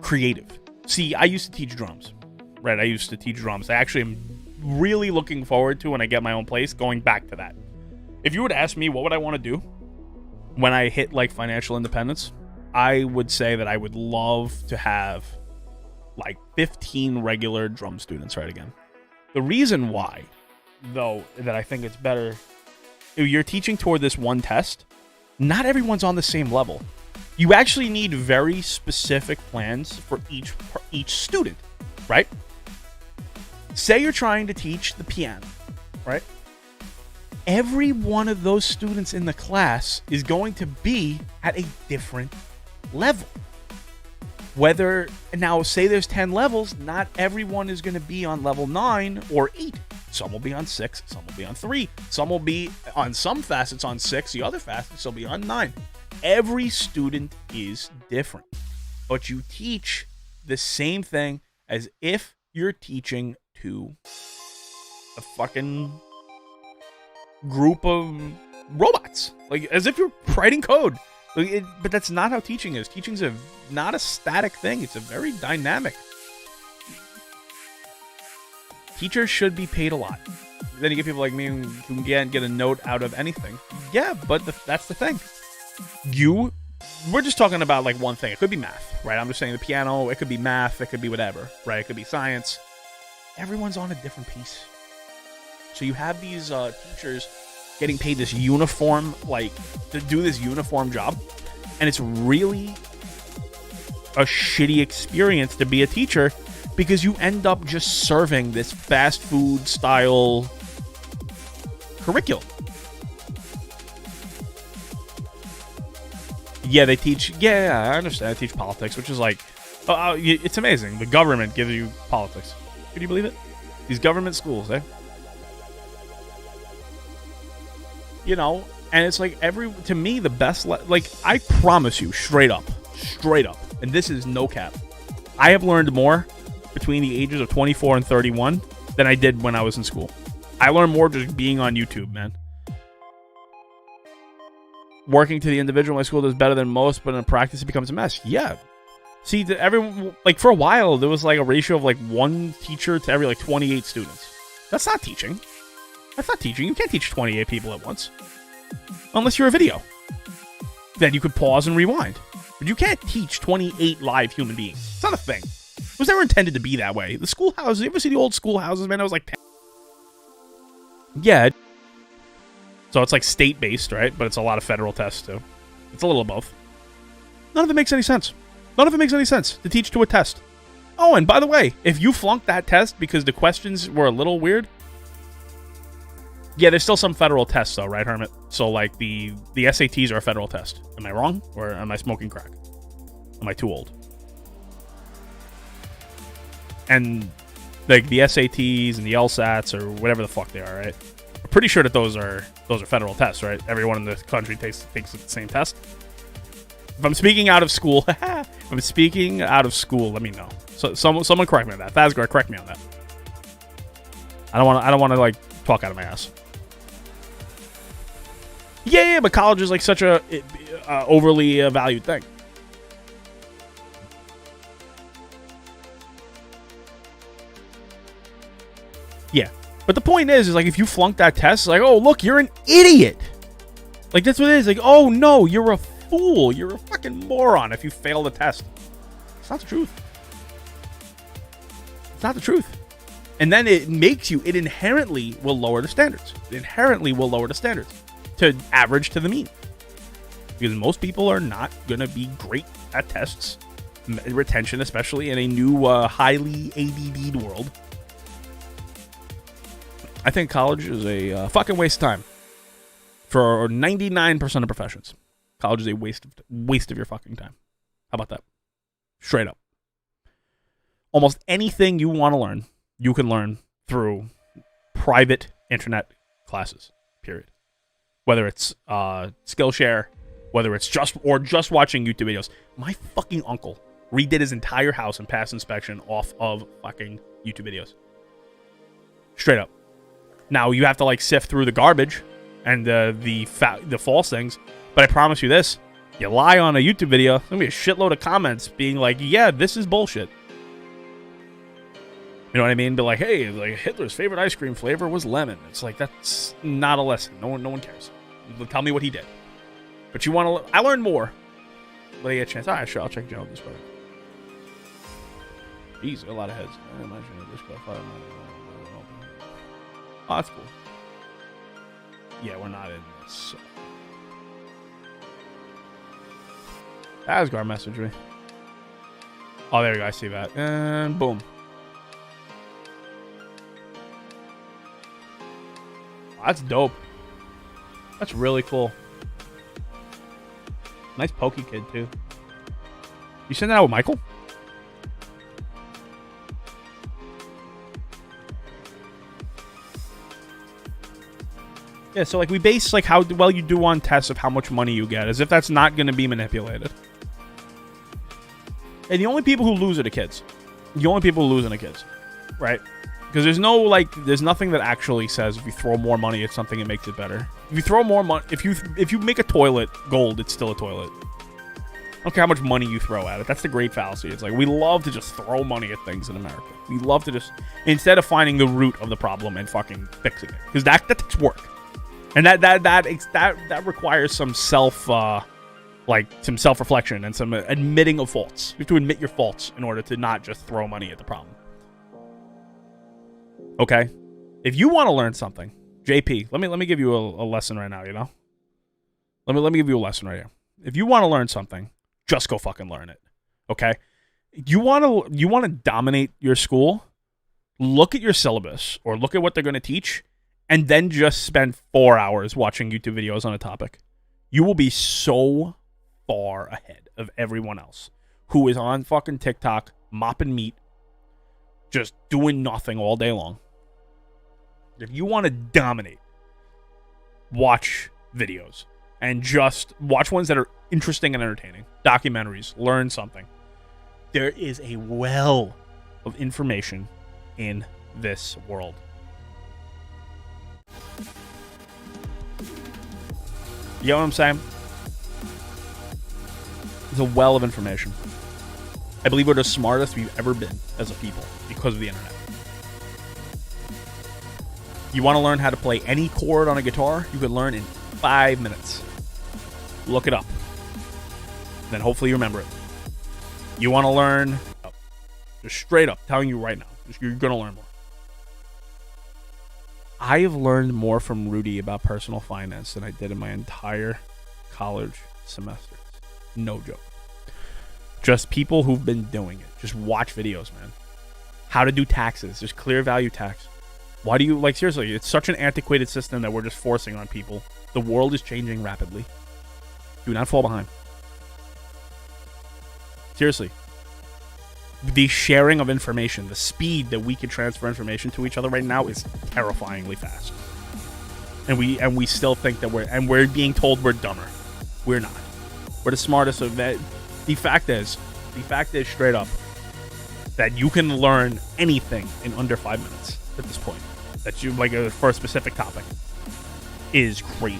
S3: creative. See, I used to teach drums, right? I actually am really looking forward to, when I get my own place, going back to that. If you were to ask me what would I want to do when I hit, like, financial independence, I would say that I would love to have, like, 15 regular drum students right again. The reason why, though, that I think it's better, if you're teaching toward this one test, not everyone's on the same level. You actually need very specific plans for each student, right? Say you're trying to teach the piano, right? Every one of those students in the class is going to be at a different level.
S1: Whether now, say there's 10 levels, not everyone is going to be on level 9 or 8. Some will be on 6, some will be on 3, some will be on some facets on 6, the other facets will be on 9. Every student is different, but you teach the same thing as if you're teaching to a fucking group of robots, like as if you're writing code. But that's not how teaching is. Teaching's not a static thing. It's a very dynamic. Teachers should be paid a lot. Then you get people like me who can't get a note out of anything. Yeah, but that's the thing. We're just talking about like one thing. It could be math, right? I'm just saying the piano. It could be math. It could be whatever, right? It could be science. Everyone's on a different piece. So you have these teachers getting paid this uniform, like, to do this uniform job. And it's really a shitty experience to be a teacher because you end up just serving this fast food style curriculum. Yeah, they teach, yeah, I understand. They teach politics, which is like, it's amazing. The government gives you politics. Can you believe it? These government schools, eh? You know, and it's like to me, the best, like, I promise you, straight up, and this is no cap, I have learned more between the ages of 24 and 31 than I did when I was in school. I learned more just being on YouTube, man. Working to the individual in my school does better than most, but in practice it becomes a mess. Yeah. See, everyone, like, for a while, there was like a ratio of like one teacher to every like 28 students. That's not teaching. That's not teaching. You can't teach 28 people at once. Unless you're a video. Then you could pause and rewind. But you can't teach 28 live human beings. It's not a thing. It was never intended to be that way. The schoolhouses, you ever see the old schoolhouses, man? I was like 10. Yeah. So it's like state-based, right? But it's a lot of federal tests, too. It's a little of both. None of it makes any sense. None of it makes any sense to teach to a test. Oh, and by the way, if you flunked that test because the questions were a little weird, yeah, there's still some federal tests, though, right, Hermit? So, like, the SATs are a federal test. Am I wrong? Or am I smoking crack? Am I too old? And, like, the SATs and the LSATs, or whatever the fuck they are, right? I'm pretty sure that those are federal tests, right? Everyone in the country takes the same test. If I'm speaking out of school, let me know. So someone correct me on that. Thasgar, correct me on that. I don't want to like talk out of my ass. Yeah, but college is like such a overly valued thing. Yeah, but the point is like if you flunk that test, it's like, oh look, you're an idiot. Like that's what it is. Like, oh no, you're a fool. You're a fucking moron if you fail the test. It's not the truth. It's not the truth. And then it inherently will lower the standards. It inherently will lower the standards to average to the mean. Because most people are not going to be great at tests. Retention, especially in a new, highly ADD'd world. I think college is a fucking waste of time. For 99% of professions. College is a waste of your fucking time. How about that? Straight up. Almost anything you want to learn, you can learn through private internet classes, period. Whether it's Skillshare, whether it's just watching YouTube videos. My fucking uncle redid his entire house and passed inspection off of fucking YouTube videos. Straight up. Now, you have to like sift through the garbage and the false things, but I promise you this, you lie on a YouTube video, there's going to be a shitload of comments being like, yeah, this is bullshit. You know what I mean? But like, hey, like Hitler's favorite ice cream flavor was lemon. It's like, that's not a lesson. No one cares. Tell me what he did. But you want to... I learned more. But I get a chance. All right, sure. I'll check Joe this way. Jeez, a lot of heads. Oh, that's cool. Yeah, we're not in this. So. Asgard messaged me. Oh, there you go. I see that. And boom. That's dope. That's really cool. Nice pokey kid, too. You send that out with Michael? Yeah, so like we base like how well you do on tests of how much money you get, as if that's not going to be manipulated. And the only people who lose are the kids. The only people who lose are the kids, right? Because there's nothing that actually says if you throw more money at something, it makes it better. If you throw more money, if you make a toilet gold, it's still a toilet. I don't care how much money you throw at it. That's the great fallacy. It's like we love to just throw money at things in America. We love to just, instead of finding the root of the problem and fucking fixing it, because that takes work, and that requires some self-reflection and some admitting of faults. You have to admit your faults in order to not just throw money at the problem. Okay, if you want to learn something, JP, let me give you a lesson right now. You know, let me give you a lesson right here. If you want to learn something, just go fucking learn it. Okay, you want to dominate your school. Look at your syllabus or look at what they're going to teach, and then just spend 4 hours watching YouTube videos on a topic. You will be so far ahead of everyone else who is on fucking TikTok mopping meat, just doing nothing all day long. If you want to dominate, watch videos and just watch ones that are interesting and entertaining. Documentaries, learn something. There is a well of information in this world. You know what I'm saying? There's a well of information. I believe we're the smartest we've ever been as a people because of the internet. You want to learn how to play any chord on a guitar? You can learn in 5 minutes. Look it up. Then hopefully you remember it. You want to learn, just straight up, telling you right now, you're going to learn more. I have learned more from Rudy about personal finance than I did in my entire college semesters. No joke. Just people who've been doing it. Just watch videos, man. How to do taxes. Just clear value tax. Why do you, like, seriously, it's such an antiquated system that we're just forcing on people. The world is changing rapidly. Do not fall behind. Seriously. The sharing of information, the speed that we can transfer information to each other right now is terrifyingly fast. And we still think that we're being told we're dumber. We're not. We're the smartest of that. The fact is straight up that you can learn anything in under 5 minutes at this point. That you like for a specific topic is crazy.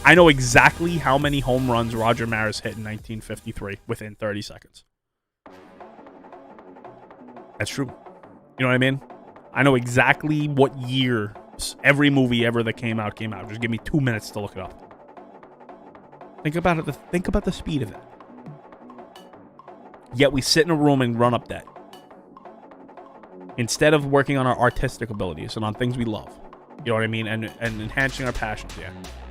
S1: I know exactly how many home runs Roger Maris hit in 1953 within 30 seconds. That's true. You know what I mean? I know exactly what year every movie ever that came out. Just give me 2 minutes to look it up. Think about it. Think about the speed of that. Yet we sit in a room and run up that. Instead of working on our artistic abilities and on things we love. You know what I mean? And enhancing our passions, yeah.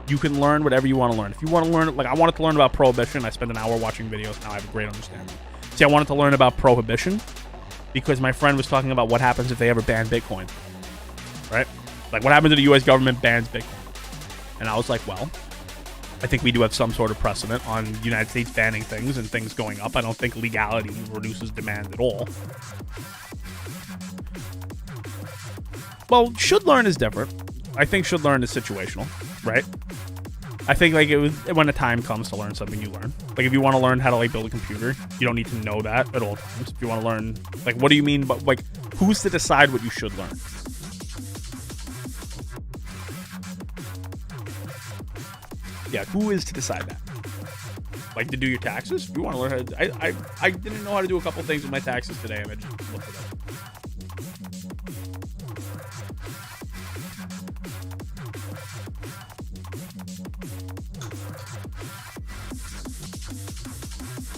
S1: You can learn whatever you want to learn. If you want to learn, like I wanted to learn about prohibition. I spent an hour watching videos. Now I have a great understanding. See, I wanted to learn about prohibition because my friend was talking about what happens if they ever ban Bitcoin. Right? Like what happens if the U.S. government bans Bitcoin? And I was like, well, I think we do have some sort of precedent on the United States banning things and things going up. I don't think legality reduces demand at all. Well, should learn is different. I think should learn is situational, right? I think like when the time comes to learn something, you learn. Like if you want to learn how to like build a computer, you don't need to know that at all times. If you want to learn, like what do you mean? But like, who's to decide what you should learn? Yeah, who is to decide that? Like to do your taxes? If you want to learn how to, I didn't know how to do a couple things with my taxes today, and I just looked it up.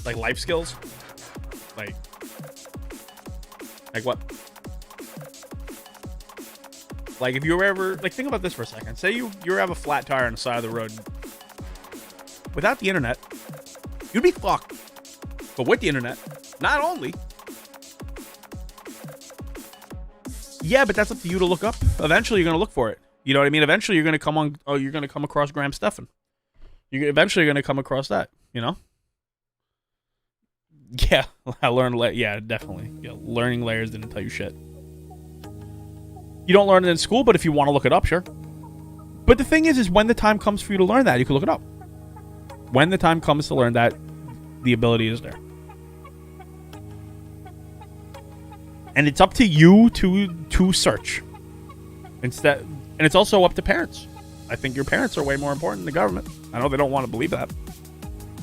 S1: Like life skills? Like what? Like if you're ever, like think about this for a second. Say you have a flat tire on the side of the road. Without the internet, you'd be fucked. But with the internet, not only. Yeah, but that's up to you to look up. Eventually you're going to look for it. You know what I mean? Eventually you're going to come on, you're going to come across Graham Stephan. You're eventually going to come across that, you know? Yeah, I learned. Yeah, definitely. Yeah, learning layers didn't tell you shit. You don't learn it in school, but if you want to look it up, sure. But the thing is when the time comes for you to learn that, you can look it up. When the time comes to learn that, the ability is there. And it's up to you to search. Instead, and it's also up to parents. I think your parents are way more important than the government. I know they don't want to believe that.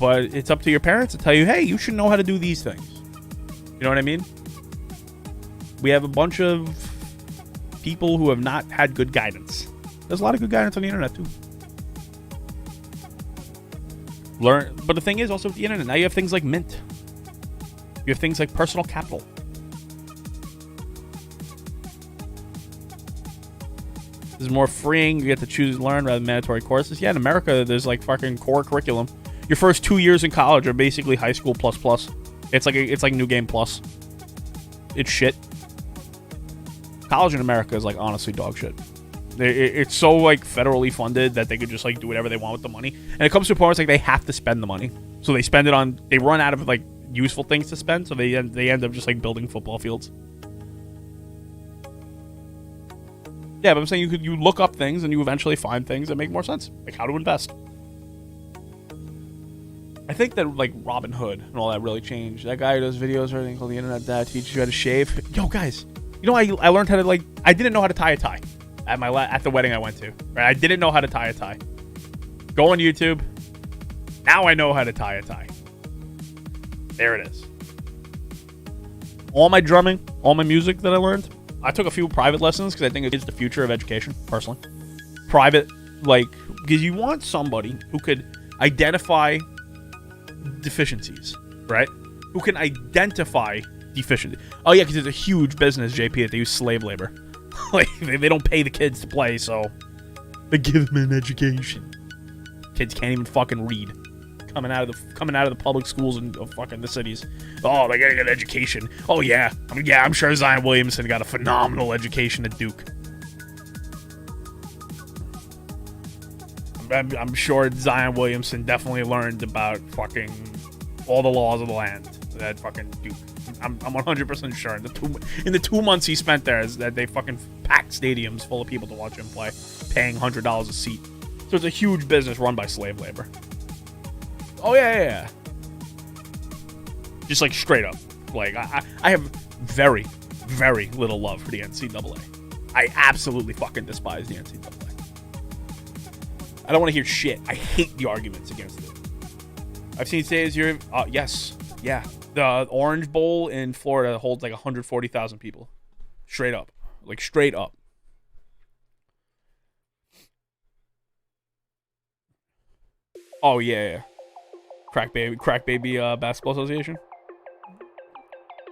S1: But it's up to your parents to tell you, hey, you should know how to do these things. You know what I mean? We have a bunch of people who have not had good guidance. There's a lot of good guidance on the internet, too. But the thing is, also with the internet, now you have things like Mint. You have things like Personal Capital. This is more freeing. You get to choose and learn rather than mandatory courses. Yeah, in America, there's like fucking core curriculum. Your first 2 years in college are basically high school plus plus. It's like New Game Plus. It's shit. College in America is like honestly dog shit. It's so like federally funded that they could just like do whatever they want with the money. And it comes to a point where it's like they have to spend the money. So they spend it on, they run out of like useful things to spend. So they end up just like building football fields. Yeah, but I'm saying you look up things and you eventually find things that make more sense. Like how to invest. I think that like Robin Hood and all that really changed. That guy who does videos or anything called The Internet Dad teaches you how to shave. Yo, guys, you know I learned how to like, I didn't know how to tie a tie at the wedding I went to. Right, I didn't know how to tie a tie. Go on YouTube. Now I know how to tie a tie. There it is. All my drumming, all my music that I learned, I took a few private lessons because I think it's the future of education, personally. Private, like, because you want somebody who could identify deficiencies, right? Who can identify deficiencies. Oh, yeah, because it's a huge business, JP, that they use slave labor. Like, they don't pay the kids to play, so they give them an education. Kids can't even fucking read. Coming out of the public schools in fucking the cities. Oh, they gotta get an education. Oh yeah, I'm sure Zion Williamson got a phenomenal education at Duke. I'm sure Zion Williamson definitely learned about fucking all the laws of the land at fucking Duke. I'm 100% sure. In the 2 months he spent there, is that they fucking packed stadiums full of people to watch him play, paying $100 a seat. So it's a huge business run by slave labor. Oh, yeah. Just, like, straight up. Like, I have very, very little love for the NCAA. I absolutely fucking despise the NCAA. I don't want to hear shit. I hate the arguments against it. I've seen stadiums here. Yes. Yeah. The Orange Bowl in Florida holds, like, 140,000 people. Straight up. Like, straight up. Oh, yeah. Crack baby basketball association.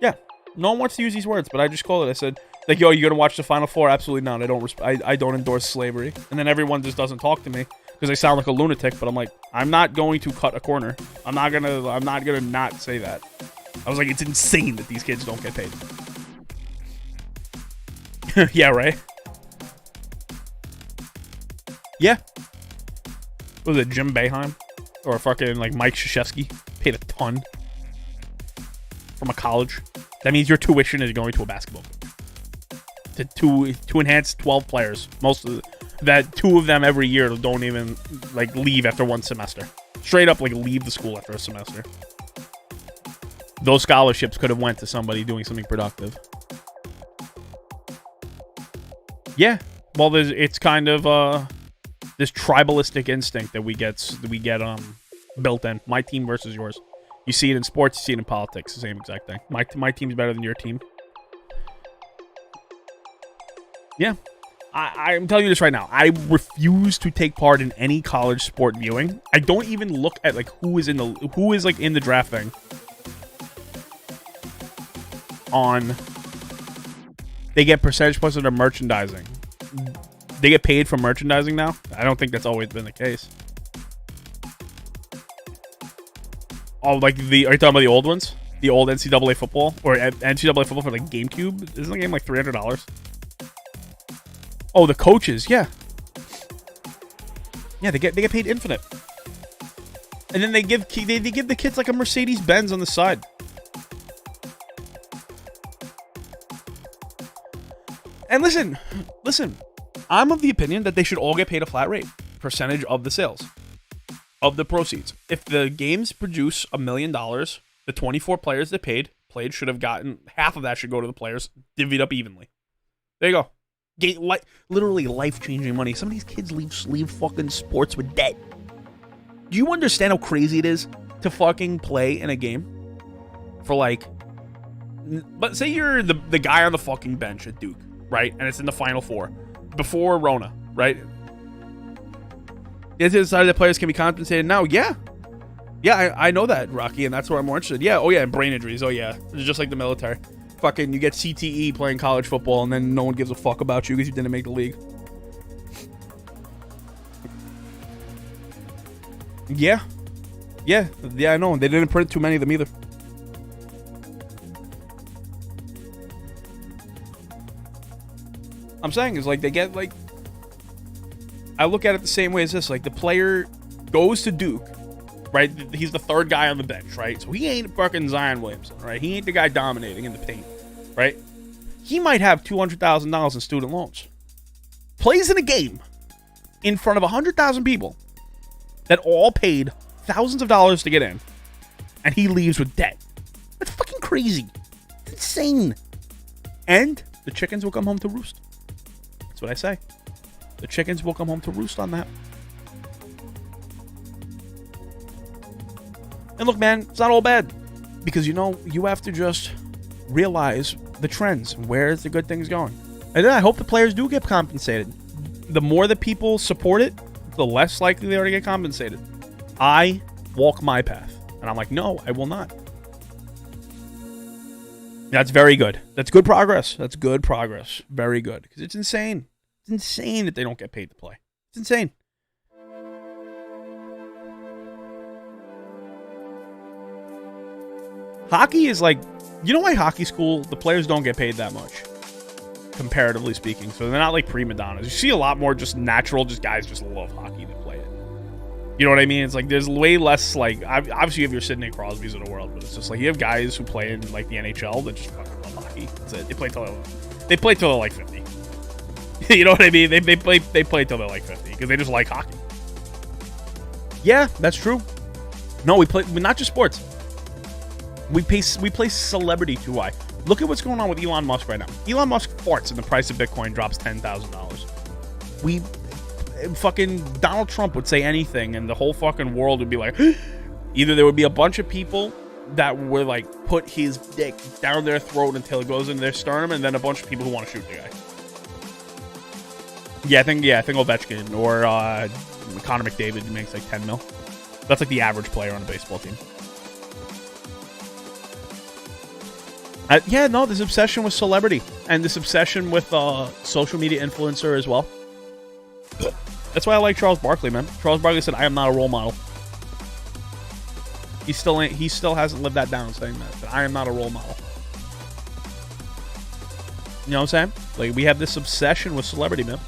S1: Yeah, no one wants to use these words, but I just call it. I said, like, yo, you gonna watch the Final Four? Absolutely not. I don't endorse slavery. And then everyone just doesn't talk to me because I sound like a lunatic. But I'm like, I'm not going to cut a corner. I'm not gonna not say that. I was like, it's insane that these kids don't get paid. Yeah, right. Yeah. What was it, Jim Boeheim? Or fucking like Mike Krzyzewski paid a ton from a college. That means your tuition is going to a basketball to enhance 12 players. Most of that, 2 of them every year don't even like leave after 1 semester. Straight up like leave the school after a semester. Those scholarships could have went to somebody doing something productive. Yeah, well, it's kind of this tribalistic instinct that we get built in. My team versus yours. You see it in sports, you see it in politics, the same exact thing. My team's better than your team. Yeah. I'm telling you this right now. I refuse to take part in any college sport viewing. I don't even look at like who is in the draft thing. They get percentage points of their merchandising. They get paid for merchandising now? I don't think that's always been the case. Oh, like are you talking about the old ones? The old NCAA football? Or NCAA football for like GameCube? Isn't the game like $300? Oh, the coaches, yeah. Yeah, they get paid infinite. And then they give the kids like a Mercedes Benz on the side. And listen. I'm of the opinion that they should all get paid a flat rate, percentage of the sales, of the proceeds. If the games produce $1 million, the 24 players that played should have gotten half of that. Should go to the players, divvied up evenly. There you go. Literally life-changing money. Some of these kids leave fucking sports with debt. Do you understand how crazy it is to fucking play in a game for like, but say you're the guy on the fucking bench at Duke, right? And it's in the Final Four before Rona, right? Is it decided that players can be compensated now? Yeah, I know that, Rocky, and that's where I'm more interested. Yeah, oh yeah, and brain injuries. Oh yeah, it's just like the military. Fucking, you get CTE playing college football, and then no one gives a fuck about you because you didn't make the league. Yeah, I know. They didn't print too many of them either. I'm saying is like they get like. I look at it the same way as this. Like the player goes to Duke, right? He's the third guy on the bench, right? So he ain't fucking Zion Williamson, right? He ain't the guy dominating in the paint, right? He might have $200,000 in student loans. Plays in a game in front of 100,000 people that all paid thousands of dollars to get in, and he leaves with debt. That's fucking crazy. It's insane. And the chickens will come home to roost. That's what I say. The chickens will come home to roost on that. And look, man, it's not all bad. Because, you know, you have to just realize the trends. Where's the good things going? And then I hope the players do get compensated. The more that people support it, the less likely they are to get compensated. I walk my path. And I'm like, no, I will not. That's very good. That's good progress. That's good progress. Very good. Because it's insane. It's insane that they don't get paid to play. It's insane. Hockey is like, you know why hockey school, the players don't get paid that much, comparatively speaking. So they're not like prima donnas. You see a lot more just natural, just guys just love hockey that play it. You know what I mean? It's like there's way less like, obviously you have your Sidney Crosbys of the world, but it's just like you have guys who play in like the NHL that just fucking love hockey. That's it. They play till they're like 50. You know what I mean? They play till they're like 50 because they just like hockey. Yeah, that's true. No, we play not just sports. We play celebrity too high. Look at what's going on with Elon Musk right now. Elon Musk farts and the price of Bitcoin drops $10,000. We fucking Donald Trump would say anything and the whole fucking world would be like, either there would be a bunch of people that would like put his dick down their throat until it goes into their sternum, and then a bunch of people who want to shoot the guy. I think Ovechkin or Connor McDavid makes like 10 mil. That's like the average player on a baseball team. This obsession with celebrity and this obsession with social media influencer as well. That's why I like Charles Barkley, man. Charles Barkley said, "I am not a role model." He still hasn't lived that down, saying that I am not a role model. You know what I'm saying? Like we have this obsession with celebrity, man.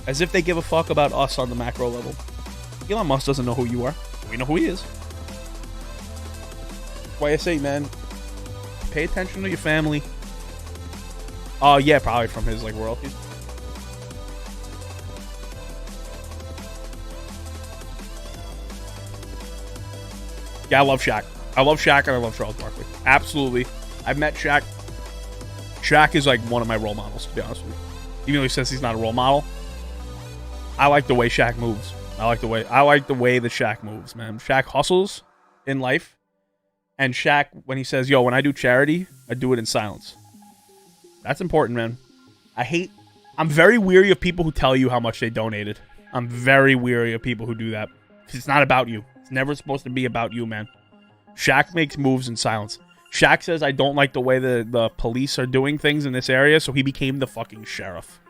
S1: As if they give a fuck about us on the macro level. Elon Musk doesn't know who you are. We know who he is. Why I say, man, pay attention to your family. Oh yeah, probably from his like royalties. Yeah, I love Shaq. I love Shaq and I love Charles Barkley. Absolutely. I've met Shaq. Shaq is like one of my role models, to be honest with you. Even though he says he's not a role model, I like the way Shaq moves. I like the way that Shaq moves, man. Shaq hustles in life. And Shaq, when he says, yo, when I do charity, I do it in silence. That's important, man. I'm very weary of people who tell you how much they donated. I'm very weary of people who do that. Because it's not about you. It's never supposed to be about you, man. Shaq makes moves in silence. Shaq says, I don't like the way the police are doing things in this area, so he became the fucking sheriff.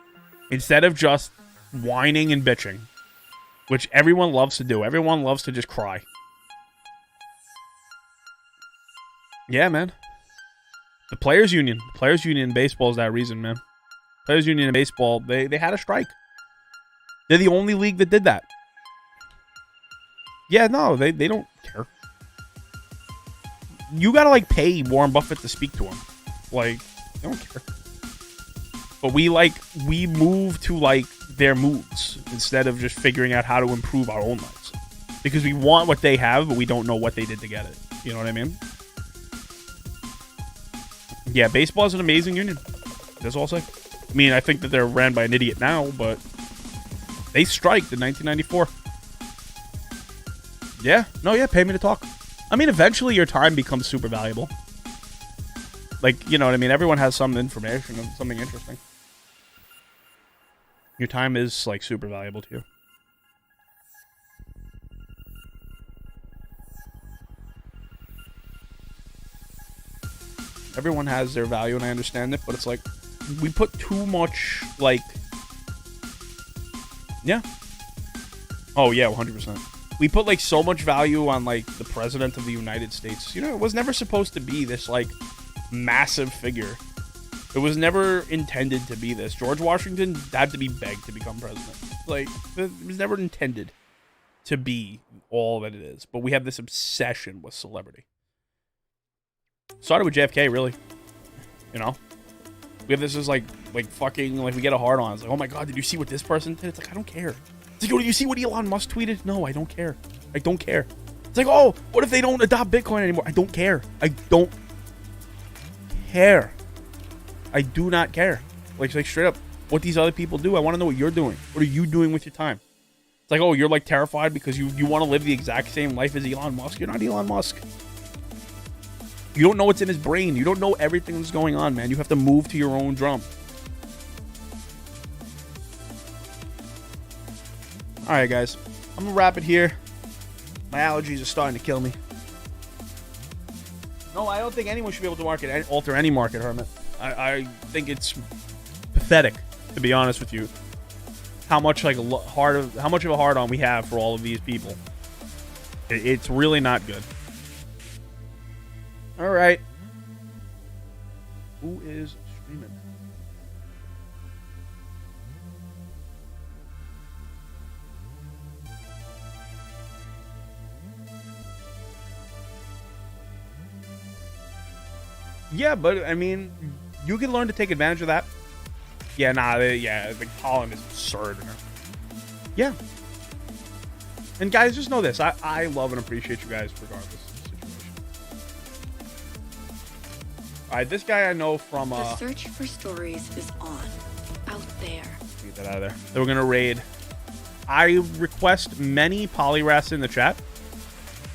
S1: Instead of just whining and bitching, which everyone loves to do. Everyone loves to just cry. Yeah, man. The Players Union. The Players Union in baseball is that reason, man. Players Union in baseball, they had a strike. They're the only league that did that. Yeah, no, they don't care. You gotta, like, pay Warren Buffett to speak to him. Like, They don't care. But we move to like their moves instead of just figuring out how to improve our own lives. Because we want what they have, but we don't know what they did to get it. You know what I mean? Yeah, baseball is an amazing union. That's all I'll say. I mean, I think that they're ran by an idiot now, but they striked in 1994. Yeah. No, yeah, pay me to talk. I mean, eventually your time becomes super valuable. Like, you know what I mean? Everyone has some information and something interesting. Your time is, like, super valuable to you. Everyone has their value, and I understand it, but it's like, we put too much, like... Yeah. Oh, yeah, 100%. We put, like, so much value on, like, the President of the United States. You know, it was never supposed to be this, like, massive figure. It was never intended to be this. George Washington had to be begged to become president. Like, it was never intended to be all that it is. But we have this obsession with celebrity. Started with JFK, really. You know? We have this as, like fucking, like, we get a hard on. It's like, oh my god, did you see what this person did? It's like, I don't care. It's like, oh, did you see what Elon Musk tweeted? No, I don't care. I don't care. It's like, oh, what if they don't adopt Bitcoin anymore? I don't care. I don't care. I do not care. Like straight up, what these other people do. I want to know what you're doing. What are you doing with your time? It's like, oh, you're like terrified because you want to live the exact same life as Elon Musk. You're not Elon Musk. You don't know what's in his brain. You don't know everything that's going on, man. You have to move to your own drum. All right, guys. I'm going to wrap it here. My allergies are starting to kill me. No, I don't think anyone should be able to alter any market, Hermit. I think it's pathetic, to be honest with you, how much of a hard on we have for all of these people. It's really not good. All right. Who is streaming? Yeah, but I mean, you can learn to take advantage of that. Yeah, the pollen is absurd. Yeah. And guys, just know this. I love and appreciate you guys regardless of the situation. Alright, this guy I know from...
S4: The search for stories is on. Out there.
S1: Get that out of there. Then we're going to raid. I request many polyrats in the chat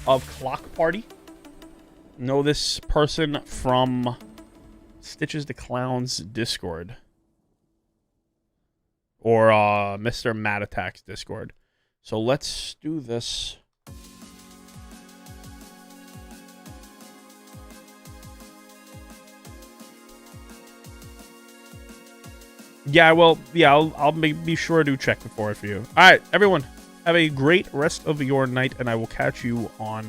S1: of Clock Party. Know this person from Stitches the Clown's Discord. Or Mr. Matt Attack's Discord. So let's do this. Yeah, well, yeah, I'll be sure to check before it for you. All right, everyone, have a great rest of your night, and I will catch you on